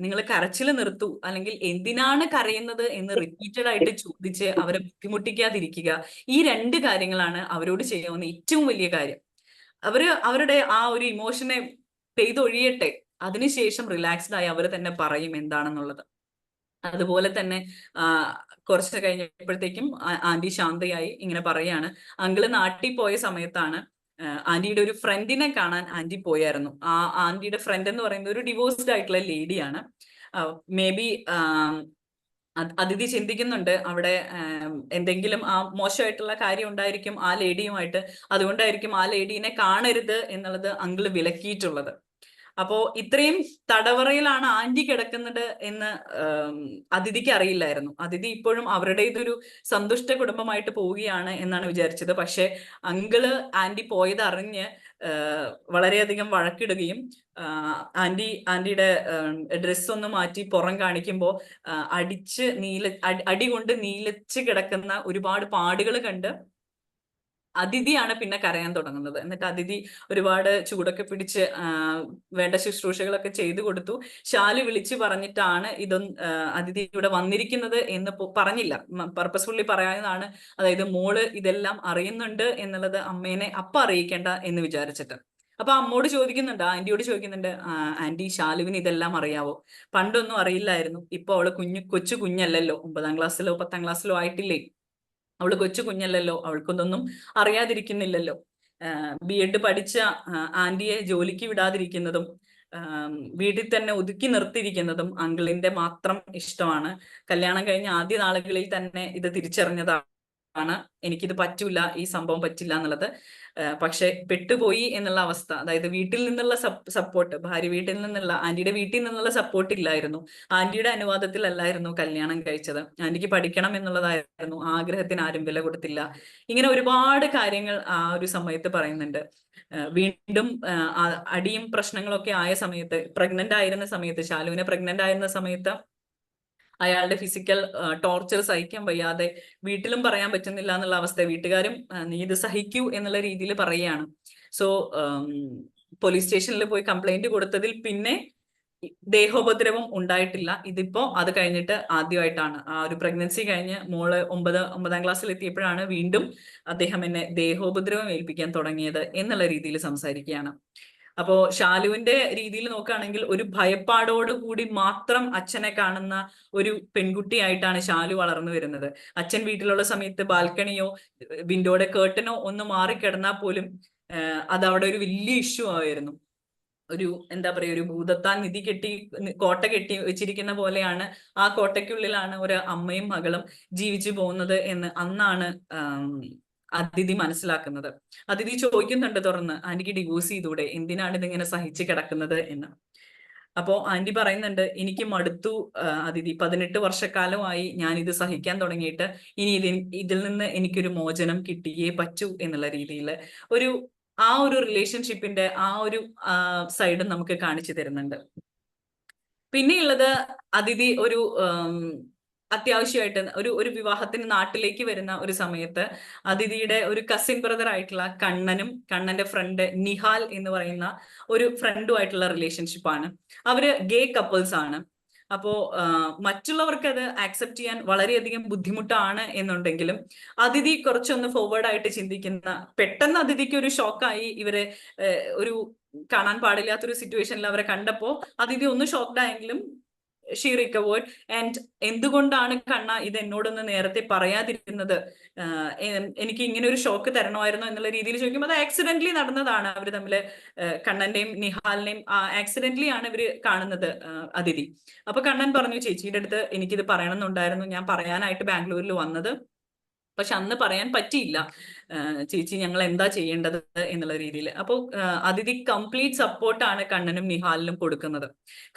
നിങ്ങൾ കരച്ചിൽ നിർത്തൂ, അല്ലെങ്കിൽ എന്തിനാണ് കരയുന്നത് എന്ന് റിപ്പീറ്റഡ് ആയിട്ട് ചോദിച്ച് അവരെ ബുദ്ധിമുട്ടിക്കാതിരിക്കുക. ഈ 2 കാര്യങ്ങളാണ് അവരോട് ചെയ്യാവുന്ന ഏറ്റവും വലിയ കാര്യം. അവരുടെ ആ ഒരു ഇമോഷനെ പെയ്തൊഴിയട്ടെ, അതിനുശേഷം റിലാക്സ്ഡ് ആയി അവർ തന്നെ പറയും എന്താണെന്നുള്ളത്. അതുപോലെ തന്നെ കുറച്ച് കഴിഞ്ഞപ്പോഴത്തേക്കും ആന്റി ശാന്തയായി ഇങ്ങനെ പറയാണ്, അങ്കിള് നാട്ടിൽ പോയ സമയത്താണ് ആന്റിയുടെ ഒരു ഫ്രണ്ടിനെ കാണാൻ ആന്റി പോയായിരുന്നു. ആ ആന്റിയുടെ ഫ്രണ്ട് എന്ന് പറയുന്നത് ഒരു ഡിവോഴ്സ്ഡ് ആയിട്ടുള്ള ലേഡിയാണ്. മേ ബി അതിഥി ചിന്തിക്കുന്നുണ്ട് അവിടെ എന്തെങ്കിലും ആ മോശമായിട്ടുള്ള കാര്യം ഉണ്ടായിരിക്കും ആ ലേഡിയുമായിട്ട്, അതുകൊണ്ടായിരിക്കും ആ ലേഡീനെ കാണരുത് എന്നുള്ളത് അങ്കിള് വിലക്കിയിട്ടുള്ളത്. അപ്പോ ഇത്രയും തടവറയിലാണ് ആന്റി കിടക്കുന്നത് എന്ന് അതിഥിക്ക് അറിയില്ലായിരുന്നു. അതിഥി ഇപ്പോഴും അവരുടേതൊരു സന്തുഷ്ട കുടുംബമായിട്ട് പോവുകയാണ് എന്നാണ് വിചാരിച്ചത്. പക്ഷെ അങ്കിള് ആന്റി പോയത് അറിഞ്ഞ് വളരെയധികം വഴക്കിടുകയും ആന്റിയുടെ ഡ്രസ്സ് ഒന്ന് മാറ്റി പുറം കാണിക്കുമ്പോൾ അടി കൊണ്ട് നീലച്ച് കിടക്കുന്ന ഒരുപാട് പാടുകൾ കണ്ട് അതിഥിയാണ് പിന്നെ കരയാൻ തുടങ്ങുന്നത്. എന്നിട്ട് അതിഥി ഒരുപാട് ചൂടൊക്കെ പിടിച്ച് വേണ്ട ശുശ്രൂഷകളൊക്കെ ചെയ്തു കൊടുത്തു. ശാലു വിളിച്ചു പറഞ്ഞിട്ടാണ് അതിഥി ഇവിടെ വന്നിരിക്കുന്നത് എന്ന് പറഞ്ഞില്ല, പർപ്പസ്ഫുള്ളി പറയാവുന്നതാണ്. അതായത് മോള് ഇതെല്ലാം അറിയുന്നുണ്ട് എന്നുള്ളത് അമ്മേനെ അറിയിക്കേണ്ട എന്ന് വിചാരിച്ചിട്ട്. അപ്പൊ അമ്മോട് ചോദിക്കുന്നുണ്ട്, ആന്റിയോട് ചോദിക്കുന്നുണ്ട്, ആന്റി ശാലുവിന് ഇതെല്ലാം അറിയാവോ? പണ്ടൊന്നും അറിയില്ലായിരുന്നു, ഇപ്പൊ അവള് കൊച്ചു കുഞ്ഞല്ലല്ലോ, 9ാം ക്ലാസ്സിലോ 10ാം ക്ലാസ്സിലോ ആയിട്ടില്ലേ, അവള് കൊച്ചു കുഞ്ഞല്ലല്ലോ, അവൾക്കൊന്നും അറിയാതിരിക്കുന്നില്ലല്ലോ. BEd പഠിച്ച ആന്റിയെ ജോലിക്ക് വിടാതിരിക്കുന്നതും വീട്ടിൽ തന്നെ ഒതുക്കി നിർത്തിയിരിക്കുന്നതും അങ്കിളിന്റെ മാത്രം ഇഷ്ടമാണ്. കല്യാണം കഴിഞ്ഞ ആദ്യ നാളുകളിൽ തന്നെ ഇത് തിരിച്ചറിഞ്ഞതാണ്, എനിക്കിത് പറ്റൂല, ഈ സംഭവം പറ്റില്ല എന്നുള്ളത്. പക്ഷെ പെട്ടുപോയി എന്നുള്ള അവസ്ഥ, അതായത് വീട്ടിൽ നിന്നുള്ള സപ്പോർട്ട്, ഭാര്യ വീട്ടിൽ നിന്നുള്ള, ആന്റിയുടെ വീട്ടിൽ നിന്നുള്ള സപ്പോർട്ട് ഇല്ലായിരുന്നു. ആന്റിയുടെ അനുവാദത്തിലല്ലായിരുന്നു കല്യാണം കഴിച്ചത്. ആന്റിക്ക് പഠിക്കണം എന്നുള്ളതായിരുന്നു, ആഗ്രഹത്തിന് ആരും വില കൊടുത്തില്ല. ഇങ്ങനെ ഒരുപാട് കാര്യങ്ങൾ ആ ഒരു സമയത്ത് പറയുന്നുണ്ട്. വീണ്ടും അടിയും പ്രശ്നങ്ങളൊക്കെ ആയ സമയത്ത്, പ്രഗ്നന്റ് ആയിരുന്ന സമയത്ത്, ശാലുവിനെ പ്രഗ്നന്റ് ആയിരുന്ന സമയത്ത് അയാളുടെ ഫിസിക്കൽ ടോർച്ചർ സഹിക്കാൻ വയ്യാതെ വീട്ടിലും പറയാൻ പറ്റുന്നില്ല എന്നുള്ള അവസ്ഥ, വീട്ടുകാരും നീ ഇത് സഹിക്കൂ എന്നുള്ള രീതിയിൽ പറയുകയാണ്. സോ പോലീസ് സ്റ്റേഷനിൽ പോയി കംപ്ലൈന്റ് കൊടുത്തതിൽ പിന്നെ ദേഹോപദ്രവം ഉണ്ടായിട്ടില്ല. ഇതിപ്പോ അത് കഴിഞ്ഞിട്ട് ആദ്യമായിട്ടാണ്, ആ ഒരു പ്രഗ്നൻസി കഴിഞ്ഞ് മോള് 9ാം ക്ലാസ്സിൽ എത്തിയപ്പോഴാണ് വീണ്ടും അദ്ദേഹം എന്നെ ദേഹോപദ്രവം ഏൽപ്പിക്കാൻ തുടങ്ങിയത് എന്നുള്ള രീതിയിൽ സംസാരിക്കുകയാണ്. അപ്പോ ശാലുവിന്റെ രീതിയിൽ നോക്കുകയാണെങ്കിൽ ഒരു ഭയപ്പാടോട് കൂടി മാത്രം അച്ഛനെ കാണുന്ന ഒരു പെൺകുട്ടിയായിട്ടാണ് ശാലു വളർന്നു വരുന്നത്. അച്ഛൻ വീട്ടിലുള്ള സമയത്ത് ബാൽക്കണിയോ വിൻഡോയുടെ കേർട്ടനോ ഒന്ന് മാറിക്കിടന്നാൽ പോലും അത് അവിടെ ഒരു വലിയ ഇഷ്യൂ ആയിരുന്നു. ഒരു എന്താ പറയുക, ഒരു ഭൂതത്താൻ കോട്ട കെട്ടി വെച്ചിരിക്കുന്ന പോലെയാണ്, ആ കോട്ടയ്ക്കുള്ളിലാണ് ഒരു അമ്മയും മകളും ജീവിച്ചു പോകുന്നത് എന്ന് അന്നാണ് അതിഥി മനസ്സിലാക്കുന്നത്. അതിഥി ചോദിക്കുന്നുണ്ട് തുറന്ന്, ആന്റിക്ക് ഡിവോഴ്സ് ചെയ്തൂടെ, എന്തിനാണ് ഇതിങ്ങനെ സഹിച്ച് കിടക്കുന്നത് എന്ന്. അപ്പോ ആന്റി പറയുന്നുണ്ട്, എനിക്ക് മടുത്തു അതിഥി, 18 വർഷക്കാലമായി ഞാൻ ഇത് സഹിക്കാൻ തുടങ്ങിയിട്ട്, ഇനി ഇതിൽ നിന്ന് എനിക്കൊരു മോചനം കിട്ടിയേ പറ്റൂ എന്നുള്ള രീതിയിൽ ആ ഒരു റിലേഷൻഷിപ്പിന്റെ ആ ഒരു സൈഡ് നമുക്ക് കാണിച്ചു തരുന്നുണ്ട്. പിന്നെയുള്ളത്, അതിഥി ഒരു അത്യാവശ്യമായിട്ട് ഒരു വിവാഹത്തിന് നാട്ടിലേക്ക് വരുന്ന ഒരു സമയത്ത് അതിഥിയുടെ ഒരു കസിൻ ബ്രദർ ആയിട്ടുള്ള കണ്ണന്റെ ഫ്രണ്ട് നിഹാൽ എന്ന് പറയുന്ന ഒരു ഫ്രണ്ടുമായിട്ടുള്ള റിലേഷൻഷിപ്പാണ്. അവര് ഗേ കപ്പിൾസ് ആണ്. അപ്പോ മറ്റുള്ളവർക്ക് അത് ആക്സെപ്റ്റ് ചെയ്യാൻ വളരെയധികം ബുദ്ധിമുട്ടാണ് എന്നുണ്ടെങ്കിലും അതിഥി കുറച്ചൊന്ന് ഫോർവേഡ് ആയിട്ട് ചിന്തിക്കുന്ന, പെട്ടെന്ന് അതിഥിക്ക് ഒരു ഷോക്കായി, ഇവരെ ഒരു കാണാൻ പാടില്ലാത്തൊരു സിറ്റുവേഷനിൽ അവരെ കണ്ടപ്പോ അതിഥി ഒന്ന് ഷോക്ക്ഡ് ആയെങ്കിലും ഷീ റിക്കവേർഡ്. ആൻഡ് എന്തുകൊണ്ടാണ് കണ്ണ ഇത് എന്നോടൊന്ന് നേരത്തെ പറയാതിരുന്നത്, എനിക്ക് ഇങ്ങനെ ഒരു ഷോക്ക് തരണമായിരുന്നു എന്നുള്ള രീതിയിൽ ചോദിക്കുമ്പോൾ അത് ആക്സിഡന്റലി നടന്നതാണ്. അവര് തമ്മില് കണ്ണന്റെയും നിഹാലിനെയും ആക്സിഡന്റലി ആണ് ഇവര് കാണുന്നത്, അതിഥി. അപ്പൊ കണ്ണൻ പറഞ്ഞു, ചേച്ചിയുടെ അടുത്ത് എനിക്കിത് പറയണമെന്നുണ്ടായിരുന്നു, ഞാൻ പറയാനായിട്ട് ബാംഗ്ലൂരിൽ വന്നത്, പക്ഷെ അന്ന് പറയാൻ പറ്റിയില്ല, ചേച്ചി ഞങ്ങൾ എന്താ ചെയ്യേണ്ടത് എന്നുള്ള രീതിയിൽ. അപ്പോൾ അതിഥി കംപ്ലീറ്റ് സപ്പോർട്ടാണ് കണ്ണനും നിഹാലിനും കൊടുക്കുന്നത്.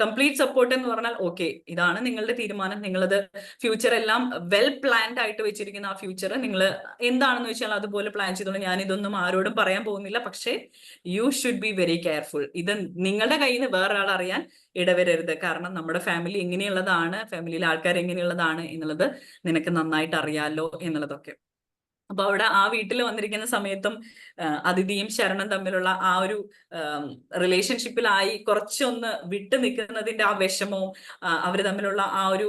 കംപ്ലീറ്റ് സപ്പോർട്ട് എന്ന് പറഞ്ഞാൽ, ഓക്കെ ഇതാണ് നിങ്ങളുടെ തീരുമാനം, നിങ്ങളത് ഫ്യൂച്ചർ എല്ലാം വെൽ പ്ലാൻഡ് ആയിട്ട് വെച്ചിരിക്കുന്ന ആ ഫ്യൂച്ചർ നിങ്ങൾ എന്താണെന്ന് വെച്ചാൽ അതുപോലെ പ്ലാൻ ചെയ്തോളൂ, ഞാൻ ഇതൊന്നും ആരോടും പറയാൻ പോകുന്നില്ല, പക്ഷേ you should be very careful, ഇത് നിങ്ങളുടെ കയ്യിൽ നിന്ന് വേറെ ആൾ അറിയാൻ ഇടവരരുത്, കാരണം നമ്മുടെ ഫാമിലി എങ്ങനെയുള്ളതാണ്, ഫാമിലിയിലെ ആൾക്കാർ എങ്ങനെയുള്ളതാണ് എന്നുള്ളത് നിനക്ക് നന്നായിട്ട് അറിയാലോ എന്നുള്ളതൊക്കെ. അപ്പൊ അവിടെ ആ വീട്ടിൽ വന്നിരിക്കുന്ന സമയത്തും അതിഥിയും ശരണം തമ്മിലുള്ള ആ ഒരു റിലേഷൻഷിപ്പിലായി കുറച്ചൊന്ന് വിട്ടു നിൽക്കുന്നതിന്റെ ആ വിഷമവും അവര് തമ്മിലുള്ള ആ ഒരു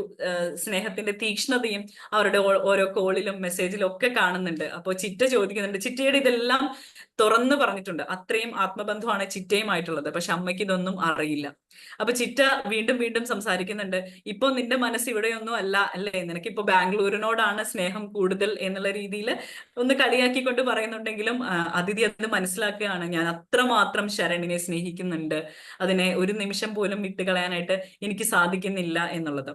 സ്നേഹത്തിന്റെ തീക്ഷ്ണതയും അവരുടെ ഓരോ കോളിലും മെസ്സേജിലും ഒക്കെ കാണുന്നുണ്ട്. അപ്പൊ ചിറ്റ ചോദിക്കുന്നുണ്ട്, ചിറ്റയുടെ ഇതെല്ലാം തുറന്നു പറഞ്ഞിട്ടുണ്ട്, അത്രയും ആത്മബന്ധമാണ് ചിറ്റയുമായിട്ടുള്ളത്, പക്ഷെ അമ്മയ്ക്ക് ഇതൊന്നും അറിയില്ല. അപ്പൊ ചിറ്റ വീണ്ടും വീണ്ടും സംസാരിക്കുന്നുണ്ട്, ഇപ്പൊ നിന്റെ മനസ്സ് ഇവിടെയൊന്നും അല്ല അല്ലേ, നിനക്കിപ്പോ ബാംഗ്ലൂരിനോടാണ് സ്നേഹം കൂടുതൽ എന്നുള്ള രീതിയിൽ ഒന്ന് കളിയാക്കിക്കൊണ്ട് പറയുന്നുണ്ടെങ്കിലും അതിഥി അത് മനസ്സിലാക്കുകയാണ്, ഞാൻ അത്രമാത്രം ശരണിനെ സ്നേഹിക്കുന്നുണ്ട്, അതിനെ ഒരു നിമിഷം പോലും വിട്ടുകളയാനായിട്ട് എനിക്ക് സാധിക്കുന്നില്ല എന്നുള്ളത്.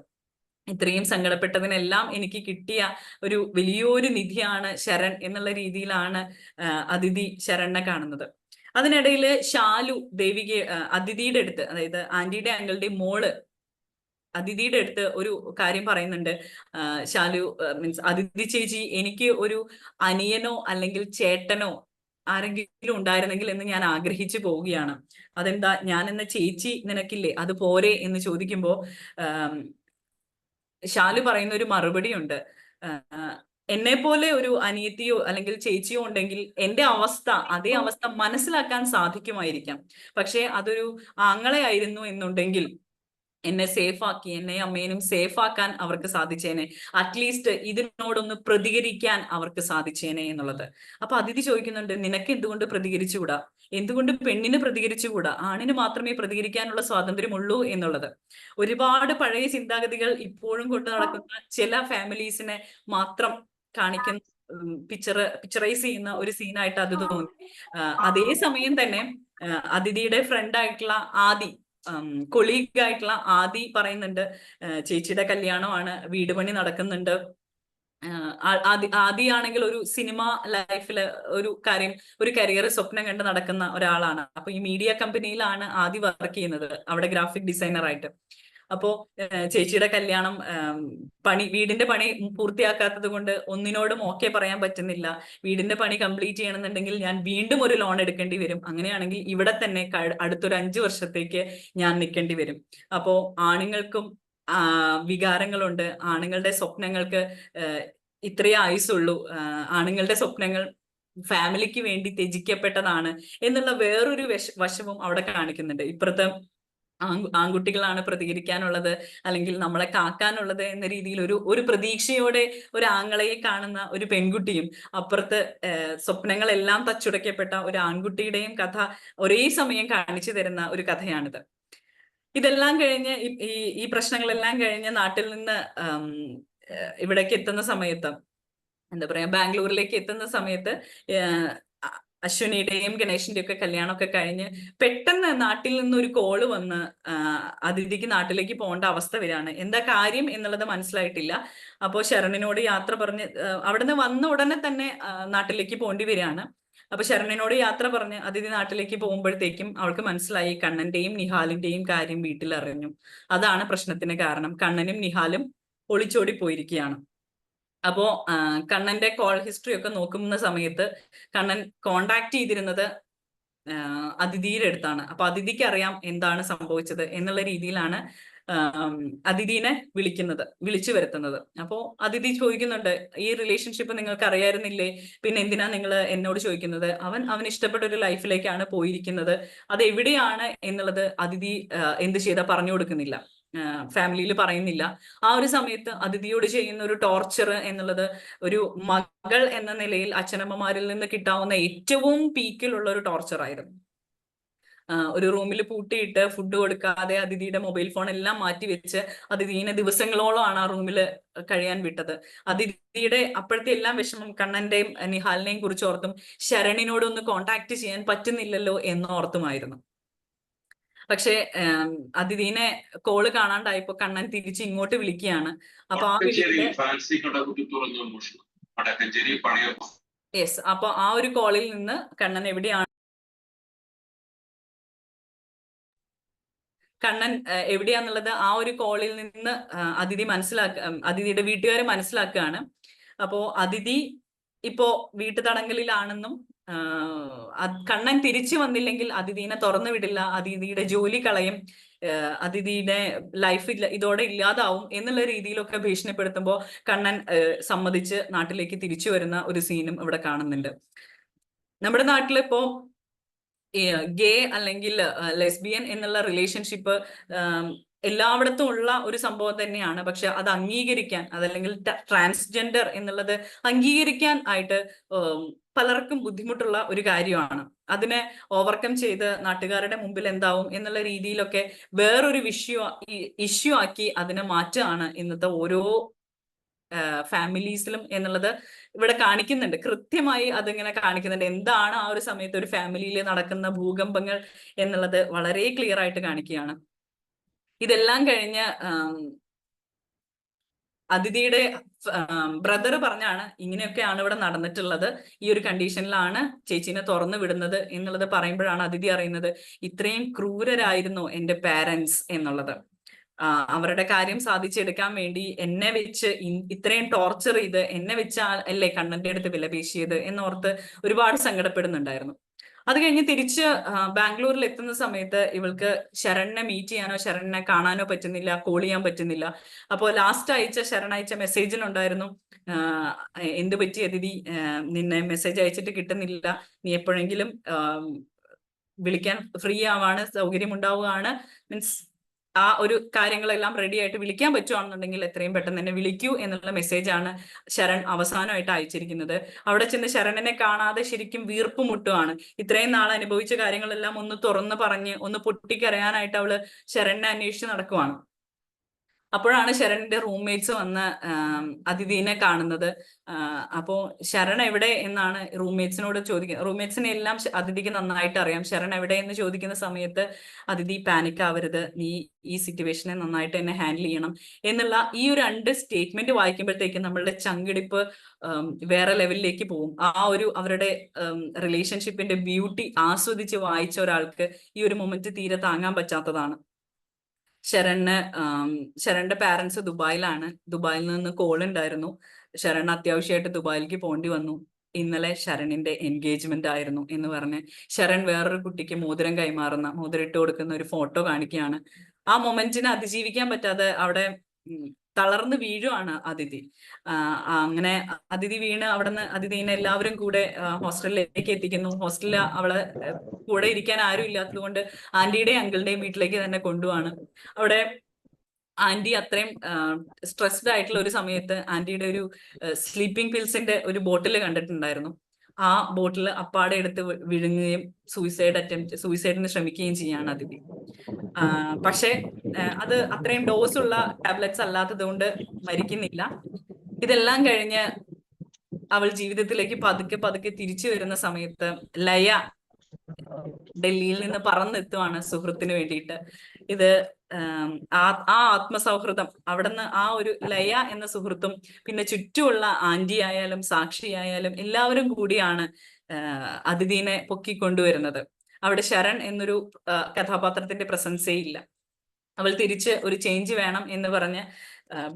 ഇത്രയും സങ്കടപ്പെട്ടതിനെല്ലാം എനിക്ക് കിട്ടിയ ഒരു വലിയൊരു നിധിയാണ് ശരൺ എന്നുള്ള രീതിയിലാണ് അതിഥി ശരണിനെ കാണുന്നത്. അതിനിടയിൽ ശാലു ദേവിക അതിഥിയുടെ അടുത്ത്, അതായത് ആന്റിയുടെ അങ്കിളുടെ മോള് അതിഥിയുടെ അടുത്ത് ഒരു കാര്യം പറയുന്നുണ്ട്. ശാലു മീൻസ് അതിഥി ചേച്ചി, എനിക്ക് ഒരു അനിയനോ അല്ലെങ്കിൽ ചേട്ടനോ ആരെങ്കിലും ഉണ്ടായിരുന്നെങ്കിൽ എന്ന് ഞാൻ ആഗ്രഹിച്ചു പോവുകയാണ്. അതെന്താ, ഞാൻ എന്ന ചേച്ചി നിനക്കില്ലേ, അത് പോരെ എന്ന് ചോദിക്കുമ്പോ ശാലു പറയുന്ന ഒരു മറുപടി ഉണ്ട്. എന്നെ പോലെ ഒരു അനിയത്തിയോ അല്ലെങ്കിൽ ചേച്ചിയോ ഉണ്ടെങ്കിൽ എന്റെ അവസ്ഥ, അതേ അവസ്ഥ മനസ്സിലാക്കാൻ സാധിക്കുമായിരിക്കാം. പക്ഷെ അതൊരു ആങ്ങളെയായിരുന്നു എന്നുണ്ടെങ്കിൽ എന്നെ സേഫ് ആക്കി, എന്നെ അമ്മേനും സേഫ് ആക്കാൻ അവർക്ക് സാധിച്ചേനെ, അറ്റ്ലീസ്റ്റ് ഇതിനോടൊന്ന് പ്രതികരിക്കാൻ അവർക്ക് സാധിച്ചേനെ എന്നുള്ളത്. അപ്പൊ അതിഥി ചോദിക്കുന്നുണ്ട്, നിനക്ക് എന്തുകൊണ്ട് പ്രതികരിച്ചുകൂടാ, എന്തുകൊണ്ട് പെണ്ണിന് പ്രതികരിച്ചുകൂടാ, ആണിന് മാത്രമേ പ്രതികരിക്കാനുള്ള സ്വാതന്ത്ര്യമുള്ളൂ എന്നുള്ളത്. ഒരുപാട് പഴയ ചിന്താഗതികൾ ഇപ്പോഴും കൊണ്ട് നടക്കുന്ന ചില ഫാമിലീസിനെ മാത്രം കാണിക്കുന്ന പിക്ചറൈസ് ചെയ്യുന്ന ഒരു സീനായിട്ട് അത് തോന്നി. അതേ സമയം തന്നെ അതിഥിയുടെ ഫ്രണ്ട് ആയിട്ടുള്ള ആദി, കൊളീഗ് ആയിട്ടുള്ള ആദി പറയുന്നുണ്ട്, ചേച്ചിയുടെ കല്യാണമാണ്, വീട് പണി നടക്കുന്നുണ്ട്. ആദിയാണെങ്കിൽ ഒരു സിനിമ ലൈഫില് ഒരു കരിയർ സ്വപ്നം കണ്ട് നടക്കുന്ന ഒരാളാണ്. അപ്പൊ ഈ മീഡിയ കമ്പനിയിലാണ് ആദി വർക്ക് ചെയ്യുന്നത്, അവിടെ ഗ്രാഫിക് ഡിസൈനർ ആയിട്ട്. അപ്പോ ചേച്ചിയുടെ കല്യാണം, വീടിന്റെ പണി പൂർത്തിയാക്കാത്തത് കൊണ്ട് ഒന്നിനോടും ഓക്കെ പറയാൻ പറ്റുന്നില്ല. വീടിന്റെ പണി കംപ്ലീറ്റ് ചെയ്യണമെന്നുണ്ടെങ്കിൽ ഞാൻ വീണ്ടും ഒരു ലോൺ എടുക്കേണ്ടി വരും. അങ്ങനെയാണെങ്കിൽ ഇവിടെ തന്നെ അടുത്തൊരു 5 വർഷത്തേക്ക് ഞാൻ നിൽക്കേണ്ടി വരും. അപ്പോ ആണുങ്ങൾക്കും വികാരങ്ങളുണ്ട്, ആണുങ്ങളുടെ സ്വപ്നങ്ങൾക്ക് ഇത്രയേ ആയുസുള്ളൂ, ആണുങ്ങളുടെ സ്വപ്നങ്ങൾ ഫാമിലിക്ക് വേണ്ടി ത്യജിക്കപ്പെട്ടതാണ് എന്നുള്ള വേറൊരു വശവും അവിടെ കാണിക്കുന്നുണ്ട്. ഇപ്പുറത്തെ ആൺകുട്ടികളാണ് പ്രതികരിക്കാനുള്ളത് അല്ലെങ്കിൽ നമ്മളെ കാക്കാനുള്ളത് എന്ന രീതിയിൽ ഒരു പ്രതീക്ഷയോടെ ഒരു ആങ്ങളയെ കാണുന്ന ഒരു പെൺകുട്ടിയും, അപ്പുറത്ത് സ്വപ്നങ്ങളെല്ലാം തച്ചുടയ്ക്കപ്പെട്ട ഒരു ആൺകുട്ടിയുടെയും കഥ ഒരേ സമയം കാണിച്ചു തരുന്ന ഒരു കഥയാണിത്. ഇതെല്ലാം കഴിഞ്ഞ് ഈ പ്രശ്നങ്ങളെല്ലാം കഴിഞ്ഞ് നാട്ടിൽ നിന്ന് ഇവിടേക്ക് എത്തുന്ന സമയത്ത്, എന്താ പറയാ, ബാംഗ്ലൂരിലേക്ക് എത്തുന്ന സമയത്ത് അശ്വിനിയുടെയും ഗണേഷിന്റെയും ഒക്കെ കല്യാണമൊക്കെ കഴിഞ്ഞ് പെട്ടെന്ന് നാട്ടിൽ നിന്ന് ഒരു കോള് വന്ന് അതിഥിക്ക് നാട്ടിലേക്ക് പോകേണ്ട അവസ്ഥ വരികയാണ്. എന്താ കാര്യം എന്നുള്ളത് മനസ്സിലായിട്ടില്ല. അപ്പോൾ ശരണിനോട് യാത്ര പറഞ്ഞ് അവിടുന്ന് വന്ന ഉടനെ തന്നെ നാട്ടിലേക്ക് പോകേണ്ടി വരികയാണ്. അപ്പൊ ശരണിനോട് യാത്ര പറഞ്ഞ് അതിഥി നാട്ടിലേക്ക് പോകുമ്പോഴത്തേക്കും അവൾക്ക് മനസ്സിലായി കണ്ണന്റെയും നിഹാലിന്റെയും കാര്യം വീട്ടിൽ അറിഞ്ഞു. അതാണ് പ്രശ്നത്തിന് കാരണം. കണ്ണനും നിഹാലും ഒളിച്ചോടി പോയിരിക്കുകയാണ്. അപ്പോ കണ്ണന്റെ കോൾ ഹിസ്റ്ററി ഒക്കെ നോക്കുന്ന സമയത്ത് കണ്ണൻ കോണ്ടാക്ട് ചെയ്തിരുന്നത് അതിഥിയുടെ അടുത്താണ്. അപ്പൊ അതിഥിക്ക് അറിയാം എന്താണ് സംഭവിച്ചത് എന്നുള്ള രീതിയിലാണ് അതിഥിനെ വിളിച്ചു വരുത്തുന്നത്. അപ്പോ അതിഥി ചോദിക്കുന്നുണ്ട്, ഈ റിലേഷൻഷിപ്പ് നിങ്ങൾക്ക് അറിയായിരുന്നില്ലേ, പിന്നെ എന്തിനാ നിങ്ങൾ എന്നോട് ചോദിക്കുന്നത്? അവൻ ഇഷ്ടപ്പെട്ട ഒരു ലൈഫിലേക്കാണ് പോയിരിക്കുന്നത്, അത് എവിടെയാണ് എന്നുള്ളത് അതിഥി എന്ത് ചെയ്താ പറഞ്ഞു കൊടുക്കുന്നില്ല, ഫാമിലിയിൽ പറയുന്നില്ല. ആ ഒരു സമയത്ത് അതിഥിയോട് ചെയ്യുന്ന ഒരു ടോർച്ചർ എന്നുള്ളത് ഒരു മകൾ എന്ന നിലയിൽ അച്ഛനമ്മമാരിൽ നിന്ന് കിട്ടാവുന്ന ഏറ്റവും പീക്കിലുള്ള ഒരു ടോർച്ചർ ആയിരുന്നു. ഒരു റൂമിൽ പൂട്ടിയിട്ട് ഫുഡ് കൊടുക്കാതെ അതിഥിയുടെ മൊബൈൽ ഫോൺ എല്ലാം മാറ്റി വെച്ച് അതിഥീനെ ദിവസങ്ങളോളമാണ് ആ റൂമിൽ കഴിയാൻ വിട്ടത്. അതിഥിയുടെ അപ്പോഴത്തെ എല്ലാം വിഷമം കണ്ണന്റെയും നിഹാലിനെയും കുറിച്ച് ഓർത്തും ശരണിനോടൊന്ന് കോണ്ടാക്ട് ചെയ്യാൻ പറ്റുന്നില്ലല്ലോ എന്നോർത്തുമായിരുന്നു. പക്ഷെ അതിഥീനെ കോള് കാണാണ്ടായപ്പോ കണ്ണൻ തിരിച്ച് ഇങ്ങോട്ട് വിളിക്കുകയാണ്. അപ്പൊ യെസ്, അപ്പൊ ആ ഒരു കോളിൽ നിന്ന് കണ്ണൻ എവിടെയാന്നുള്ളത് ആ ഒരു കോളിൽ നിന്ന് അതിഥിയുടെ വീട്ടുകാരെ മനസ്സിലാക്കുകയാണ്. അപ്പോ അതിഥി ഇപ്പോ വീട്ടുതടങ്കലിലാണെന്നും കണ്ണൻ തിരിച്ചു വന്നില്ലെങ്കിൽ അതിഥീനെ തുറന്നു വിടില്ല, അതിഥിയുടെ ജോലി കളയും, അതിഥിയുടെ ലൈഫ് ഇതോടെ ഇല്ലാതാവും എന്നുള്ള രീതിയിലൊക്കെ ഭീഷണിപ്പെടുത്തുമ്പോൾ കണ്ണൻ സമ്മതിച്ച് നാട്ടിലേക്ക് തിരിച്ചു വരുന്ന ഒരു സീനും ഇവിടെ കാണുന്നുണ്ട്. നമ്മുടെ നാട്ടിലിപ്പോ ഗേ അല്ലെങ്കിൽ ലെസ്ബിയൻ എന്നുള്ള റിലേഷൻഷിപ്പ് എല്ലായിടത്തും ഉള്ള ഒരു സംഭവം തന്നെയാണ്. പക്ഷെ അത് അംഗീകരിക്കാൻ, അതല്ലെങ്കിൽ ട്രാൻസ്ജെൻഡർ എന്നുള്ളത് അംഗീകരിക്കാൻ ആയിട്ട് പലർക്കും ബുദ്ധിമുട്ടുള്ള ഒരു കാര്യമാണ്. അതിനെ ഓവർകം ചെയ്ത് നാട്ടുകാരുടെ മുമ്പിൽ എന്താവും എന്നുള്ള രീതിയിലൊക്കെ വേറൊരു ഇഷ്യൂ ആക്കി അതിനെ മാറ്റുകയാണ് ഇന്നത്തെ ഓരോ ഫാമിലീസിലും എന്നുള്ളത് ഇവിടെ കാണിക്കുന്നുണ്ട്. കൃത്യമായി അതിങ്ങനെ കാണിക്കുന്നുണ്ട്. എന്താണ് ആ ഒരു സമയത്ത് ഒരു ഫാമിലിയിൽ നടക്കുന്ന ഭൂകമ്പങ്ങൾ എന്നുള്ളത് വളരെ ക്ലിയർ ആയിട്ട് കാണിക്കുകയാണ്. ഇതെല്ലാം കഴിഞ്ഞ് അതിഥിയുടെ ബ്രദർ പറഞ്ഞാണ് ഇങ്ങനെയൊക്കെയാണ് ഇവിടെ നടന്നിട്ടുള്ളത്, ഈ ഒരു കണ്ടീഷനിലാണ് ചേച്ചീനെ തുറന്നു വിടുന്നത് എന്നുള്ളത് പറയുമ്പോഴാണ് അതിഥി അറിയുന്നത് ഇത്രയും ക്രൂരരായിരുന്നു എന്റെ പാരന്റ്സ് എന്നുള്ളത്. അവരുടെ കാര്യം സാധിച്ചെടുക്കാൻ വേണ്ടി എന്നെ വെച്ച് ഇത്രയും ടോർച്ചർ ചെയ്ത് എന്നെ വെച്ച് അല്ലേ കണ്ണന്റെ അടുത്ത് വിലപേശിയത് എന്നോർത്ത് ഒരുപാട് സങ്കടപ്പെടുന്നുണ്ടായിരുന്നു. അത് കഴിഞ്ഞ് തിരിച്ച് ബാംഗ്ലൂരിൽ എത്തുന്ന സമയത്ത് ഇവൾക്ക് ശരണിനെ മീറ്റ് ചെയ്യാനോ ശരണിനെ കാണാനോ പറ്റുന്നില്ല, കോൾ ചെയ്യാൻ പറ്റുന്നില്ല. അപ്പോൾ ലാസ്റ്റ് ശരൺ അയച്ച മെസ്സേജിലുണ്ടായിരുന്നു, എന്ത് പറ്റി അതിഥി, നിന്നെ മെസ്സേജ് അയച്ചിട്ട് കിട്ടുന്നില്ല, നീ എപ്പോഴെങ്കിലും വിളിക്കാൻ ഫ്രീ ആവാണ്, സൗകര്യം ഉണ്ടാവുകയാണ്, മീൻസ് ആ ഒരു കാര്യങ്ങളെല്ലാം റെഡി ആയിട്ട് വിളിക്കാൻ പറ്റുവാണെന്നുണ്ടെങ്കിൽ എത്രയും പെട്ടെന്ന് തന്നെ വിളിക്കൂ എന്നുള്ള മെസ്സേജാണ് ശരൺ അവസാനമായിട്ട് അയച്ചിരിക്കുന്നത്. അവിടെ ചെന്ന് ശരണിനെ കാണാതെ ശരിക്കും വീർപ്പ് മുട്ടുവാണ്. ഇത്രയും നാൾ അനുഭവിച്ച കാര്യങ്ങളെല്ലാം ഒന്ന് തുറന്ന് പറഞ്ഞ് ഒന്ന് പൊട്ടിക്കരയാനായിട്ട് അവള് ശരണിനെ അന്വേഷിച്ച് നടക്കുവാണ്. അപ്പോഴാണ് ശരണിന്റെ റൂംമേറ്റ്സ് വന്ന് അതിഥീനെ കാണുന്നത്. അപ്പോ ശരൺ എവിടെ എന്നാണ് റൂംമേറ്റ്സിനോട് ചോദിക്കുന്നത്. റൂംമേറ്റ്സിനെ എല്ലാം അതിഥിക്ക് നന്നായിട്ട് അറിയാം. ശരൺ എവിടെ എന്ന് ചോദിക്കുന്ന സമയത്ത് അതിഥി പാനിക് ആവരുത്, നീ ഈ സിറ്റുവേഷനെ നന്നായിട്ട് തന്നെ ഹാൻഡിൽ ചെയ്യണം എന്നുള്ള ഈ ഒരു 2 സ്റ്റേറ്റ്മെന്റ് വായിക്കുമ്പോഴത്തേക്കും നമ്മളുടെ ചങ്കിടിപ്പ് വേറെ ലെവലിലേക്ക് പോകും. ആ ഒരു അവരുടെ റിലേഷൻഷിപ്പിന്റെ ബ്യൂട്ടി ആസ്വദിച്ച് വായിച്ച ഒരാൾക്ക് ഈ ഒരു മൊമെന്റ് തീരെ താങ്ങാൻ പറ്റാത്തതാണ്. ശരണിന്റെ പാരന്റ്സ് ദുബായിലാണ്. ദുബായിൽ നിന്ന് കോൾ ഉണ്ടായിരുന്നു. ശരൺ അത്യാവശ്യമായിട്ട് ദുബായിലേക്ക് പോണ്ടി വന്നു. ഇന്നലെ ശരണിന്റെ എൻഗേജ്മെന്റ് ആയിരുന്നു എന്ന് പറഞ്ഞ് ശരൺ വേറൊരു കുട്ടിക്ക് മോതിരം കൈമാറുന്ന, മോതിരം ഇട്ട് കൊടുക്കുന്ന ഒരു ഫോട്ടോ കാണിക്കുകയാണ്. ആ മൊമെന്റിനെ അതിജീവിക്കാൻ പറ്റാതെ അവിടെ തളർന്ന് വീഴുവാണ് അതിഥി. അങ്ങനെ അതിഥി വീണ് അവിടുന്ന് അതിഥീനെ എല്ലാവരും കൂടെ ഹോസ്റ്റലിലേക്ക് എത്തിക്കുന്നു. ഹോസ്റ്റലിൽ അവളെ കൂടെ ഇരിക്കാൻ ആരും ഇല്ലാത്തത് കൊണ്ട് ആന്റിയുടെയും അങ്കിളിന്റെയും വീട്ടിലേക്ക് തന്നെ കൊണ്ടുപോവാണ്. അവിടെ ആന്റി അത്രയും സ്ട്രെസ്ഡ് ആയിട്ടുള്ള ഒരു സമയത്ത് ആന്റിയുടെ ഒരു സ്ലീപ്പിംഗ് പിൽസിന്റെ ഒരു ബോട്ടിൽ കണ്ടിട്ടുണ്ടായിരുന്നു. ആ ബോട്ടിൽ അപ്പാടെ എടുത്ത് വിഴുങ്ങുകയും സൂയിസൈഡിന് ശ്രമിക്കുകയും ചെയ്യാണ് അതിഥി. പക്ഷെ അത് അത്രയും ഡോസ് ഉള്ള ടാബ്ലറ്റ്സ് അല്ലാത്തത് കൊണ്ട് മരിക്കുന്നില്ല. ഇതെല്ലാം കഴിഞ്ഞ് അവൾ ജീവിതത്തിലേക്ക് പതുക്കെ പതുക്കെ തിരിച്ചു വരുന്ന സമയത്ത് ലയ ഡൽഹിയിൽ നിന്ന് പറന്നെത്തുവാണ് സുഹൃത്തിന് വേണ്ടിയിട്ട്. ഇത് ആ ആത്മസൗഹൃദം അവിടുന്ന് ആ ഒരു ലയ എന്ന സുഹൃത്തും പിന്നെ ചുറ്റുമുള്ള ആന്റി ആയാലും സാക്ഷി ആയാലും എല്ലാവരും കൂടിയാണ് അതിഥീനെ പൊക്കിക്കൊണ്ടുവരുന്നത്. അവിടെ ശരൺ എന്നൊരു കഥാപാത്രത്തിന്റെ പ്രസൻസേ ഇല്ല. അവൾ തിരിച്ച് ഒരു ചേഞ്ച് വേണം എന്ന് പറഞ്ഞ്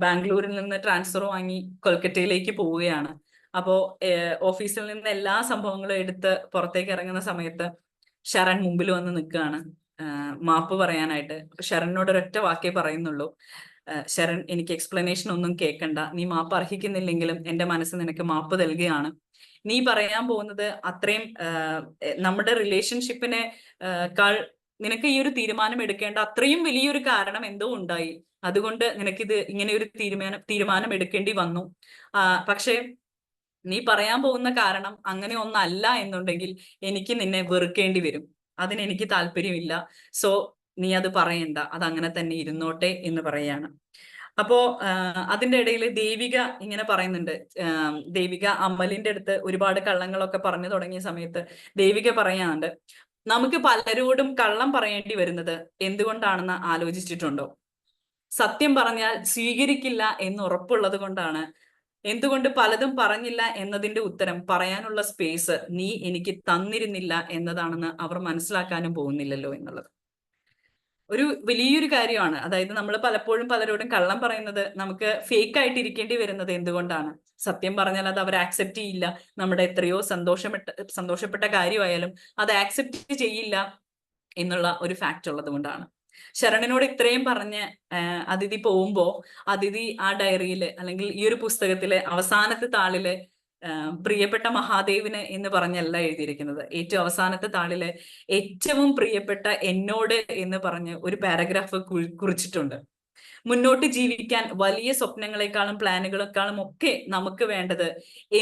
ബാംഗ്ലൂരിൽ നിന്ന് ട്രാൻസ്ഫർ വാങ്ങി കൊൽക്കത്തയിലേക്ക് പോവുകയാണ്. അപ്പോ ഓഫീസിൽ നിന്ന് എല്ലാ സംഭവങ്ങളും എടുത്ത് പുറത്തേക്ക് ഇറങ്ങുന്ന സമയത്ത് ശരൺ മുമ്പിൽ വന്ന് നിൽക്കുകയാണ് മാപ്പ് പറയാനായിട്ട്. ശരണിനോട് ഒരൊറ്റ വാക്കേ പറയുന്നുള്ളൂ, ശരൺ എനിക്ക് എക്സ്പ്ലനേഷൻ ഒന്നും കേൾക്കണ്ട, നീ മാപ്പ് അർഹിക്കുന്നില്ലെങ്കിലും എന്റെ മനസ്സ് നിനക്ക് മാപ്പ് നൽകുകയാണ്. നീ പറയാൻ പോകുന്നത് അത്രയും നമ്മുടെ റിലേഷൻഷിപ്പിനെ നിനക്ക് ഈ ഒരു തീരുമാനം എടുക്കേണ്ട അത്രയും വലിയൊരു കാരണം എന്തോ ഉണ്ടായി, അതുകൊണ്ട് നിനക്കിത് ഇങ്ങനെ ഒരു തീരുമാനം എടുക്കേണ്ടി വന്നു. പക്ഷേ നീ പറയാൻ പോകുന്ന കാരണം അങ്ങനെ ഒന്നല്ല എന്നുണ്ടെങ്കിൽ എനിക്ക് നിന്നെ വെറുക്കേണ്ടി വരും, അതിനെനിക്ക് താല്പര്യമില്ല. സോ നീ അത് പറയണ്ട, അത് അങ്ങനെ തന്നെ ഇരുന്നോട്ടെ എന്ന് പറയാണ്. അപ്പോ അതിന്റെ ഇടയിൽ ദേവിക ഇങ്ങനെ പറയുന്നുണ്ട്. ദേവിക അമലിന്റെ അടുത്ത് ഒരുപാട് കള്ളങ്ങളൊക്കെ പറഞ്ഞു തുടങ്ങിയ സമയത്ത് ദേവിക പറയാനുണ്ട്, നമുക്ക് പലരോടും കള്ളം പറയേണ്ടി വരുന്നത് എന്തുകൊണ്ടാണെന്ന് ആലോചിച്ചിട്ടുണ്ടോ? സത്യം പറഞ്ഞാൽ സ്വീകരിക്കില്ല എന്ന് ഉറപ്പുള്ളത് കൊണ്ടാണ്. എന്തുകൊണ്ട് പലതും പറഞ്ഞില്ല എന്നതിന്റെ ഉത്തരം പറയാനുള്ള സ്പേസ് നീ എനിക്ക് തന്നിരുന്നില്ല എന്നതാണെന്ന് അവർ മനസ്സിലാക്കാനും പോകുന്നില്ലല്ലോ എന്നുള്ളത് ഒരു വലിയൊരു കാര്യമാണ്. അതായത് നമ്മൾ പലപ്പോഴും പലരോടും കള്ളം പറയുന്നത് നമുക്ക് ഫേക്ക് ആയിട്ട് ഇരിക്കേണ്ടി വരുന്നത് എന്തുകൊണ്ടാണ്? സത്യം പറഞ്ഞാൽ അത് അവർ ആക്സെപ്റ്റ് ചെയ്യില്ല. നമ്മുടെ എത്രയോ സന്തോഷപ്പെട്ട കാര്യമായാലും അത് ആക്സെപ്റ്റ് ചെയ്യില്ല എന്നുള്ള ഒരു ഫാക്ട് ഉള്ളത് കൊണ്ടാണ്. ശരണിനോട് ഇത്രയും പറഞ്ഞ് അതിഥി പോകുമ്പോ അതിഥി ആ ഡയറിയില് അല്ലെങ്കിൽ ഈ ഒരു പുസ്തകത്തിലെ അവസാനത്തെ താളില് പ്രിയപ്പെട്ട മഹാദേവിന് എന്ന് പറഞ്ഞല്ല എഴുതിയിരിക്കുന്നത്. ഏറ്റവും അവസാനത്തെ താളില് ഏറ്റവും പ്രിയപ്പെട്ട എന്നോട് എന്ന് പറഞ്ഞ് ഒരു പാരഗ്രാഫ് കുറിച്ചിട്ടുണ്ട്. മുന്നോട്ട് ജീവിക്കാൻ വലിയ സ്വപ്നങ്ങളെക്കാളും പ്ലാനുകളെക്കാളും ഒക്കെ നമുക്ക് വേണ്ടത്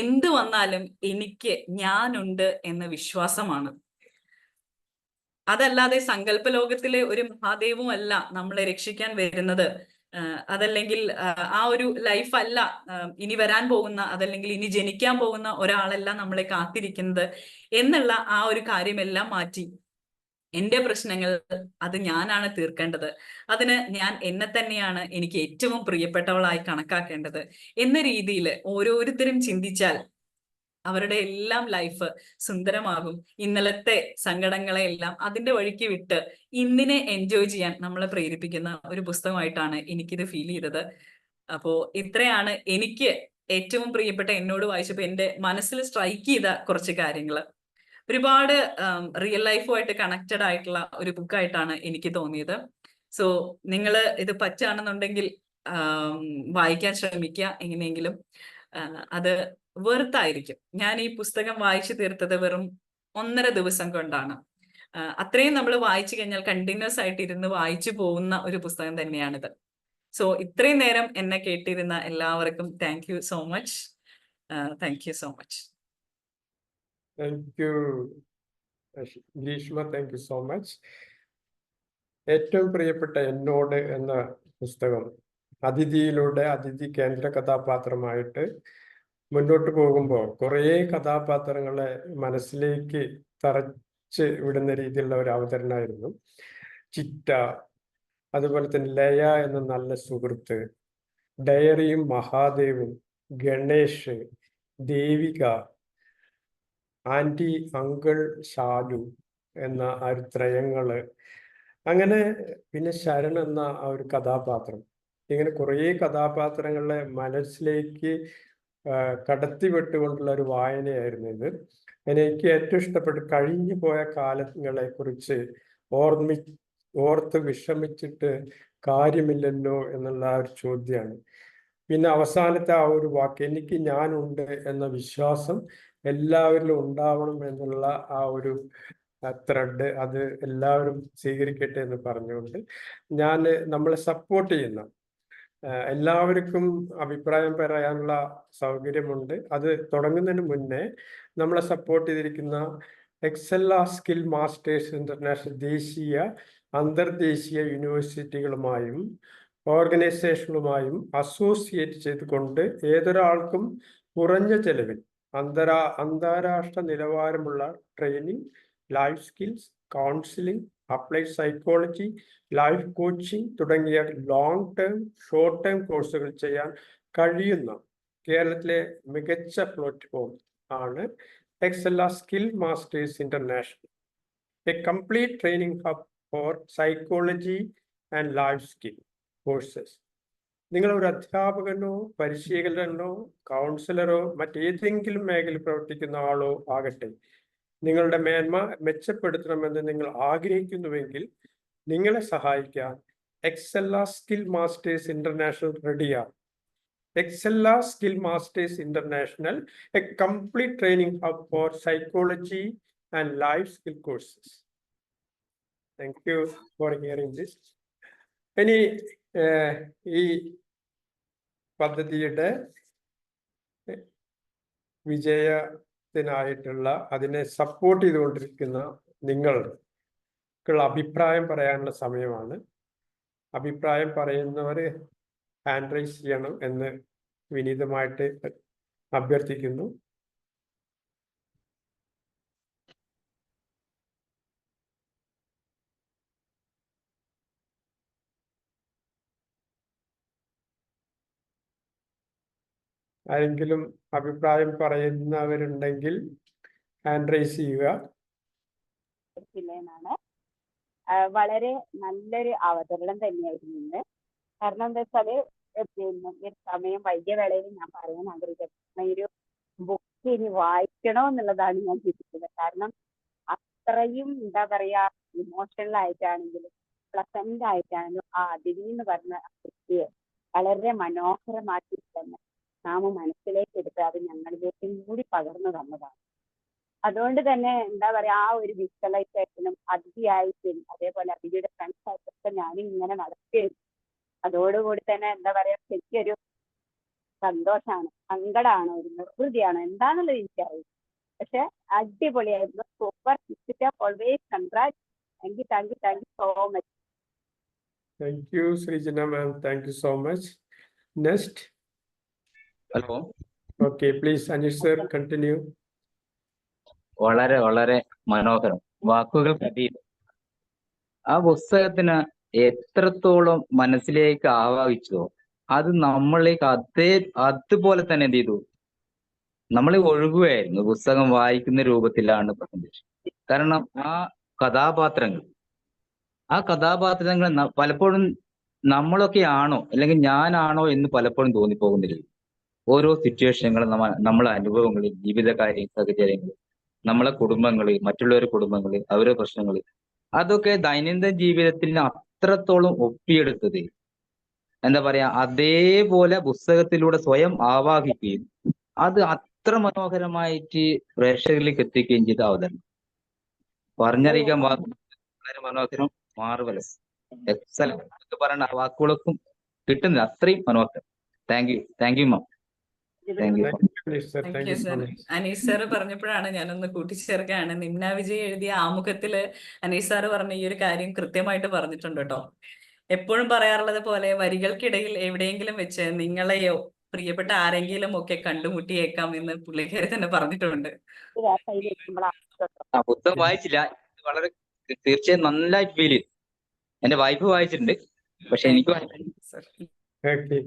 എന്ത് വന്നാലും എനിക്ക് ഞാനുണ്ട് എന്ന വിശ്വാസമാണ്. അതല്ലാതെ സങ്കല്പ ലോകത്തിലെ ഒരു മഹാദേവും അല്ല നമ്മളെ രക്ഷിക്കാൻ വരുന്നത്. അതല്ലെങ്കിൽ ആ ഒരു ലൈഫ് അല്ല ഇനി വരാൻ പോകുന്ന, അതല്ലെങ്കിൽ ഇനി ജനിക്കാൻ പോകുന്ന ഒരാളല്ല നമ്മളെ കാത്തിരിക്കുന്നത് എന്നുള്ള ആ ഒരു കാര്യമെല്ലാം മാറ്റി എന്റെ പ്രശ്നങ്ങൾ അത് ഞാനാണ് തീർക്കേണ്ടത്, അതിന് ഞാൻ എന്നെ തന്നെയാണ് എനിക്ക് ഏറ്റവും പ്രിയപ്പെട്ടവളായി കണക്കാക്കേണ്ടത് എന്ന രീതിയിൽ ഓരോരുത്തരും ചിന്തിച്ചാൽ അവരുടെ എല്ലാം ലൈഫ് സുന്ദരമാകും. ഇന്നലത്തെ സങ്കടങ്ങളെ എല്ലാം അതിന്റെ വഴിക്ക് വിട്ട് ഇന്നിനെ എൻജോയ് ചെയ്യാൻ നമ്മളെ പ്രേരിപ്പിക്കുന്ന ഒരു പുസ്തകമായിട്ടാണ് എനിക്കിത് ഫീൽ ചെയ്തത്. അപ്പോ ഇത്രയാണ് എനിക്ക് ഏറ്റവും പ്രിയപ്പെട്ട, എന്നോട് വായിച്ചപ്പോൾ എന്റെ മനസ്സിൽ സ്ട്രൈക്ക് ചെയ്ത കുറച്ച് കാര്യങ്ങള്. ഒരുപാട് റിയൽ ലൈഫുമായിട്ട് കണക്റ്റഡ് ആയിട്ടുള്ള ഒരു ബുക്കായിട്ടാണ് എനിക്ക് തോന്നിയത്. സോ നിങ്ങൾ ഇത് പറ്റുകയാണെന്നുണ്ടെങ്കിൽ വായിക്കാൻ ശ്രമിക്കുക എങ്ങനെയെങ്കിലും. അത് വെറുത്തായിരിക്കും. ഞാൻ ഈ പുസ്തകം വായിച്ചു തീർത്തത് വെറും 1.5 ദിവസം കൊണ്ടാണ്. അത്രയും നമ്മൾ വായിച്ചു കഴിഞ്ഞാൽ കണ്ടിന്യൂസ് ആയിട്ട് ഇരുന്ന് വായിച്ചു പോകുന്ന ഒരു പുസ്തകം തന്നെയാണിത്. സോ ഇത്രയും നേരം എന്നെ കേട്ടിരുന്ന എല്ലാവർക്കും thank you so much. Thank you so much. Thank you Greeshma, thank you so much. ഏറ്റവും പ്രിയപ്പെട്ട എന്നോട് എന്ന പുസ്തകം അതിഥിയിലൂടെ അതിഥി കേന്ദ്ര കഥാപാത്രമായിട്ട് മുന്നോട്ട് പോകുമ്പോൾ കുറേ കഥാപാത്രങ്ങളെ മനസ്സിലേക്ക് തറച്ച് വിടുന്ന രീതിയിലുള്ള ഒരു അവതരണമായിരുന്നു. ചിറ്റ, അതുപോലെ തന്നെ ലയ എന്ന നല്ല സുഹൃത്ത്, ഡയറിയും മഹാദേവും, ഗണേഷ്, ദേവിക, ആന്റി അങ്കിൾ ഷാലു എന്ന ആ ഒരു ത്രയങ്ങള്, അങ്ങനെ പിന്നെ ശരൺ എന്ന ആ ഒരു കഥാപാത്രം, ഇങ്ങനെ കുറേ കഥാപാത്രങ്ങളെ മനസ്സിലേക്ക് കടത്തിവിട്ടുകൊണ്ടുള്ള ഒരു വായനയായിരുന്നു ഇത്. എനിക്ക് ഏറ്റവും ഇഷ്ടപ്പെട്ട് കഴിഞ്ഞു പോയ കാലങ്ങളെ കുറിച്ച് ഓർത്ത് വിഷമിച്ചിട്ട് കാര്യമില്ലല്ലോ എന്നുള്ള ആ ഒരു ചോദ്യമാണ്. പിന്നെ അവസാനത്തെ ആ ഒരു വാക്ക്, എനിക്ക് ഞാനുണ്ട് എന്ന വിശ്വാസം എല്ലാവരിലും ഉണ്ടാവണം എന്നുള്ള ആ ഒരു ത്രെഡ്, അത് എല്ലാവരും സ്വീകരിക്കട്ടെ എന്ന് പറഞ്ഞുകൊണ്ട് നമ്മളെ സപ്പോർട്ട് ചെയ്യുന്ന എല്ലാവർക്കും അഭിപ്രായം പറയാനുള്ള സൗകര്യമുണ്ട്. അത് തുടങ്ങുന്നതിന് മുന്നേ നമ്മളെ സപ്പോർട്ട് ചെയ്തിരിക്കുന്ന എക്സെല്ല സ്കിൽ മാസ്റ്റേഴ്സ് ഇന്റർനാഷണൽ ദേശീയ അന്തർദേശീയ യൂണിവേഴ്സിറ്റികളുമായും ഓർഗനൈസേഷനുകളുമായും അസോസിയേറ്റ് ചെയ്തുകൊണ്ട് ഏതൊരാൾക്കും കുറഞ്ഞ ചെലവിൽ അന്താരാഷ്ട്ര നിലവാരമുള്ള training, life skills, counselling, applied psychology, life coaching തുടങ്ങിയ ലോങ് ടേം, ഷോർട്ട് ടേം കോഴ്സുകൾ ചെയ്യാൻ കഴിയുന്ന കേരളത്തിലെ മികച്ച പ്ലാറ്റ്ഫോം ആണ് Excella skill masters international, a complete training hub for psychology and life skill courses. നിങ്ങൾ ഒരു അധ്യാപകനോ പരിശീലകനോ കൗൺസിലറോ മറ്റേതെങ്കിലും മേഖലയിൽ പ്രവർത്തിക്കുന്ന ആളോ ആകട്ടെ, നിങ്ങളുടെ മേന്മ മെച്ചപ്പെടുത്തണമെന്ന് നിങ്ങൾ ആഗ്രഹിക്കുന്നുവെങ്കിൽ നിങ്ങളെ സഹായിക്കാൻ എക്സെല്ല സ്കിൽ മാസ്റ്റേഴ്സ് ഇന്റർനാഷണൽ റെഡിയാണ്. Excella skill masters international, a complete training hub for psychology and life skill courses. Thank you for hearing this. ഇനി ഈ പദ്ധതിയുടെ വിജയത്തിനായിട്ടുള്ള അതിനെ സപ്പോർട്ട് ചെയ്തുകൊണ്ടിരിക്കുന്ന നിങ്ങൾക്കുള്ള അഭിപ്രായം പറയാനുള്ള സമയമാണ്. അഭിപ്രായം പറയുന്നവർ ഹാൻഡ് റൈസ് ചെയ്യണം എന്ന് വിനീതമായിട്ട് അഭ്യർത്ഥിക്കുന്നു. ആരെങ്കിലും അഭിപ്രായം പറയുന്നവരുണ്ടെങ്കിൽ ഹാൻഡ് റൈസ് ചെയ്യുക. വളരെ നല്ലൊരു അവതരണം തന്നെയായിരുന്നു ഇന്ന്. കാരണം എന്താ വെച്ചാല് പിന്നെ സമയം വൈകിയ വേളയിൽ ഞാൻ പറയാൻ ആഗ്രഹിക്കുന്ന ഈ ഒരു ബുക്ക് ഇനി വായിക്കണോ എന്നുള്ളതാണ് ഞാൻ ചിന്തിക്കുന്നത്. കാരണം അത്രയും എന്താ പറയാ, ഇമോഷണൽ ആയിട്ടാണെങ്കിലും പ്ലസന്റ് ആയിട്ടാണെങ്കിലും ആ അതിഥി എന്ന് പറഞ്ഞ വ്യക്തിയെ വളരെ മനോഹരമാക്കി തന്നെ നാം മനസ്സിലേക്ക് എടുത്ത് അത് ഞങ്ങളിലേക്കും കൂടി പകർന്നു തന്നതാണ്. അതുകൊണ്ട് തന്നെ എന്താ പറയാ, ആ ഒരു വിഷ്വലൈസേഷനും അതിഥിയായിട്ടും അതേപോലെ അതിഥിയുടെ ഫ്രണ്ട്സ് ആയിട്ടൊക്കെ ഞാനും ഇങ്ങനെ നടക്കുകയും അതോടുകൂടി തന്നെ എന്താ പറയാ, ശരിക്കൊരു സന്തോഷമാണ്, സങ്കടമാണ്, ഒരു നിർവൃതിയാണ്, എന്താണെന്നുള്ളത് എനിക്കറിയില്ല. പക്ഷെ അടിപൊളിയായിരുന്നു. Super. Always congrat. Thank you so much. Thank you, Srijana ma'am. Thank you so much. Next. Hello. Okay, please, Anish sir, continue. വളരെ വളരെ മനോഹരം, വാക്കുകൾക്കതീതം. ആ പുസ്തകത്തിന് എത്രത്തോളം മനസ്സിലേക്ക് ആവാഹിച്ചോ അത് നമ്മളിലേക്ക് അതുപോലെ തന്നെ എന്ത് ചെയ്തു, നമ്മളെ ഒഴുകുകയായിരുന്നു. പുസ്തകം വായിക്കുന്ന രൂപത്തിലാണ് പ്രസന്റേഷൻ. കാരണം ആ കഥാപാത്രങ്ങൾ പലപ്പോഴും നമ്മളൊക്കെ ആണോ അല്ലെങ്കിൽ ഞാനാണോ എന്ന് പലപ്പോഴും തോന്നിപ്പോകുന്നില്ല. ഓരോ സിറ്റുവേഷനുകളും നമ്മളെ അനുഭവങ്ങൾ, ജീവിതകാര്യം, സാഹചര്യങ്ങൾ, നമ്മളെ കുടുംബങ്ങള്, മറ്റുള്ളവരുടെ കുടുംബങ്ങള്, അവരുടെ പ്രശ്നങ്ങള്, അതൊക്കെ ദൈനംദിന ജീവിതത്തിൽ അത്രത്തോളം ഒപ്പിയെടുത്തത് എന്താ പറയാ, അതേപോലെ പുസ്തകത്തിലൂടെ സ്വയം ആവാഹിക്കുകയും അത് അത്ര മനോഹരമായിട്ട് പ്രേക്ഷകരിലേക്ക് എത്തിക്കുകയും ചെയ്ത അവതരണം പറഞ്ഞറിയിക്കാൻ വളരെ മനോഹരം, മാർവലസ്, എക്സലന്റ് എന്നൊക്കെ പറയുന്ന ആ വാക്കുകളൊക്കെ കിട്ടുന്നില്ല, അത്രയും മനോഹരം. Thank you ma'am, thank you. Thank you sir. Anees sir പറഞ്ഞപ്പോഴാണ് ഞാനൊന്ന് കൂട്ടിച്ചേർക്കുകയാണ്. നിമ്ന വിജയ് എഴുതിയ ആമുഖത്തില് അനീസ് സാറ് പറഞ്ഞ ഈ ഒരു കാര്യം കൃത്യമായിട്ട് പറഞ്ഞിട്ടുണ്ട് കേട്ടോ. എപ്പോഴും പറയാറുള്ളത് പോലെ വരികൾക്കിടയിൽ എവിടെയെങ്കിലും വെച്ച് നിങ്ങളെയോ പ്രിയപ്പെട്ട ആരെങ്കിലും ഒക്കെ കണ്ടുമുട്ടിയേക്കാം എന്ന് പുള്ളിക്കാരി തന്നെ പറഞ്ഞിട്ടുണ്ട്. ആ പുസ്തകം വായിച്ചില്ല, വളരെ തീർച്ചയായും നന്നായിട്ട് ഫീൽ ചെയ്തു. എന്റെ വൈഫ് വായിച്ചിട്ടുണ്ട്, പക്ഷെ എനിക്ക് Okay.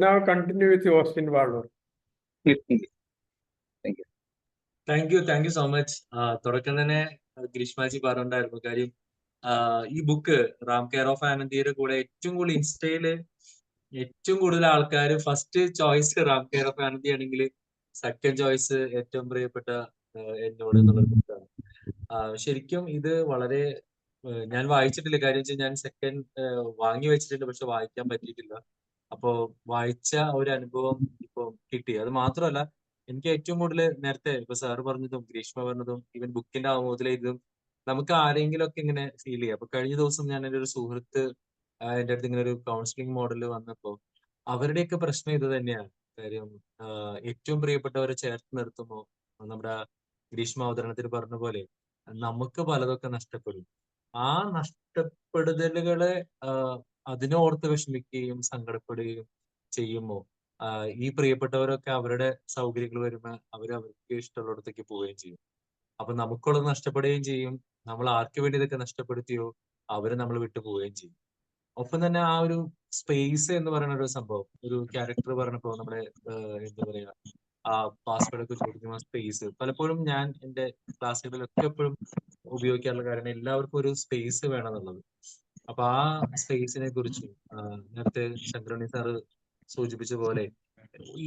Now continue with Austin Warner. Thank you so much. തുടക്കം തന്നെ ഗ്രീഷ്മാജി പറഞ്ഞിട്ടുണ്ടായിരുന്നു കാര്യം. ഈ ബുക്ക് റാം കെയർ ഓഫ് ആനന്ദിയുടെ കൂടെ ഏറ്റവും കൂടുതൽ ഇൻസ്റ്റയില് ഏറ്റവും കൂടുതൽ ആൾക്കാർ first choice Ram care of Anandi ആണെങ്കിൽ സെക്കൻഡ് ചോയ്സ് ഏറ്റവും പ്രിയപ്പെട്ട എന്നോട് എന്നുള്ള ബുക്കാണ്. ശരിക്കും ഇത് വളരെ ഞാൻ വായിച്ചിട്ടില്ല. കാര്യം വെച്ചാൽ ഞാൻ സെക്കൻഡ് വാങ്ങി വെച്ചിട്ടുണ്ട്, പക്ഷെ വായിക്കാൻ പറ്റിയിട്ടില്ല. അപ്പോ വായിച്ച ഒരു അനുഭവം ഇപ്പൊ കിട്ടി. അത് മാത്രമല്ല, എനിക്ക് ഏറ്റവും കൂടുതൽ നേരത്തെ ഇപ്പൊ സാറ് പറഞ്ഞതും ഗ്രീഷ്മ പറഞ്ഞതും ഈവൻ ബുക്കിന്റെ ആമുഖത്തിലേതും നമുക്ക് ആരെങ്കിലും ഒക്കെ ഇങ്ങനെ ഫീൽ ചെയ്യാം. അപ്പൊ കഴിഞ്ഞ ദിവസം ഞാൻ എൻ്റെ ഒരു സുഹൃത്ത് എൻ്റെ അടുത്ത് ഇങ്ങനെ ഒരു കൗൺസിലിംഗ് മോഡൽ വന്നപ്പോ അവരുടെയൊക്കെ പ്രശ്നം ഇത് തന്നെയാണ്. കാര്യം ഏറ്റവും പ്രിയപ്പെട്ടവരെ ചേർത്ത് നിർത്തുമ്പോൾ നമ്മുടെ ഗ്രീഷ്മ അവതരണത്തിൽ പറഞ്ഞ പോലെ നമുക്ക് പലതൊക്കെ നഷ്ടപ്പെടും. ആ നഷ്ടപ്പെടുതലുകളെ അതിനോർത്ത് വിഷമിക്കുകയും സങ്കടപ്പെടുകയും ചെയ്യുമ്പോൾ ഈ പ്രിയപ്പെട്ടവരൊക്കെ അവരുടെ സൗകര്യങ്ങൾ വരുമ്പോൾ അവർക്ക് ഇഷ്ടമുള്ളിടത്തേക്ക് പോവുകയും ചെയ്യും. അപ്പൊ നമുക്കുള്ളത് നഷ്ടപ്പെടുകയും ചെയ്യും. നമ്മൾ ആർക്ക് വേണ്ടി ഇതൊക്കെ നഷ്ടപ്പെടുത്തിയോ അവര് നമ്മൾ വിട്ടു പോവുകയും ചെയ്യും. ഒപ്പം തന്നെ ആ ഒരു സ്പേസ് എന്ന് പറയുന്ന ഒരു സംഭവം, ഒരു ക്യാരക്ടർ പറഞ്ഞപ്പോ നമ്മുടെ എന്താ പറയാ, ആ പാസ്വേഡ് ഒക്കെ ചോദിക്കുന്ന സ്പേസ് പലപ്പോഴും ഞാൻ എന്റെ ക്ലാസ്സുകളിലൊക്കെ എപ്പോഴും ഉപയോഗിക്കാറുള്ള കാരണം എല്ലാവർക്കും ഒരു സ്പേസ് വേണമെന്നുള്ളത്. അപ്പൊ ആ സ്പേസിനെ കുറിച്ച് നേരത്തെ ശങ്കരണി സാറ് സൂചിപ്പിച്ച പോലെ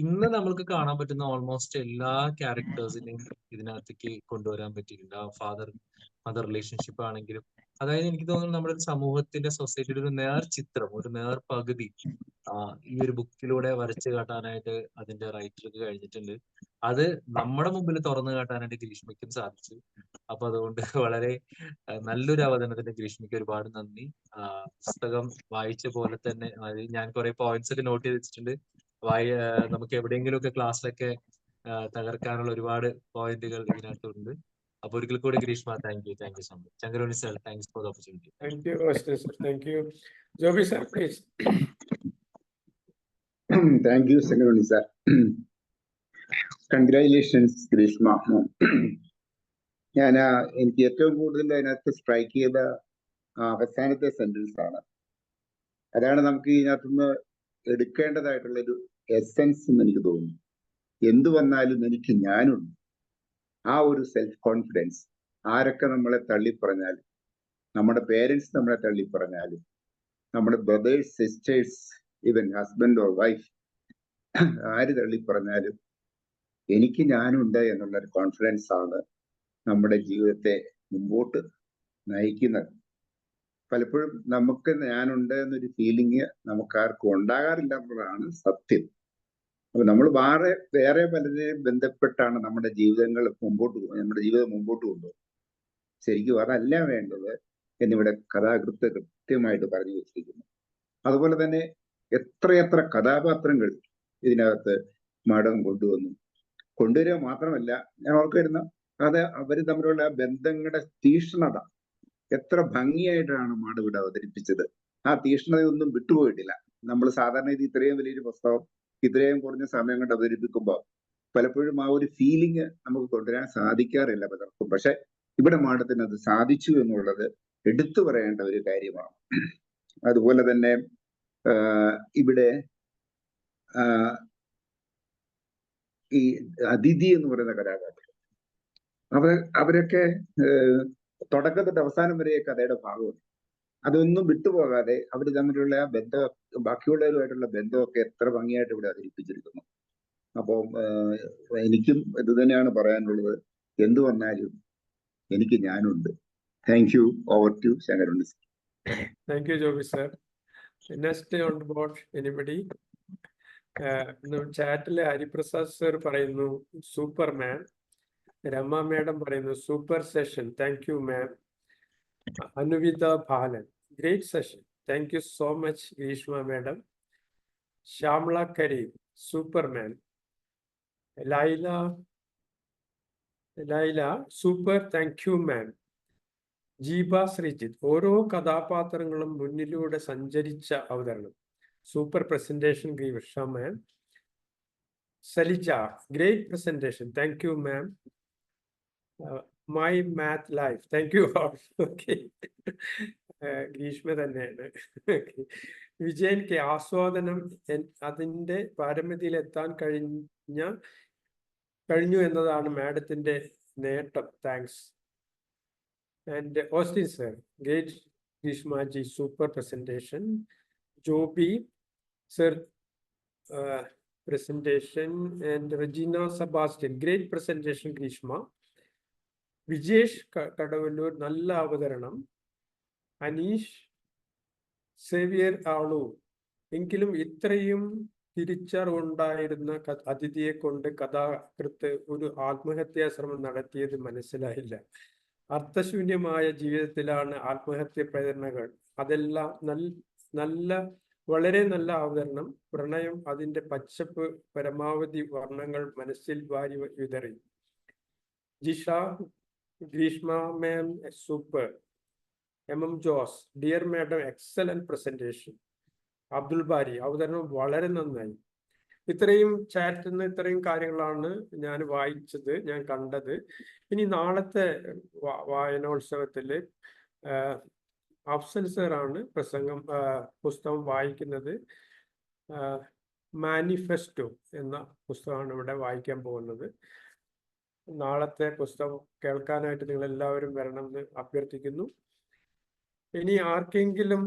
ഇന്ന് നമ്മൾക്ക് കാണാൻ പറ്റുന്ന ഓൾമോസ്റ്റ് എല്ലാ ക്യാരക്ടേഴ്സിനെയും ഇതിനകത്തേക്ക് കൊണ്ടുവരാൻ പറ്റിയിട്ടുണ്ട്. ആ ഫാദർ മദർ റിലേഷൻഷിപ്പ് ആണെങ്കിലും, അതായത് എനിക്ക് തോന്നുന്നു നമ്മുടെ സമൂഹത്തിന്റെ സൊസൈറ്റിയുടെ ഒരു ചിത്രം, ഒരു പകുതി ഈ ഒരു ബുക്കിലൂടെ വരച്ചു കാട്ടാനായിട്ട് അതിന്റെ റൈറ്റർക്ക് കഴിഞ്ഞിട്ടുണ്ട്. അത് നമ്മുടെ മുമ്പിൽ തുറന്നു കാട്ടാനായിട്ട് ഗ്രീഷ്മയ്ക്കും സാധിച്ചു. അപ്പൊ അതുകൊണ്ട് വളരെ നല്ലൊരു അവതരണത്തിന് ഗ്രീഷ്മയ്ക്ക് ഒരുപാട് നന്ദി. പുസ്തകം വായിച്ച പോലെ തന്നെ ഞാൻ കുറെ പോയിന്റ്സ് ഒക്കെ നോട്ട് ചെയ്ത് വെച്ചിട്ടുണ്ട്. നമുക്ക് എവിടെയെങ്കിലും ഒക്കെ ക്ലാസ്സിലൊക്കെ തകർക്കാനുള്ള ഒരുപാട് പോയിന്റുകൾ ഇതിനകത്തുണ്ട്. അപ്പൊ ഒരിക്കൽ കൂടി Greeshma, thank you so much. Shankaroni sir, thanks for the opportunity. Thank you, Austin sir. Thank you. Joby sir, please. Thank you, Sangaroni sir. Congratulations, Greeshma. എനിക്ക് ഏറ്റവും കൂടുതൽ അതിനകത്ത് സ്ട്രൈക്ക് ചെയ്ത അവസാനത്തെ സെന്റൻസ് ആണ്. അതാണ് നമുക്ക് ഇതിനകത്തുനിന്ന് എടുക്കേണ്ടതായിട്ടുള്ള ഒരു എസെൻസ് എന്ന് എനിക്ക് തോന്നുന്നു. എന്തു വന്നാലും എനിക്ക് ഞാനുണ്ട്. ആ ഒരു സെൽഫ് കോൺഫിഡൻസ്, ആരൊക്കെ നമ്മളെ തള്ളിപ്പറഞ്ഞാലും, നമ്മുടെ പേരൻസ് നമ്മളെ തള്ളിപ്പറഞ്ഞാലും, നമ്മുടെ brothers, sisters, even husband or wife, ആര് തള്ളിപ്പറഞ്ഞാലും എനിക്ക് ഞാനുണ്ട് എന്നുള്ളൊരു കോൺഫിഡൻസ് ആണ് നമ്മുടെ ജീവിതത്തെ മുമ്പോട്ട് നയിക്കുന്നത്. പലപ്പോഴും നമുക്ക് ഞാനുണ്ട് എന്നൊരു ഫീലിംഗ് നമുക്കാർക്കും ഉണ്ടാകാറില്ല എന്നുള്ളതാണ് സത്യം. അപ്പൊ നമ്മൾ വേറെ പലരെയും ബന്ധപ്പെട്ടാണ് നമ്മുടെ ജീവിതം മുമ്പോട്ട് കൊണ്ടുപോകുന്നത്. ശരിക്കും അതല്ല വേണ്ടത് എന്നിവിടെ കഥാകൃത്ത് കൃത്യമായിട്ട് പറഞ്ഞു വെച്ചിരിക്കുന്നു. അതുപോലെ തന്നെ എത്രയെത്ര കഥാപാത്രങ്ങൾ ഇതിനകത്ത് മാഡം കൊണ്ടുവരിക മാത്രമല്ല, ഞാൻ ഓർക്കുവരുന്ന അത് അവർ തമ്മിലുള്ള ബന്ധങ്ങളുടെ തീഷ്ണത എത്ര ഭംഗിയായിട്ടാണ് മാഡം ഇവിടെ അവതരിപ്പിച്ചത്. ആ തീഷ്ണതയൊന്നും വിട്ടുപോയിട്ടില്ല. നമ്മൾ സാധാരണ ഇത് ഇത്രയും വലിയൊരു പുസ്തകം ഇത്രയും കുറഞ്ഞ സമയം കൊണ്ട് അവതരിപ്പിക്കുമ്പോൾ പലപ്പോഴും ആ ഒരു ഫീലിംഗ് നമുക്ക് കൊണ്ടുവരാൻ സാധിക്കാറില്ല പലർക്കും. പക്ഷെ ഇവിടെ മാഡത്തിന് അത് സാധിച്ചു എന്നുള്ളത് എടുത്തു പറയേണ്ട ഒരു കാര്യമാണ്. അതുപോലെ തന്നെ ഇവിടെ ഈ അതിഥി എന്ന് പറയുന്ന കഥാപാത്രം, അവരൊക്കെ തുടക്കം തൊട്ട് അവസാനം വരെ കഥയുടെ ഭാഗമാണ്. അതൊന്നും വിട്ടുപോകാതെ അവർ തമ്മിലുള്ള ആ ബന്ധം, ബാക്കിയുള്ളവരുമായിട്ടുള്ള ബന്ധമൊക്കെ എത്ര ഭംഗിയായിട്ട് ഇവിടെ അവതരിപ്പിച്ചിരിക്കുന്നു. അപ്പോൾ എനിക്കും ഇത് തന്നെയാണ് പറയാനുള്ളത്. എന്തു വന്നാലും എനിക്ക് ഞാനുണ്ട്. Thank you. Over to Shankaran. Thank you Joby sir. Next on board anybody? ചാറ്റില് ഹരിപ്രസാദ് സർ പറയുന്നു സൂപ്പർമാൻ. രമ മാഡം പറയുന്നു super session, thank you ma'am. Anuvitha Balan, great session, thank you so much Greeshma madam. Shyamala Kareem, super ma'am. Laila super, thank you ma'am. Jeeba Sreejith, ഓരോ കഥാപാത്രങ്ങളും മുന്നിലൂടെ സഞ്ചരിച്ച അവതരണം, super presentation Greeshma ma'am. Salija, great presentation, thank you ma'am. My math life, thank you all. Okay, Greeshma തന്നെയാണ്. Vijayan K, ആസ്വാദനം അതിൻ്റെ പാരമ്യതയിലെത്താൻ കഴിഞ്ഞു എന്നതാണ് മാഡത്തിന്റെ നേട്ടം, thanks. And Austin sir, great Greeshmaji, super presentation. Joby sir, presentation. And Regina Sebastian, great presentation Grishma. Vijesh Kadavallur, നല്ല അവതരണം. Aneesh Xavier ആളു, എങ്കിലും ഇത്രയും തിരിച്ചറിവുണ്ടായിരുന്ന അതിഥിയെ കൊണ്ട് കഥാകൃത്ത് ഒരു ആത്മഹത്യാ ശ്രമം നടത്തിയത് മനസ്സിലായില്ല. അർത്ഥശൂന്യമായ ജീവിതത്തിലാണ് ആത്മഹത്യ പ്രേരണകൾ. അതെല്ലാം വളരെ നല്ല അവതരണം. പ്രണയം, അതിന്റെ പച്ചപ്പ്, പരമാവധി വർണ്ണങ്ങൾ മനസ്സിൽ വാരി വിതറി. Jisha, Greeshma ma'am super. M Jose, dear madam excellent presentation. Abdul Bari, അവതരണം വളരെ നന്നായി. ഇത്രയും ചാറ്റിൽ നിന്ന് ഇത്രയും കാര്യങ്ങളാണ് ഞാൻ വായിച്ചത്, ഞാൻ കണ്ടത്. ഇനി നാളത്തെ വായനോത്സവത്തില് അഫ്സൽ സാറാണ് പുസ്തകം വായിക്കുന്നത്. മാനിഫെസ്റ്റോ എന്ന പുസ്തകമാണ് ഇവിടെ വായിക്കാൻ പോകുന്നത്. നാളത്തെ പുസ്തകം കേൾക്കാനായിട്ട് നിങ്ങൾ എല്ലാവരും വരണമെന്ന് അഭ്യർത്ഥിക്കുന്നു. ഇനി ആർക്കെങ്കിലും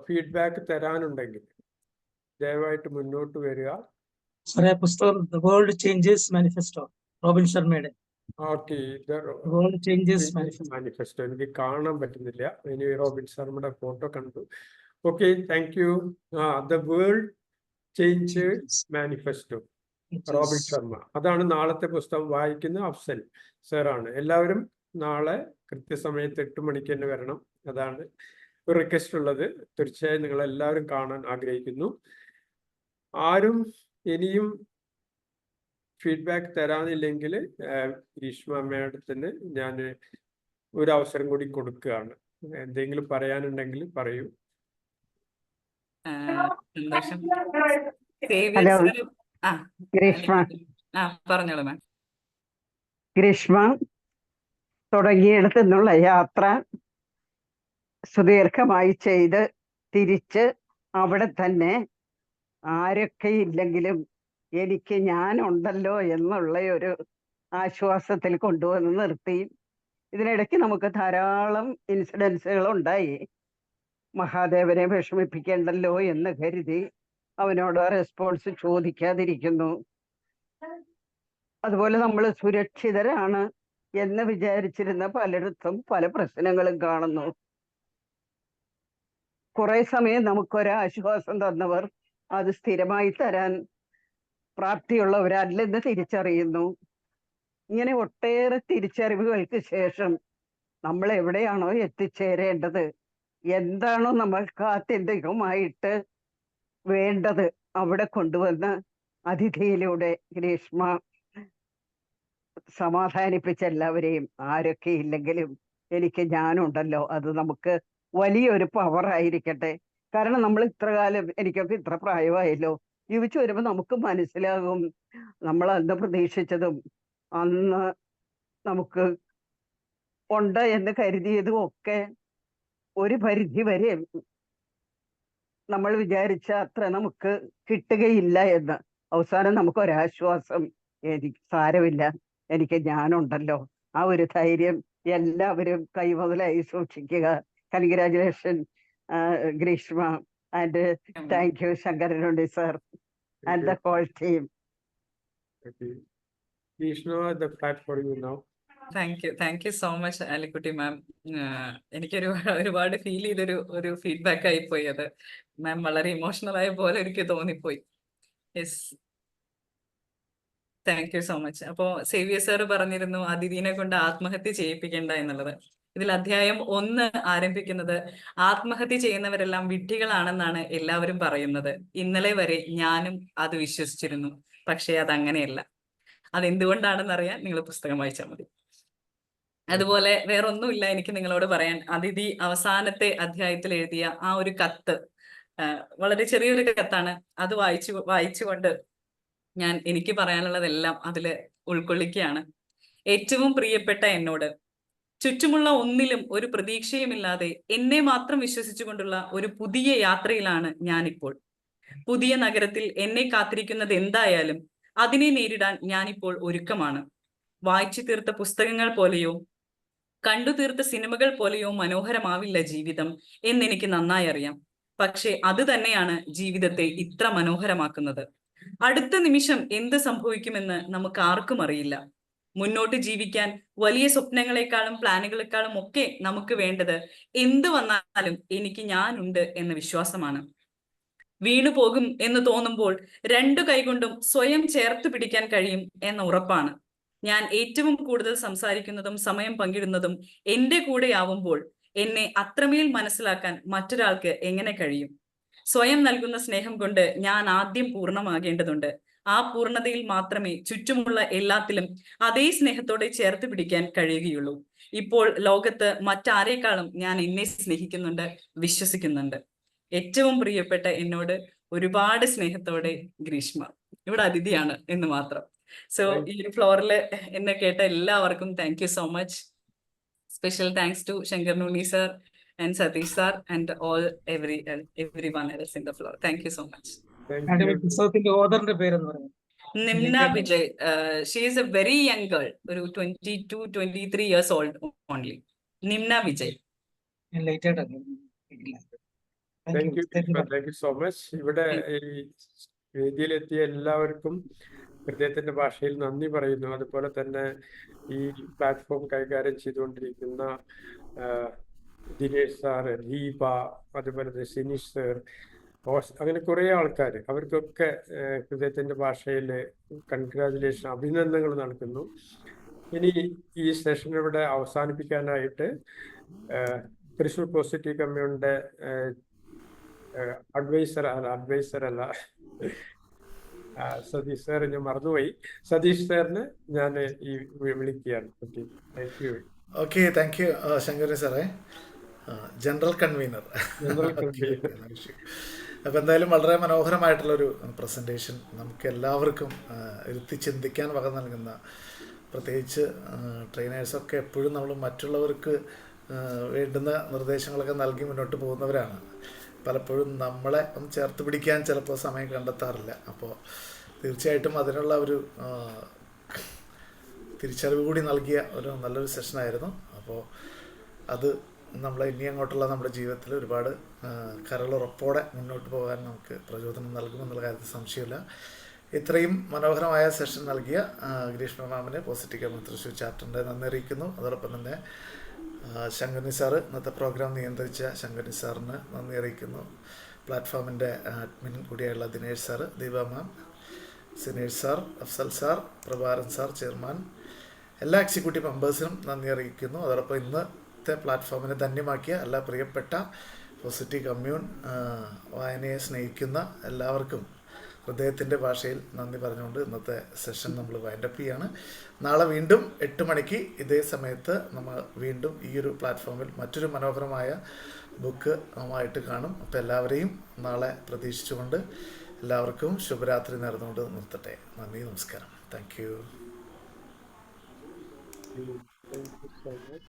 ഫീഡ്ബാക്ക് തരാനുണ്ടെങ്കിൽ ദയവായിട്ട് മുന്നോട്ട് വരിക. സാറേ, പുസ്തകം the world changes manifesto, Robin ശർമ്മയുടെ. ഓക്കെ, വേൾഡ് ചേഞ്ചസ് മാനിഫെസ്റ്റോ എനിക്ക് കാണാൻ പറ്റുന്നില്ല. ഇനി റോബിൻ ശർമ്മയുടെ ഫോട്ടോ കണ്ടു. Okay, thank U. The world changes manifesto, Robin Sharma. അതാണ് നാളത്തെ പുസ്തകം വായിക്കുന്ന അഫ്സൽ സാറാണ്. എല്ലാവരും നാളെ കൃത്യസമയത്ത് 8 മണിക്ക് തന്നെ വരണം. അതാണ് ഒരു റിക്വസ്റ്റ് ഉള്ളത്. തീർച്ചയായും നിങ്ങൾ എല്ലാവരും കാണാൻ ആഗ്രഹിക്കുന്നു. ആരും ഇനിയും ഫീഡ്ബാക്ക് തരാനില്ലെങ്കിൽ ഗ്രീഷ്മ മാഡത്തിന് ഞാൻ ഒരു അവസരം കൂടി കൊടുക്കുകയാണ്. എന്തെങ്കിലും പറയാനുണ്ടെങ്കിൽ പറയൂ. സന്തോഷം. ഹലോ ആ, ഗ്രീഷ്മ, പറഞ്ഞോളൂ മാം. ഗ്രീഷ്മ തുടങ്ങിയിടത്തു നിന്നുള്ള യാത്ര സുദീർഘമായി ചെയ്ത് തിരിച്ച് അവിടെ തന്നെ ആരൊക്കെ ഇല്ലെങ്കിലും എനിക്ക് ഞാനുണ്ടല്ലോ എന്നുള്ള ഒരു ആശ്വാസത്തിൽ കൊണ്ടുവന്ന് നിർത്തി. ഇതിനിടയ്ക്ക് നമുക്ക് ധാരാളം ഇൻസിഡൻസുകൾ ഉണ്ടായി. മഹാദേവനെ വിഷമിപ്പിക്കേണ്ടല്ലോ എന്ന് കരുതി അവനോട് റെസ്പോൺസ് ചോദിക്കാതിരിക്കുന്നു. അതുപോലെ നമ്മൾ സുരക്ഷിതരാണ് എന്ന് വിചാരിച്ചിരുന്ന പലയിടത്തും പല പ്രശ്നങ്ങളും കാണുന്നു. കുറെ സമയം നമുക്കൊരാശ്വാസം തന്നവർ അത് സ്ഥിരമായി തരാൻ പ്രാപ്തിയുള്ളവരല്ലെന്ന് തിരിച്ചറിയുന്നു. ഇങ്ങനെ ഒട്ടേറെ തിരിച്ചറിവുകൾക്ക് ശേഷം നമ്മൾ എവിടെയാണോ എത്തിച്ചേരേണ്ടത്, എന്താണോ നമ്മൾക്ക് ആത്യന്തികമായിട്ട് വേണ്ടത്, അവിടെ കൊണ്ടുവന്ന് അതിഥിയിലൂടെ ഗ്രീഷ്മ സമാധാനിപ്പിച്ച എല്ലാവരെയും ആരൊക്കെ ഇല്ലെങ്കിലും എനിക്ക് ഞാനുണ്ടല്ലോ, അത് നമുക്ക് വലിയൊരു പവറായിരിക്കട്ടെ. കാരണം നമ്മൾ ഇത്ര കാലം, എനിക്കൊക്കെ ഇത്ര പ്രായമായല്ലോ, ജീവിച്ചു വരുമ്പോൾ നമുക്ക് മനസ്സിലാകും നമ്മൾ അന്ന് പ്രതീക്ഷിച്ചതും അന്ന് നമുക്ക് ഉണ്ട് എന്ന് കരുതിയതും ഒക്കെ ഒരു പരിധി വരെ നമ്മൾ വിചാരിച്ച അത്ര നമുക്ക് കിട്ടുകയില്ല എന്ന്. അവസാനം നമുക്ക് ഒരാശ്വാസം, എനിക്ക് സാരമില്ല, എനിക്ക് ഞാനുണ്ടല്ലോ, ആ ഒരു ധൈര്യം എല്ലാവരും കൈമുതലായി സൂക്ഷിക്കുക. Congratulation Greeshma, and thank you Sankaranunni sir and the whole team. Okay. Krishna, the platform for you now. Thank you so much Alikutty ma'am. എനിക്കൊരു ഒരുപാട് ഫീൽ ചെയ്തൊരു ഫീഡ്ബാക്ക് ആയിപ്പോയി അത്. മാം വളരെ ഇമോഷണൽ ആയ പോലെ എനിക്ക് തോന്നിപ്പോയി. Yes, thank you so much. അപ്പോ സേവിയർ സാർ പറഞ്ഞിരുന്നു അതിഥീനെ കൊണ്ട് ആത്മഹത്യ ചെയ്യിപ്പിക്കേണ്ട എന്നുള്ളത്. ഇതിൽ അധ്യായം 1 ആരംഭിക്കുന്നത് ആത്മഹത്യ ചെയ്യുന്നവരെല്ലാം വിഡ്ഢികളാണെന്നാണ് എല്ലാവരും പറയുന്നത്. ഇന്നലെ വരെ ഞാനും അത് വിശ്വസിച്ചിരുന്നു. പക്ഷേ അതങ്ങനെയല്ല. അതെന്തുകൊണ്ടാണെന്ന് അറിയാൻ നിങ്ങൾ പുസ്തകം വായിച്ചാൽ മതി. അതുപോലെ വേറൊന്നുമില്ല എനിക്ക് നിങ്ങളോട് പറയാൻ. അതിഥി അവസാനത്തെ അധ്യായത്തിൽ എഴുതിയ ആ ഒരു കത്ത് വളരെ ചെറിയൊരു കത്താണ്. അത് വായിച്ചുകൊണ്ട് എനിക്ക് പറയാനുള്ളതെല്ലാം അതില് ഉൾക്കൊള്ളിക്കുകയാണ്. ഏറ്റവും പ്രിയപ്പെട്ട എന്നോട്, ചുറ്റുമുള്ള ഒന്നിലും ഒരു പ്രതീക്ഷയുമില്ലാതെ എന്നെ മാത്രം വിശ്വസിച്ചുകൊണ്ടുള്ള ഒരു പുതിയ യാത്രയിലാണ് ഞാനിപ്പോൾ. പുതിയ നഗരത്തിൽ എന്നെ കാത്തിരിക്കുന്നത് എന്തായാലും അതിനെ നേരിടാൻ ഞാനിപ്പോൾ ഒരുക്കമാണ്. വായിച്ചു തീർത്ത പുസ്തകങ്ങൾ പോലെയോ കണ്ടു തീർത്ത സിനിമകൾ പോലെയോ മനോഹരമാവില്ല ജീവിതം എന്നെനിക്ക് നന്നായി അറിയാം. പക്ഷെ അത് തന്നെയാണ് ജീവിതത്തെ ഇത്ര മനോഹരമാക്കുന്നത്. അടുത്ത നിമിഷം എന്ത് സംഭവിക്കുമെന്ന് നമുക്ക് ആർക്കും അറിയില്ല. മുന്നോട്ട് ജീവിക്കാൻ വലിയ സ്വപ്നങ്ങളെക്കാളും പ്ലാനുകളെക്കാളും ഒക്കെ നമുക്ക് വേണ്ടത് എന്ത് വന്നാലും എനിക്ക് ഞാനുണ്ട് എന്ന വിശ്വാസമാണ്. വീണു പോകും എന്ന് തോന്നുമ്പോൾ 2 കൈകൊണ്ടും സ്വയം ചേർത്ത് പിടിക്കാൻ കഴിയും എന്ന ഉറപ്പാണ്. ഞാൻ ഏറ്റവും കൂടുതൽ സംസാരിക്കുന്നതും സമയം പങ്കിടുന്നതും എന്റെ കൂടെയാവുമ്പോൾ എന്നെ അത്രമേൽ മനസ്സിലാക്കാൻ മറ്റൊരാൾക്ക് എങ്ങനെ കഴിയും? സ്വയം നൽകുന്ന സ്നേഹം കൊണ്ട് ഞാൻ ആദ്യം പൂർണ്ണമാകേണ്ടതുണ്ട്. ആ പൂർണ്ണതയിൽ മാത്രമേ ചുറ്റുമുള്ള എല്ലാത്തിലും അതേ സ്നേഹത്തോടെ ചേർത്ത് പിടിക്കാൻ കഴിയുകയുള്ളൂ. ഇപ്പോൾ ലോകത്ത് മറ്റാരേക്കാളും ഞാൻ എന്നെ സ്നേഹിക്കുന്നുണ്ട്, വിശ്വസിക്കുന്നുണ്ട്. ഏറ്റവും പ്രിയപ്പെട്ട എന്നോട് ഒരുപാട് സ്നേഹത്തോടെ ഗ്രീഷ്മ. ഇവിടെ അതിഥിയാണ് എന്ന് മാത്രം. സോ ഈ ഒരു ഫ്ലോറില് എന്നെ കേട്ട എല്ലാവർക്കും thank you so much. Special thanks to Shankaranunni sir and Satish sir and everyone else in the floor. Thank you so much. Thank you. പുസ്തകത്തിന്റെ ഓദറിന്റെ പേരെന്ന് പറയുന്നത് Nimna Vijay. She is a very young girl, 22-23 years old only. Nimna Vijay. Light ആയിട്ട് Thank you, Krishna. Thank you so much. ഇവിടെ ഈ വേദിയിലെത്തിയ എല്ലാവർക്കും ഹൃദയത്തിന്റെ ഭാഷയിൽ നന്ദി പറയുന്നു. അതുപോലെ തന്നെ ഈ പ്ലാറ്റ്ഫോം കൈകാര്യം ചെയ്തുകൊണ്ടിരിക്കുന്ന ദിനേഷ് സാറ്, ദീപ, അതുപോലെ തന്നെ സിനീഷ് സർ, അങ്ങനെ കുറേ ആൾക്കാർ, അവർക്കൊക്കെ ഹൃദയത്തിന്റെ ഭാഷയിൽ കൺഗ്രാജുലേഷൻ, അഭിനന്ദനങ്ങൾ നൽകുന്നു. ഇനി ഈ സെഷൻ ഇവിടെ അവസാനിപ്പിക്കാനായിട്ട് തൃശ്ശൂർ പോസിറ്റീവ് കമ്മ്യൂണിന്റെ അഡ്വൈസർ അല്ല സതീഷ് സാർ, ഞാൻ മറന്നുപോയി. സതീഷ് സാറിന് ഞാൻ ഈ വിളിക്കുകയാണ്. Thank you. Okay, thank you Shankaran സാറേ, ജനറൽ കൺവീനർ. അപ്പോൾ എന്തായാലും വളരെ മനോഹരമായിട്ടുള്ളൊരു പ്രസൻറ്റേഷൻ, നമുക്ക് എല്ലാവർക്കും ഇരുത്തി ചിന്തിക്കാൻ വക നൽകുന്ന, പ്രത്യേകിച്ച് ട്രെയിനേഴ്സൊക്കെ എപ്പോഴും നമ്മൾ മറ്റുള്ളവർക്ക് വേണ്ടുന്ന നിർദ്ദേശങ്ങളൊക്കെ നൽകി മുന്നോട്ട് പോകുന്നവരാണ്. പലപ്പോഴും നമ്മളെ ഒന്ന് ചേർത്ത് പിടിക്കാൻ ചിലപ്പോൾ സമയം കണ്ടെത്താറില്ല. അപ്പോൾ തീർച്ചയായിട്ടും അതിനുള്ള ഒരു തിരിച്ചറിവ് കൂടി നൽകിയ ഒരു നല്ലൊരു സെഷനായിരുന്നു. അപ്പോൾ അത് നമ്മളെ ഇനി അങ്ങോട്ടുള്ള നമ്മുടെ ജീവിതത്തിൽ ഒരുപാട് കരളുറപ്പോടെ മുന്നോട്ട് പോകാൻ നമുക്ക് പ്രചോദനം നൽകുമെന്നുള്ള കാര്യത്തിൽ സംശയമില്ല. ഇത്രയും മനോഹരമായ സെഷൻ നൽകിയ ഗ്രീഷ്മ മാമിനെ പോസിറ്റീവ് കമ്മ്യൂൺ തൃശ്ശൂർ ചാപ്റ്ററിൻ്റെ നന്ദി അറിയിക്കുന്നു. അതോടൊപ്പം തന്നെ ശങ്കരനി സാറ്, ഇന്നത്തെ പ്രോഗ്രാം നിയന്ത്രിച്ച ശങ്കരനി സാറിന് നന്ദി അറിയിക്കുന്നു. പ്ലാറ്റ്ഫോമിൻ്റെ അഡ്മിൻ കൂടിയായുള്ള Dinesh sir, Deepa ma'am, Sinesh sir, Afsal sir, Prabharan sir, chairman, എല്ലാ എക്സിക്യൂട്ടീവ് മെമ്പേഴ്സിനും നന്ദി അറിയിക്കുന്നു. അതോടൊപ്പം ഇന്നത്തെ പ്ലാറ്റ്ഫോമിനെ ധന്യമാക്കിയ എല്ലാ പ്രിയപ്പെട്ട പോസിറ്റീവ് കമ്മ്യൂൺ വായനയെ സ്നേഹിക്കുന്ന എല്ലാവർക്കും ഹൃദയത്തിൻ്റെ ഭാഷയിൽ നന്ദി പറഞ്ഞുകൊണ്ട് ഇന്നത്തെ സെഷൻ നമ്മൾ വൈൻഡപ്പ് ചെയ്യാണ്. നാളെ വീണ്ടും 8 മണിക്ക് ഇതേ സമയത്ത് നമ്മൾ വീണ്ടും ഈ ഒരു പ്ലാറ്റ്ഫോമിൽ മറ്റൊരു മനോഹരമായ ബുക്ക് ആയിട്ട് കാണും. അപ്പോൾ എല്ലാവരെയും നാളെ പ്രതീക്ഷിച്ചുകൊണ്ട് എല്ലാവർക്കും ശുഭരാത്രി നേർന്നുകൊണ്ട് നിർത്തട്ടെ. നന്ദി, നമസ്കാരം. Thank you.